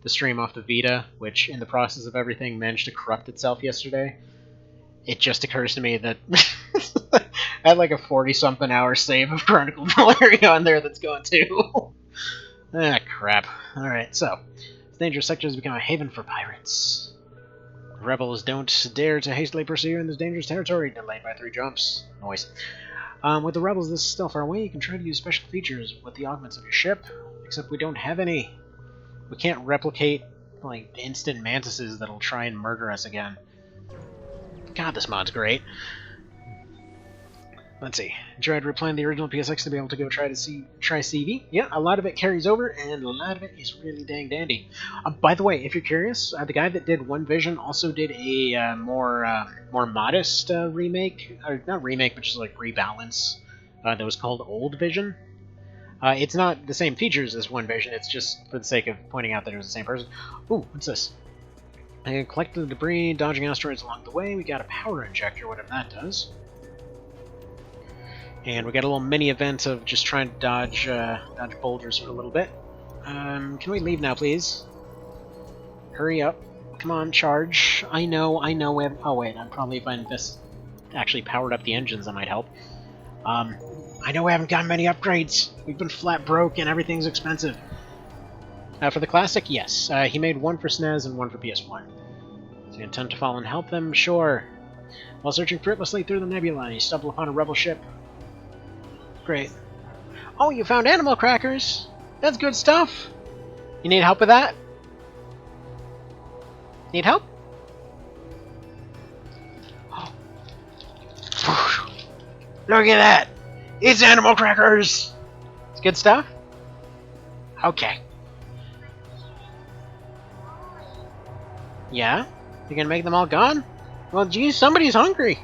stream off the Vita, which, in the process of everything, managed to corrupt itself yesterday. It just occurs to me that I had like a 40-something hour save of Chronicle Valeria on there that's going too. Crap. Alright, so, this dangerous sector has become a haven for pirates. The rebels don't dare to hastily pursue in this dangerous territory, delayed by 3 jumps. Noise. With the rebels this is still far away, you can try to use special features with the augments of your ship, except we don't have any. We can't replicate, like, instant mantises that'll try and murder us again. God, this mod's great. Let's see. Tried replaying the original PSX to be able to go try CV. Yeah, a lot of it carries over, and a lot of it is really dang dandy. By the way, if you're curious, the guy that did One Vision also did a more modest remake, or not remake, but just like rebalance, that was called Old Vision. It's not the same features as One Vision, it's just for the sake of pointing out that it was the same person. Ooh, what's this? I collected the debris, dodging asteroids along the way. We got a power injector, whatever that does. And we got a little mini event of just trying to dodge boulders for a little bit. Can we leave now, please? Hurry up. Come on, charge. I know we have... Oh, wait, probably if I invest... actually powered up the engines, that might help. I know we haven't gotten many upgrades. We've been flat broke and everything's expensive. For the Classic, yes. He made one for SNES and one for PS1. So you intend to follow and help them? Sure. While searching fruitlessly through the nebula, you stumble upon a rebel ship. Great. Oh, you found animal crackers! That's good stuff! You need help with that? Need help? Oh. Look at that! It's animal crackers! It's good stuff? Okay. Yeah? You gonna make them all gone? Well, geez, somebody's hungry!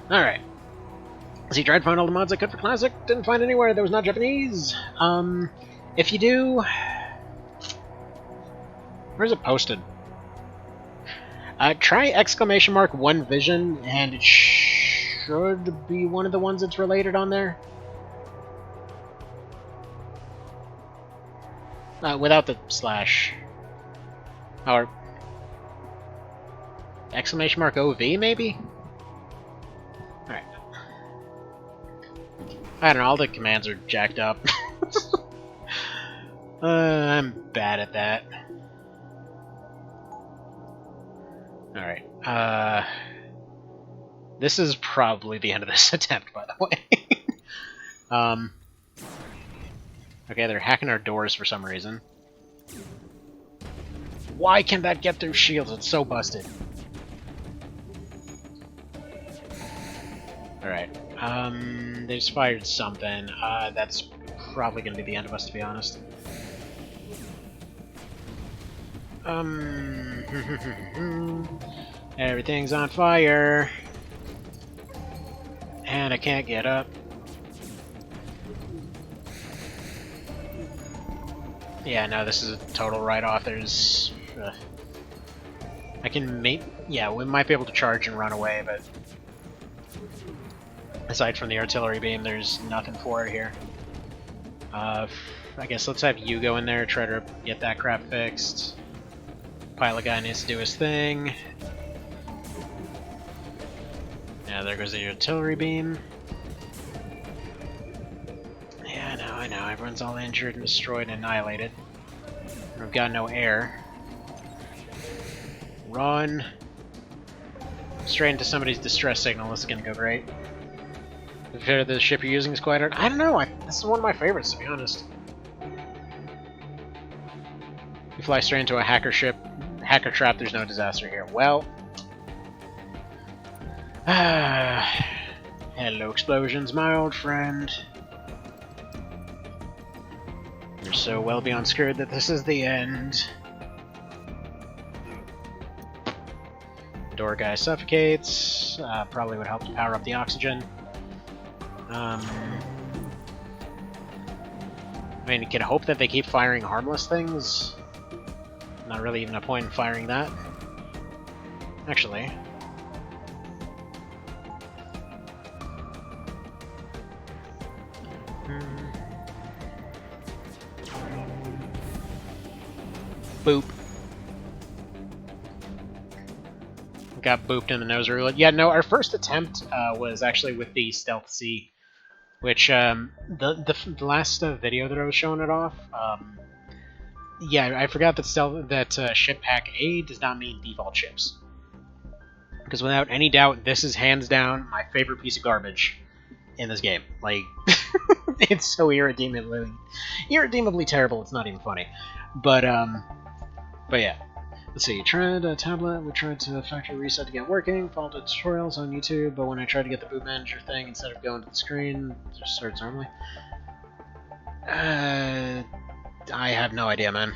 Alright. So you tried to find all the mods I could for Classic, didn't find anywhere that was not Japanese. If you do... Where's it posted? Try !1 Vision, and it should be one of the ones that's related on there. Without the slash. Or... !OV, maybe? Alright. I don't know, all the commands are jacked up. I'm bad at that. Alright, this is probably the end of this attempt, by the way. Okay, they're hacking our doors for some reason. Why can that get through shields? It's so busted. Alright, they just fired something. That's probably gonna be the end of us, to be honest. Everything's on fire. And I can't get up. Yeah, no, this is a total write-off. There's... I can make... Yeah, we might be able to charge and run away, but... Aside from the artillery beam, there's nothing for it here. I guess let's have you go in there, try to get that crap fixed. Pilot guy needs to do his thing. Yeah, there goes the artillery beam. Yeah, I know. Everyone's all injured and destroyed and annihilated. We've got no air. Run. Straight into somebody's distress signal. This is gonna go great. The ship you're using is quite hard. I don't know. This is one of my favorites, to be honest. You fly straight into a hacker ship. Hacker trap, there's no disaster here. Well... hello, explosions, my old friend. You're so well beyond screwed that this is the end. Door guy suffocates. Probably would help to power up the oxygen. I mean, you can hope that they keep firing harmless things. Not really even a point in firing that. Actually. Boop. Got booped in the nose early. Yeah, no, our first attempt was actually with the Stealth C, which, the last video that I was showing it off, yeah, I forgot that ship hack A does not mean default ships. Because without any doubt, this is hands down my favorite piece of garbage in this game. Like, it's so irredeemably terrible, it's not even funny. But yeah. Let's see, tried a tablet, we tried to factory reset to get working, followed the tutorials on YouTube, but when I tried to get the boot manager thing, instead of going to the screen, it just starts normally. I have no idea, man.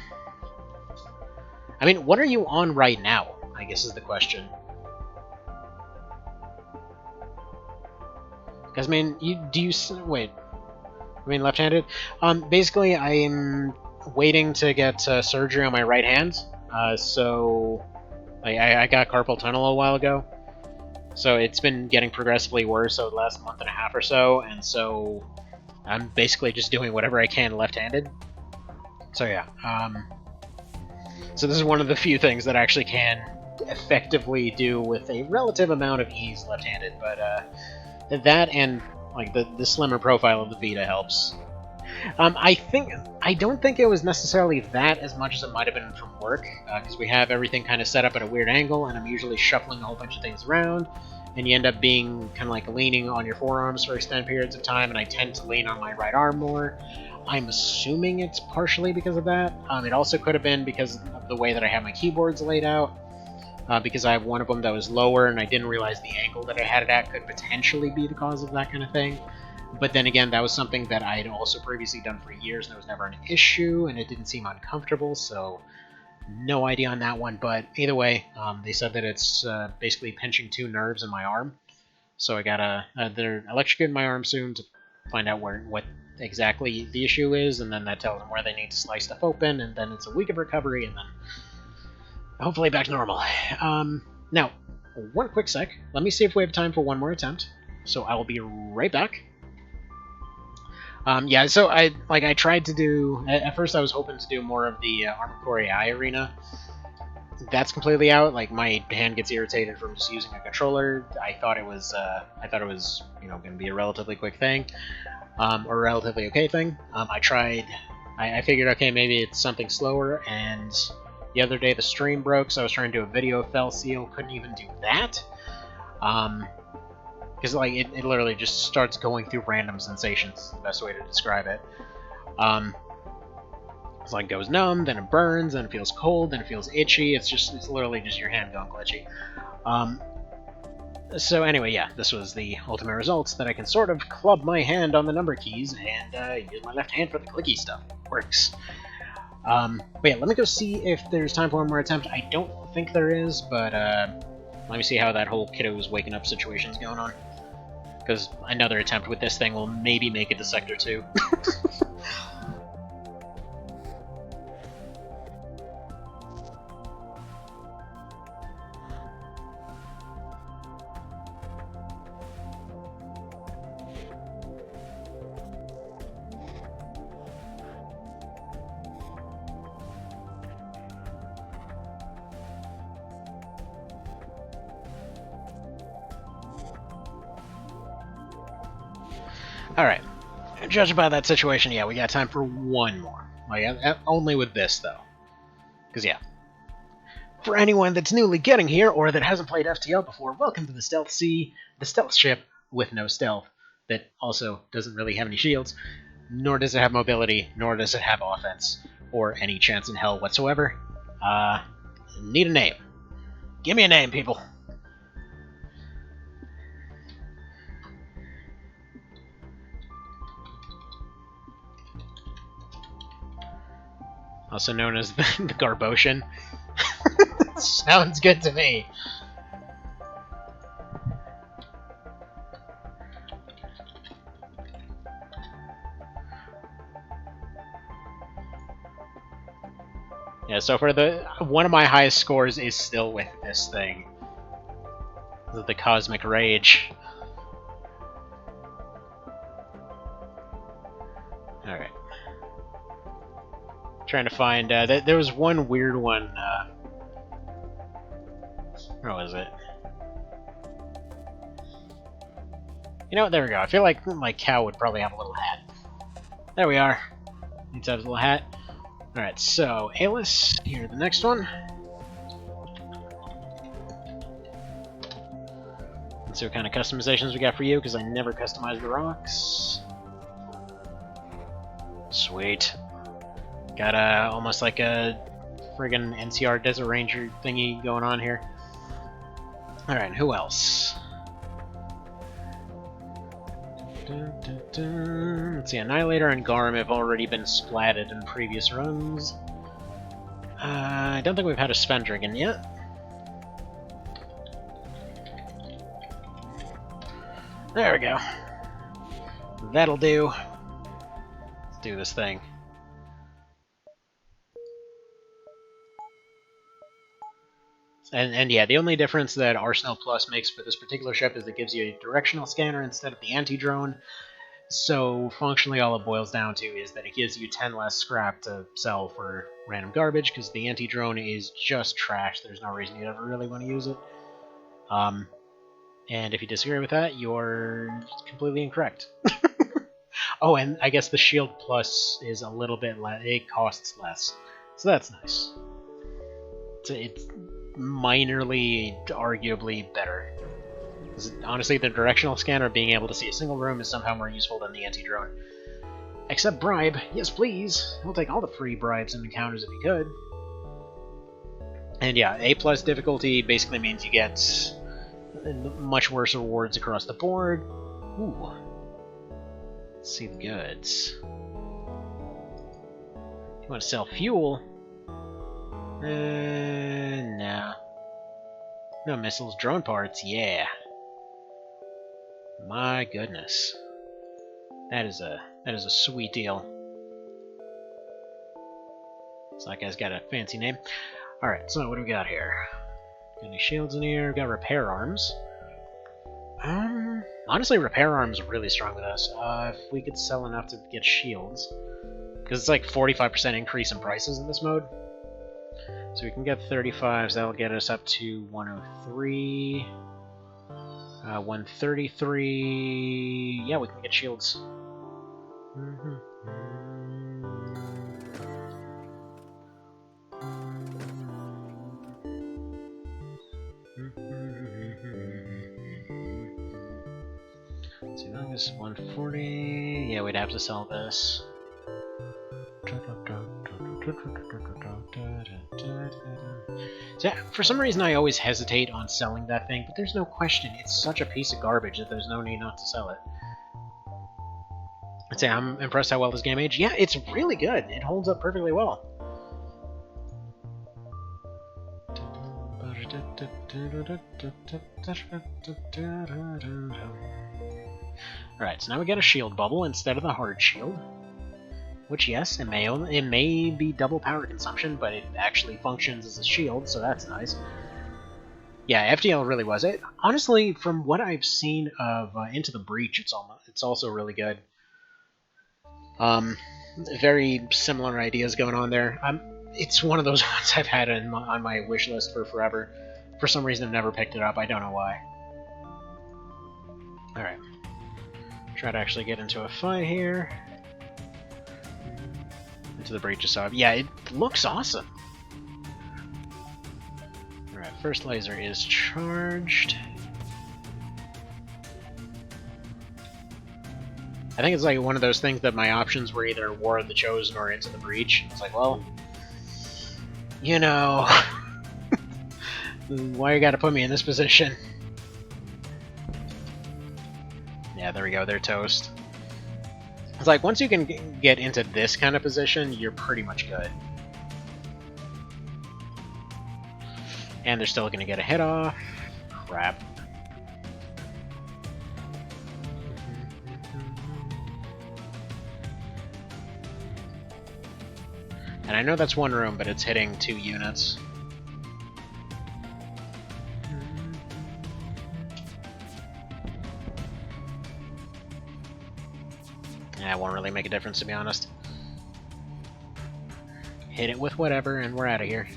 I mean, what are you on right now, I guess is the question. Because, I mean, wait. I mean, left-handed? Basically, I'm waiting to get surgery on my right hand. So I got carpal tunnel a while ago, so it's been getting progressively worse over the last month and a half or so, and so I'm basically just doing whatever I can left-handed. So yeah, So this is one of the few things that I actually can effectively do with a relative amount of ease left-handed, but that and like the slimmer profile of the Vita helps. I don't think it was necessarily that as much as it might have been from work, because we have everything kind of set up at a weird angle, and I'm usually shuffling a whole bunch of things around, and you end up being kind of like leaning on your forearms for extended periods of time, and I tend to lean on my right arm more. I'm assuming it's partially because of that. It also could have been because of the way that I have my keyboards laid out, because I have one of them that was lower, and I didn't realize the angle that I had it at could potentially be the cause of that kind of thing. But then again, that was something that I had also previously done for years, and it was never an issue, and it didn't seem uncomfortable, so no idea on that one. But either way, they said that it's basically pinching two nerves in my arm. So I gotta they're electrocuting my arm soon to find out what exactly the issue is, and then that tells them where they need to slice stuff open, and then it's a week of recovery, and then hopefully back to normal. Now, one quick sec. Let me see if we have time for one more attempt. So I will be right back. Yeah, so I tried to do... At first I was hoping to do more of the Armored Core AI arena. That's completely out. Like, my hand gets irritated from just using a controller. I thought it was, going to be a relatively quick thing. Or a relatively okay thing. I figured, okay, maybe it's something slower, and the other day the stream broke, so I was trying to do a video fell seal, couldn't even do that. Because like it literally just starts going through random sensations, the best way to describe it. It's like goes numb, then it burns, then it feels cold, then it feels itchy. It's literally just your hand going glitchy. So anyway, yeah, this was the ultimate results, that I can sort of club my hand on the number keys and use my left hand for the clicky stuff. Works. But yeah, let me go see if there's time for one more attempt. I don't think there is, but let me see how that whole kiddos waking up situation's going on. Because another attempt with this thing will maybe make it to Sector 2. Alright. Judging by that situation, yeah, we got time for one more. Like, only with this, though. Because, yeah. For anyone that's newly getting here, or that hasn't played FTL before, welcome to the Stealth Sea, the stealth ship with no stealth, that also doesn't really have any shields, nor does it have mobility, nor does it have offense, or any chance in hell whatsoever. Need a name. Give me a name, people. Also known as the Garbosian. Sounds good to me. Yeah, so for one of my highest scores is still with this thing. The Cosmic Rage. Alright. Trying to find, there was one weird one, where was it? You know what, there we go. I feel like my cow would probably have a little hat. There we are. Needs to have a little hat. Alright, so, Alice, here, the next one. Let's see what kind of customizations we got for you, because I never customized the rocks. Sweet. Got almost like a friggin' NCR Desert Ranger thingy going on here. Alright, who else? Let's see, Annihilator and Garm have already been splatted in previous runs. I don't think we've had a Spendrigan yet. There we go. That'll do. Let's do this thing. And yeah, the only difference that Arsenal Plus makes for this particular ship is it gives you a directional scanner instead of the anti-drone. So functionally all it boils down to is that it gives you 10 less scrap to sell for random garbage, because the anti-drone is just trash. There's no reason you'd ever really want to use it. And if you disagree with that, you're completely incorrect. Oh, and I guess the Shield Plus is a little bit less. It costs less. So that's nice. It's minorly, arguably better. Honestly, the directional scanner being able to see a single room is somehow more useful than the anti-drone. Except bribe. Yes, please. I'll take all the free bribes and encounters if you could. And yeah, A+ difficulty basically means you get much worse rewards across the board. Ooh. Let's see the goods. You want to sell fuel? Nah. No missiles, drone parts, yeah. My goodness. That is a sweet deal. So that guy's got a fancy name. Alright, so what do we got here? Got any shields in here? We've got repair arms. Honestly, repair arms are really strong with us. If we could sell enough to get shields. Because it's like 45% increase in prices in this mode. So we can get 35s, that'll get us up to 103. 133. Yeah, we can get shields. So that was 140. Yeah, we'd have to sell this. So yeah, for some reason I always hesitate on selling that thing, but there's no question, it's such a piece of garbage that there's no need not to sell it. I'd say I'm impressed how well this game aged. Yeah, it's really good. It holds up perfectly well. Alright, so now we got a shield bubble instead of the hard shield. Which, yes, it may be double power consumption, but it actually functions as a shield, so that's nice. Yeah, FTL really was it. Honestly, from what I've seen of Into the Breach, it's also really good. Very similar ideas going on there. It's one of those ones I've had on my wish list for forever. For some reason, I've never picked it up. I don't know why. Alright. Try to actually get into a fight here. Into the breach of yeah, it looks awesome. Alright, first laser is charged. I think it's like one of those things that my options were either War of the Chosen or Into the Breach. It's like, well, you know, why you gotta put me in this position? Yeah, there we go, they're toast. It's like, once you can get into this kind of position, you're pretty much good. And they're still gonna get a hit off. Crap. And I know that's one room, but it's hitting 2 units. Yeah, it won't really make a difference, to be honest. Hit it with whatever, and we're out of here.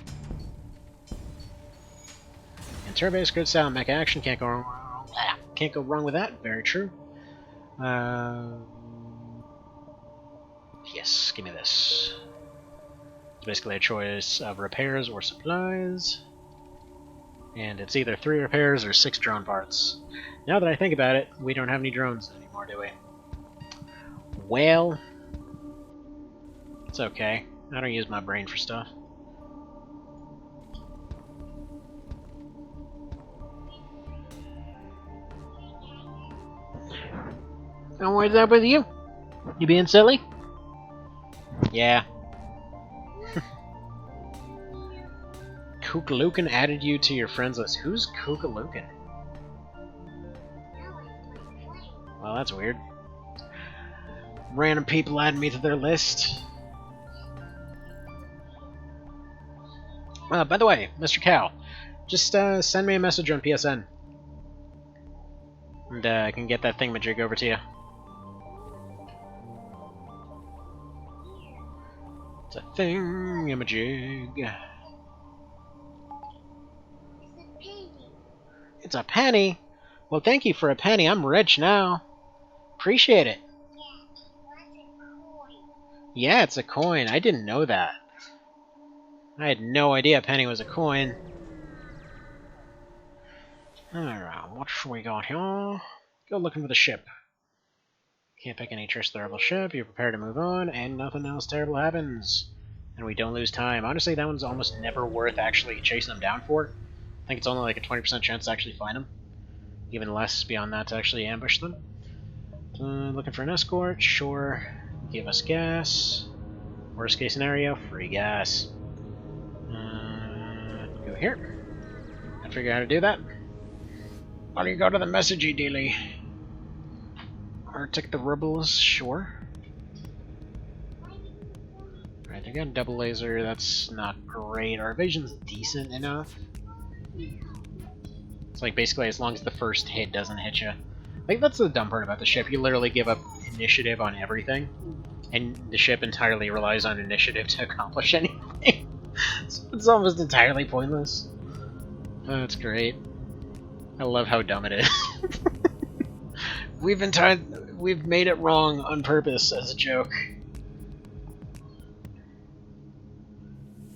And turbo-based grid style mecha action can't go wrong with that. Very true. Yes, give me this. It's basically a choice of repairs or supplies. And it's either 3 repairs or 6 drone parts. Now that I think about it, we don't have any drones anymore, do we? Well, it's okay. I don't use my brain for stuff. And what's up with you? You being silly? Yeah. Kookalukin added you to your friends list. Who's Kookalukin? Well, that's weird. Random people adding me to their list. By the way, Mr. Cow, just send me a message on PSN. And I can get that thingamajig over to you. Thingamajig. It's a penny? Well, thank you for a penny. I'm rich now. Appreciate it. Yeah, it's a coin. I didn't know that. I had no idea a penny was a coin. Alright, what should we got here? Go looking for the ship. Can't pick any terrible ship. You're prepared to move on, and nothing else terrible happens. And we don't lose time. Honestly, that one's almost never worth actually chasing them down for. I think it's only like a 20% chance to actually find them. Even less beyond that to actually ambush them. Looking for an escort? Sure. Give us gas. Worst case scenario, free gas. Go here. I figure out how to do that. Why don't you go to the messagey dealie? Arctic the Rebels, sure. Alright, they got a double laser, that's not great. Our evasion's decent enough. It's like basically as long as the first hit doesn't hit you. I think that's the dumb part about the ship. You literally give up initiative on everything, and the ship entirely relies on initiative to accomplish anything. So it's almost entirely pointless. Oh, that's great. I love how dumb it is. We've made it wrong on purpose as a joke.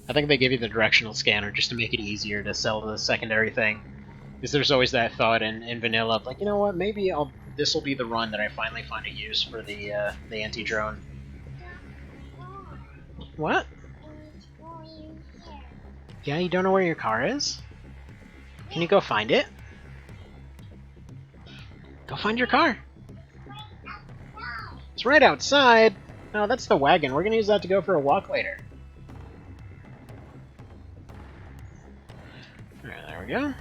I think they give you the directional scanner just to make it easier to sell the secondary thing. Because there's always that thought in vanilla of like, you know what, maybe this will be the run that I finally find a use for the anti-drone. What? Yeah, you don't know where your car is? Can you go find it? Go find your car. It's right outside. No, that's the wagon. We're gonna use that to go for a walk later. Alright, there we go.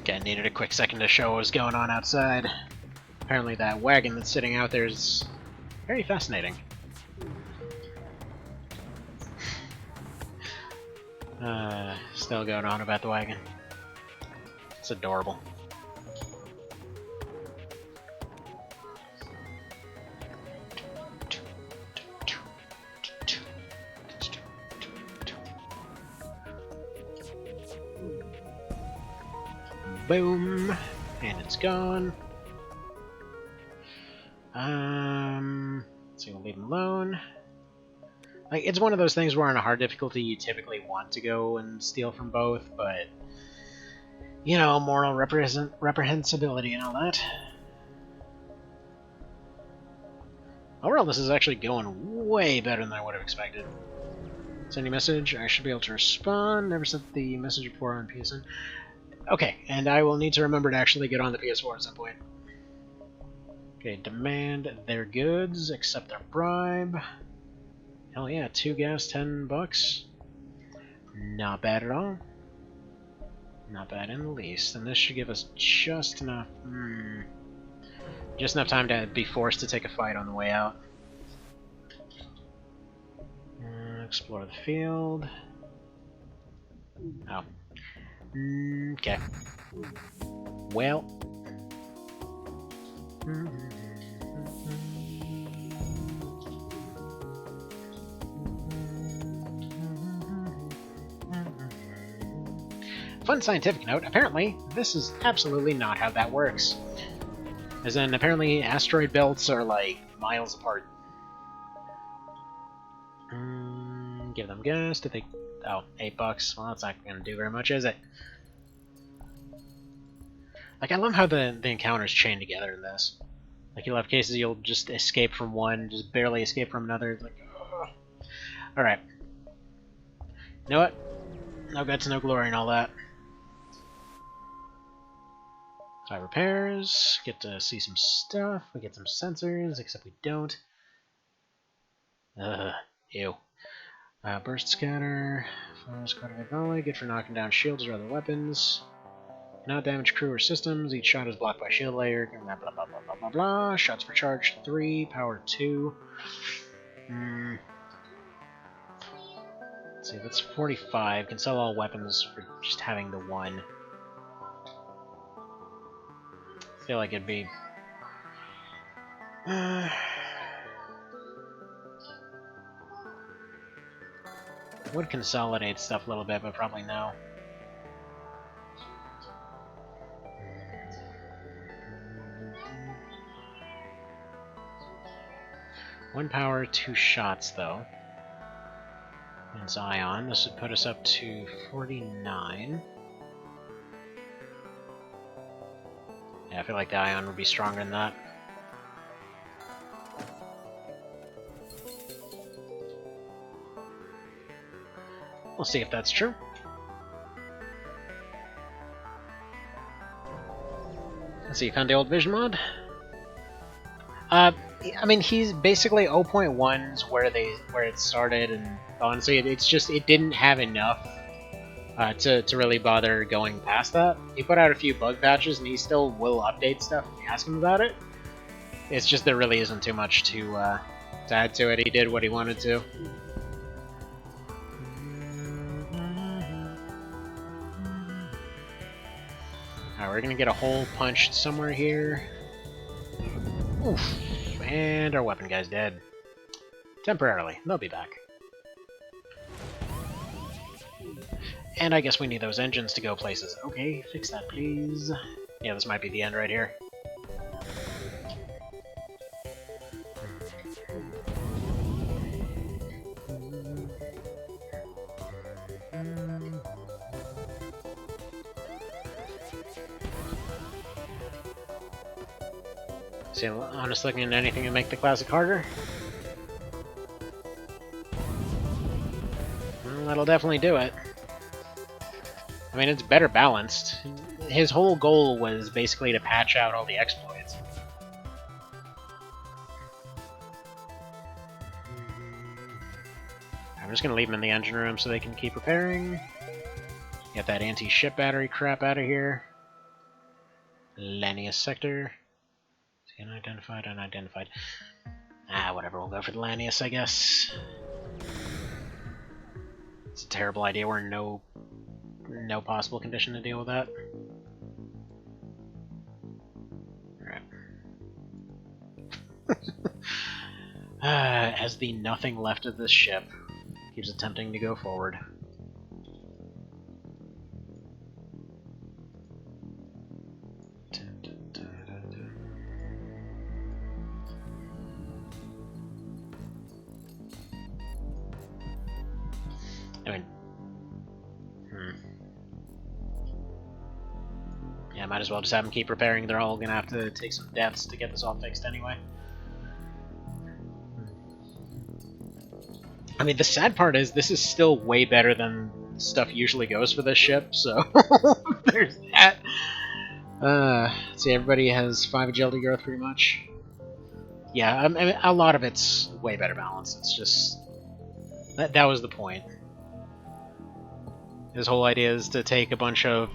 Okay, needed a quick second to show what was going on outside. Apparently that wagon that's sitting out there is very fascinating. Still going on about the wagon. It's adorable. Boom! And it's gone. So we'll leave him alone. Like, it's one of those things where on a hard difficulty you typically want to go and steal from both, but you know, moral reprehensibility and all that. Overall, this is actually going way better than I would have expected. Send a message. I should be able to respond. Never sent the message before on PSN. Okay, and I will need to remember to actually get on the PS4 at some point. Okay, demand their goods, accept their bribe. Hell yeah, 2 gas, $10. Not bad at all. Not bad in the least. And this should give us just enough... just enough time to be forced to take a fight on the way out. Explore the field. Oh. Okay. Well. Fun scientific note, apparently, this is absolutely not how that works. As in, apparently asteroid belts are like miles apart. Give them gas. Did they... Oh, $8. Well, that's not gonna do very much, is it? Like, I love how the encounters chain together in this. Like, you'll have cases you'll just escape from one, just barely escape from another. It's like, ugh. Alright. You know what? No guts, no glory and all that. 5 repairs. Get to see some stuff. We get some sensors, except we don't. Ew. Burst scanner. Fires quite a bit volley. Good for knocking down shields or other weapons. Not damage crew or systems. Each shot is blocked by shield layer. Blah blah blah blah blah blah blah. Shots per charge 3, power 2. Let's see, that's 45. Can sell all weapons for just having the 1. I feel like it'd be... would consolidate stuff a little bit, but probably no. One power, 2 shots, though. And Zion. This would put us up to 49. Yeah, I feel like the Ion would be stronger than that. We'll see if that's true. Let's see, you found the old Vision mod? I mean, he's basically 0.1's where it started, and honestly, it's just it didn't have enough to really bother going past that. He put out a few bug patches, and he still will update stuff if you ask him about it. It's just there really isn't too much to add to it. He did what he wanted to. Alright, we're gonna get a hole punched somewhere here. Oof. And our weapon guy's dead. Temporarily. They'll be back. And I guess we need those engines to go places. Okay, fix that, please. Yeah, this might be the end right here. See, honestly, looking at anything to make the classic harder? Well, that'll definitely do it. I mean, it's better balanced. His whole goal was basically to patch out all the exploits. I'm just gonna leave them in the engine room so they can keep repairing. Get that anti-ship battery crap out of here. Lanius sector. Unidentified, unidentified. Ah, whatever, we'll go for the Lanius, I guess. It's a terrible idea, we're in no possible condition to deal with that. Alright. As the nothing left of this ship keeps attempting to go forward. I mean, yeah, might as well just have them keep repairing. They're all gonna have to take some deaths to get this all fixed anyway. I mean, the sad part is this is still way better than stuff usually goes for this ship, so there's that. See, everybody has 5 agility growth pretty much. Yeah, I mean, a lot of it's way better balanced. It's just that was the point. His whole idea is to take a bunch of...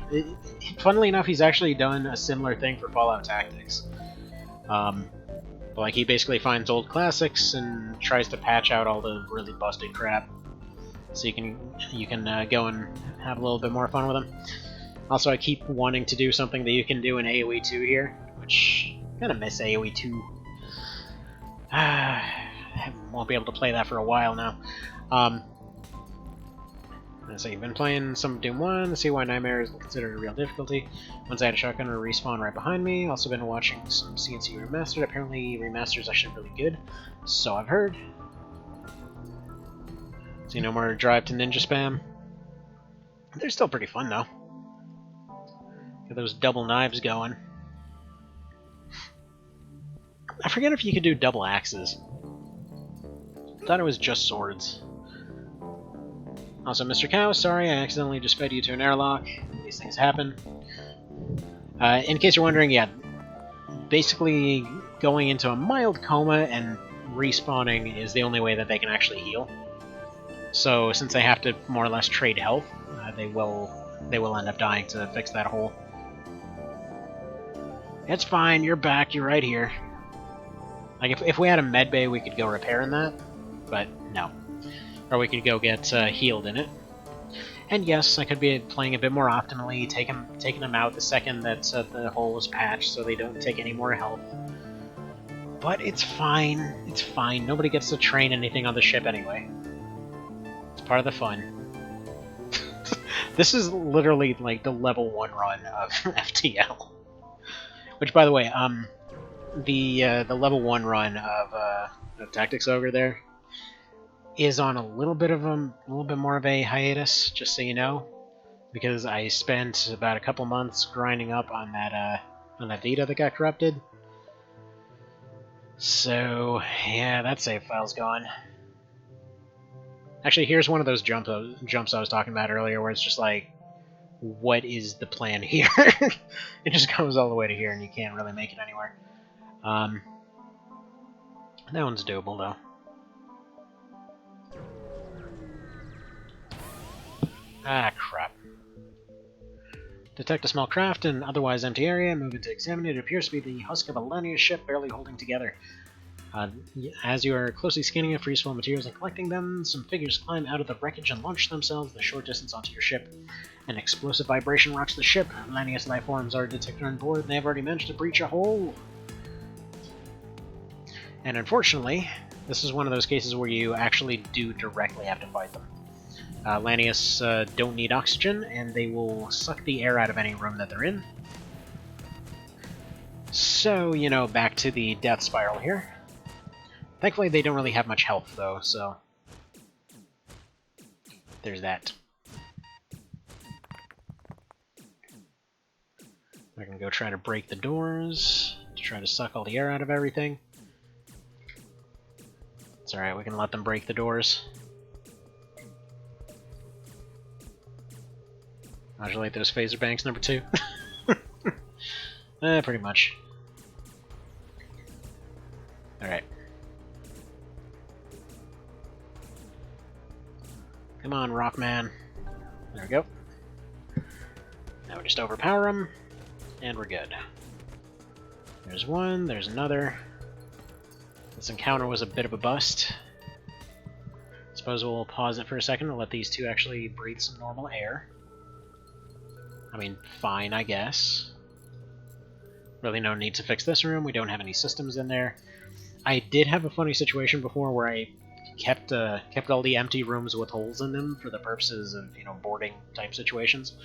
Funnily enough, he's actually done a similar thing for Fallout Tactics. Like, he basically finds old classics and tries to patch out all the really busted crap. So you can go and have a little bit more fun with them. Also, I keep wanting to do something that you can do in AoE 2 here, which I kind of miss AoE 2. I won't be able to play that for a while now. So you've been playing some Doom 1 to see why Nightmare is considered a real difficulty. Once I had a shotgunner respawn right behind me. Also been watching some CNC Remastered. Apparently remasters are actually really good. So I've heard. So no more drive to ninja spam. They're still pretty fun though. Get those double knives going. I forget if you could do double axes. I thought it was just swords. Also, Mr. Cow, sorry, I accidentally just fed you to an airlock. These things happen. In case you're wondering, yeah, basically going into a mild coma and respawning is the only way that they can actually heal. So, since they have to more or less trade health, they will end up dying to fix that hole. It's fine, you're back, you're right here. Like, if we had a med bay, we could go repair in that, but no. Or we could go get healed in it. And yes, I could be playing a bit more optimally, taking them out the second that the hole was patched so they don't take any more health. But it's fine. It's fine. Nobody gets to train anything on the ship anyway. It's part of the fun. This is literally like the level 1 run of FTL. Which, by the way, the level 1 run of Tactics Ogre there is on a little bit more of a hiatus, just so you know, because I spent about a couple months grinding up on that Vita that got corrupted. So yeah, that save file's gone. Actually, here's one of those jumps I was talking about earlier, where it's just like, what is the plan here? It just goes all the way to here, and you can't really make it anywhere. That one's doable though. Ah, crap. Detect a small craft in otherwise empty area. Move it to examine it. It appears to be the husk of a Lanius ship barely holding together. As you are closely scanning it for useful materials and collecting them, some figures climb out of the wreckage and launch themselves the short distance onto your ship. An explosive vibration rocks the ship. Lanius life forms are detected on board, and they have already managed to breach a hole. And unfortunately, this is one of those cases where you actually do directly have to fight them. Lanius don't need oxygen, and they will suck the air out of any room that they're in. So, you know, back to the death spiral here. Thankfully, they don't really have much health, though, so there's that. We're gonna go try to break the doors, to try to suck all the air out of everything. It's alright, we can let them break the doors. Modulate those phaser banks, number 2. Pretty much. Alright. Come on, Rockman. There we go. Now we just overpower him, and we're good. There's one, there's another. This encounter was a bit of a bust. Suppose we'll pause it for a second and let these two actually breathe some normal air. I mean, fine, I guess. Really no need to fix this room. We don't have any systems in there. I did have a funny situation before where I kept all the empty rooms with holes in them for the purposes of, you know, boarding type situations.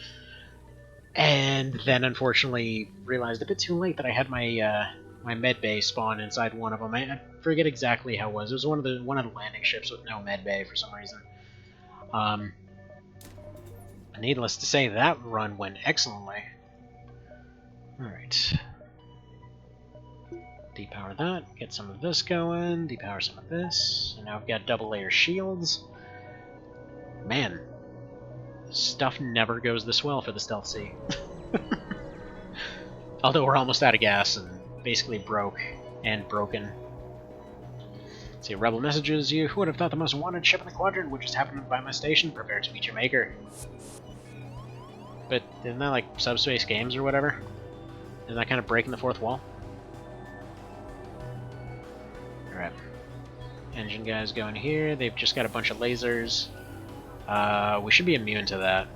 And then unfortunately realized a bit too late that I had my my med bay spawn inside one of them. I forget exactly how it was. It was one of the landing ships with no med bay for some reason. Needless to say, that run went excellently. Alright. Depower that, get some of this going, depower some of this, and now I've got double layer shields. Man, stuff never goes this well for the Stealth Sea. Although we're almost out of gas and basically broke and broken. See, Rebel messages you. Who would have thought the most wanted ship in the quadrant would just happen by my station? Prepare to meet your maker. But isn't that like Subspace Games or whatever? Isn't that kind of breaking the fourth wall? Alright. Engine guys going here. They've just got a bunch of lasers. We should be immune to that.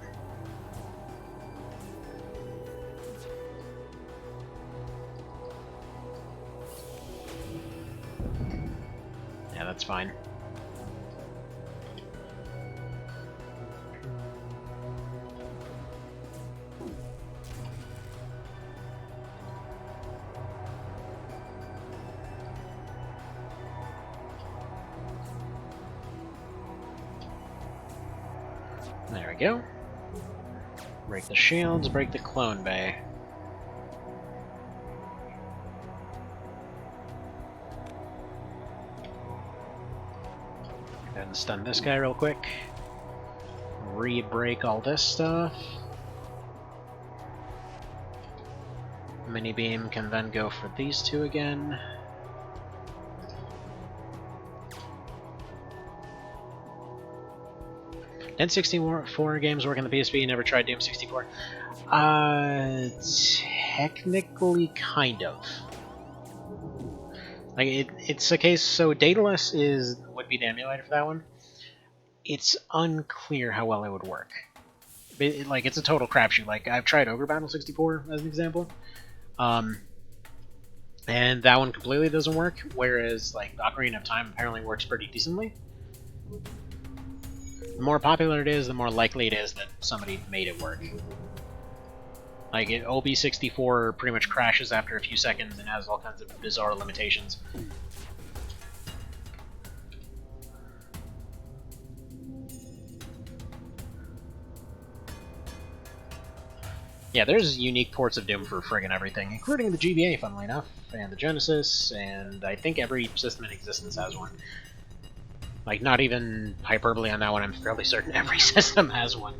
Yeah, that's fine. There we go. Break the shields, break the clone bay. Go ahead and stun this guy real quick. Re-break all this stuff. Mini beam can then go for these two again. Did 64 games work on the PSP? Never tried Doom 64. technically kind of. Like it's a case. So Daedalus would be the emulator for that one. It's unclear how well it would work. Like it's a total crapshoot. Like I've tried Ogre Battle 64 as an example, and that one completely doesn't work. Whereas like Ocarina of Time apparently works pretty decently. The more popular it is, the more likely it is that somebody made it work. Like, OB64 pretty much crashes after a few seconds and has all kinds of bizarre limitations. Yeah, there's unique ports of Doom for friggin' everything, including the GBA, funnily enough, and the Genesis, and I think every system in existence has one. Like, not even hyperbole on that one, I'm fairly certain every system has one.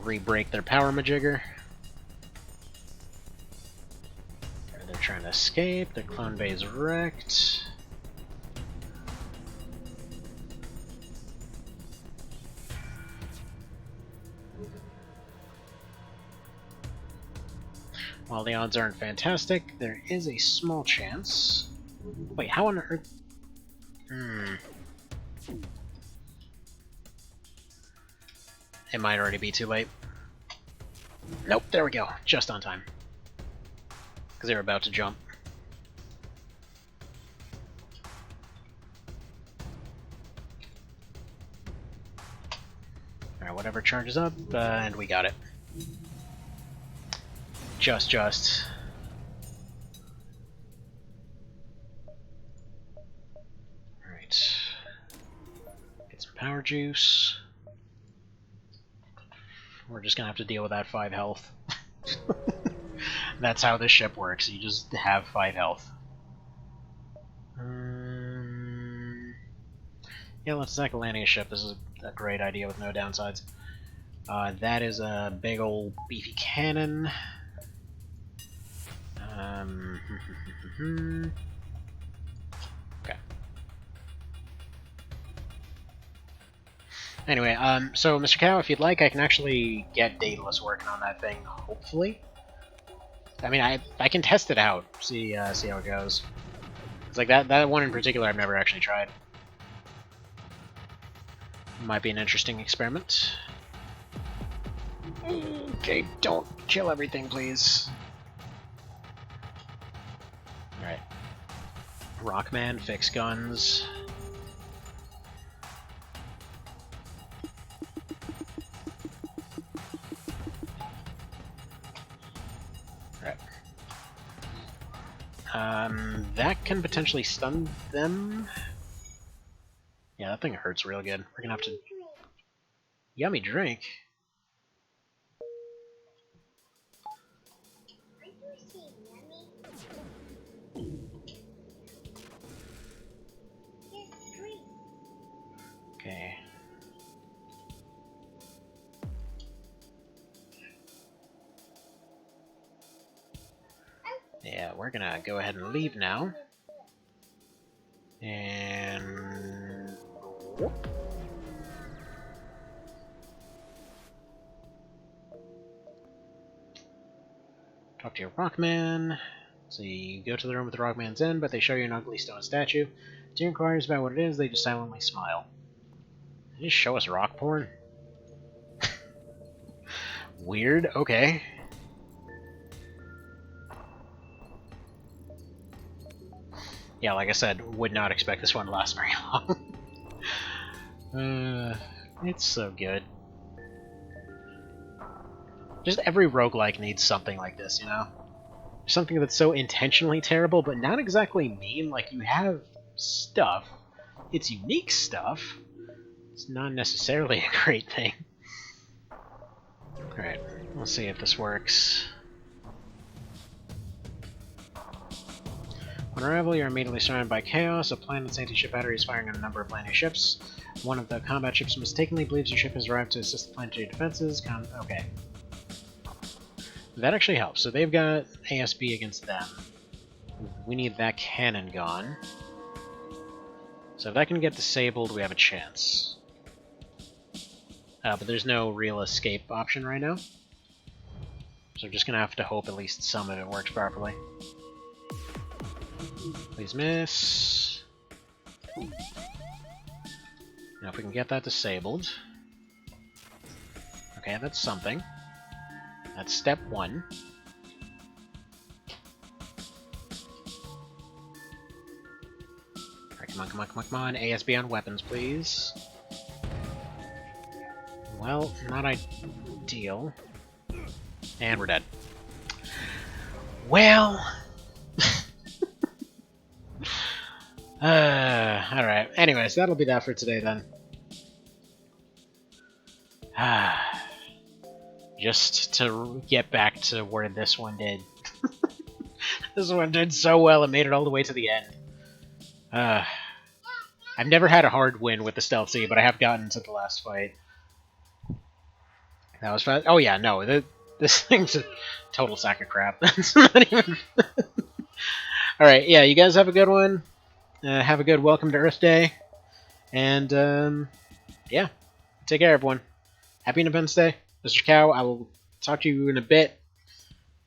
Re-break their power majigger. They're trying to escape, their clone bay is wrecked. While the odds aren't fantastic, there is a small chance. Wait, how on earth? It might already be too late. Nope, there we go. Just on time. Because they were about to jump. Alright, whatever charges up, and we got it. Just. Alright. Get some power juice. We're just gonna have to deal with that 5 health. That's how this ship works, you just have 5 health. Yeah, let's attack a landing ship. This is a great idea with no downsides. That is a big old beefy cannon. Okay. Anyway, so Mr. Cow, if you'd like, I can actually get Daedalus working on that thing, hopefully. I mean, I can test it out, see how it goes. It's like that one in particular I've never actually tried. Might be an interesting experiment. Okay, don't kill everything, please. Alright. Rockman, fix guns. Alright. That can potentially stun them. Yeah, that thing hurts real good. We're gonna have to... Yummy drink? Okay. Yeah, we're gonna go ahead and leave now. And... whoop. Talk to your Rockman. So you go to the room with the Rockman's in, but they show you an ugly stone statue. Do you inquire about what it is, they just silently smile. They just show us rock porn? Weird, okay. Yeah, like I said, would not expect this one to last very long. It's so good. Just every roguelike needs something like this, you know? Something that's so intentionally terrible, but not exactly mean. Like, you have stuff. It's unique stuff. It's not necessarily a great thing. Alright, let's see if this works. On arrival, you're immediately surrounded by chaos. A planet's anti-ship battery is firing on a number of landing ships. One of the combat ships mistakenly believes your ship has arrived to assist the planetary defenses. Okay. That actually helps. So they've got ASB against them. We need that cannon gone. So if that can get disabled, we have a chance. But there's no real escape option right now. So we're just gonna have to hope at least some of it works properly. Please miss. Now if we can get that disabled. Okay, that's something. That's step 1. Alright, come on, come on, come on, come on. ASB on weapons, please. Well, not ideal. And we're dead. Well... alright. Anyways, that'll be that for today then. Just to get back to where this one did. This one did so well, it made it all the way to the end. I've never had a hard win with the Stealth C, but I have gotten to the last fight. That was fun. Oh yeah, no, this thing's a total sack of crap. That's not even... Alright, yeah, you guys have a good one. Have a good Welcome to Earth Day. And, yeah. Take care, everyone. Happy Independence Day. Mr. Cow, I will talk to you in a bit.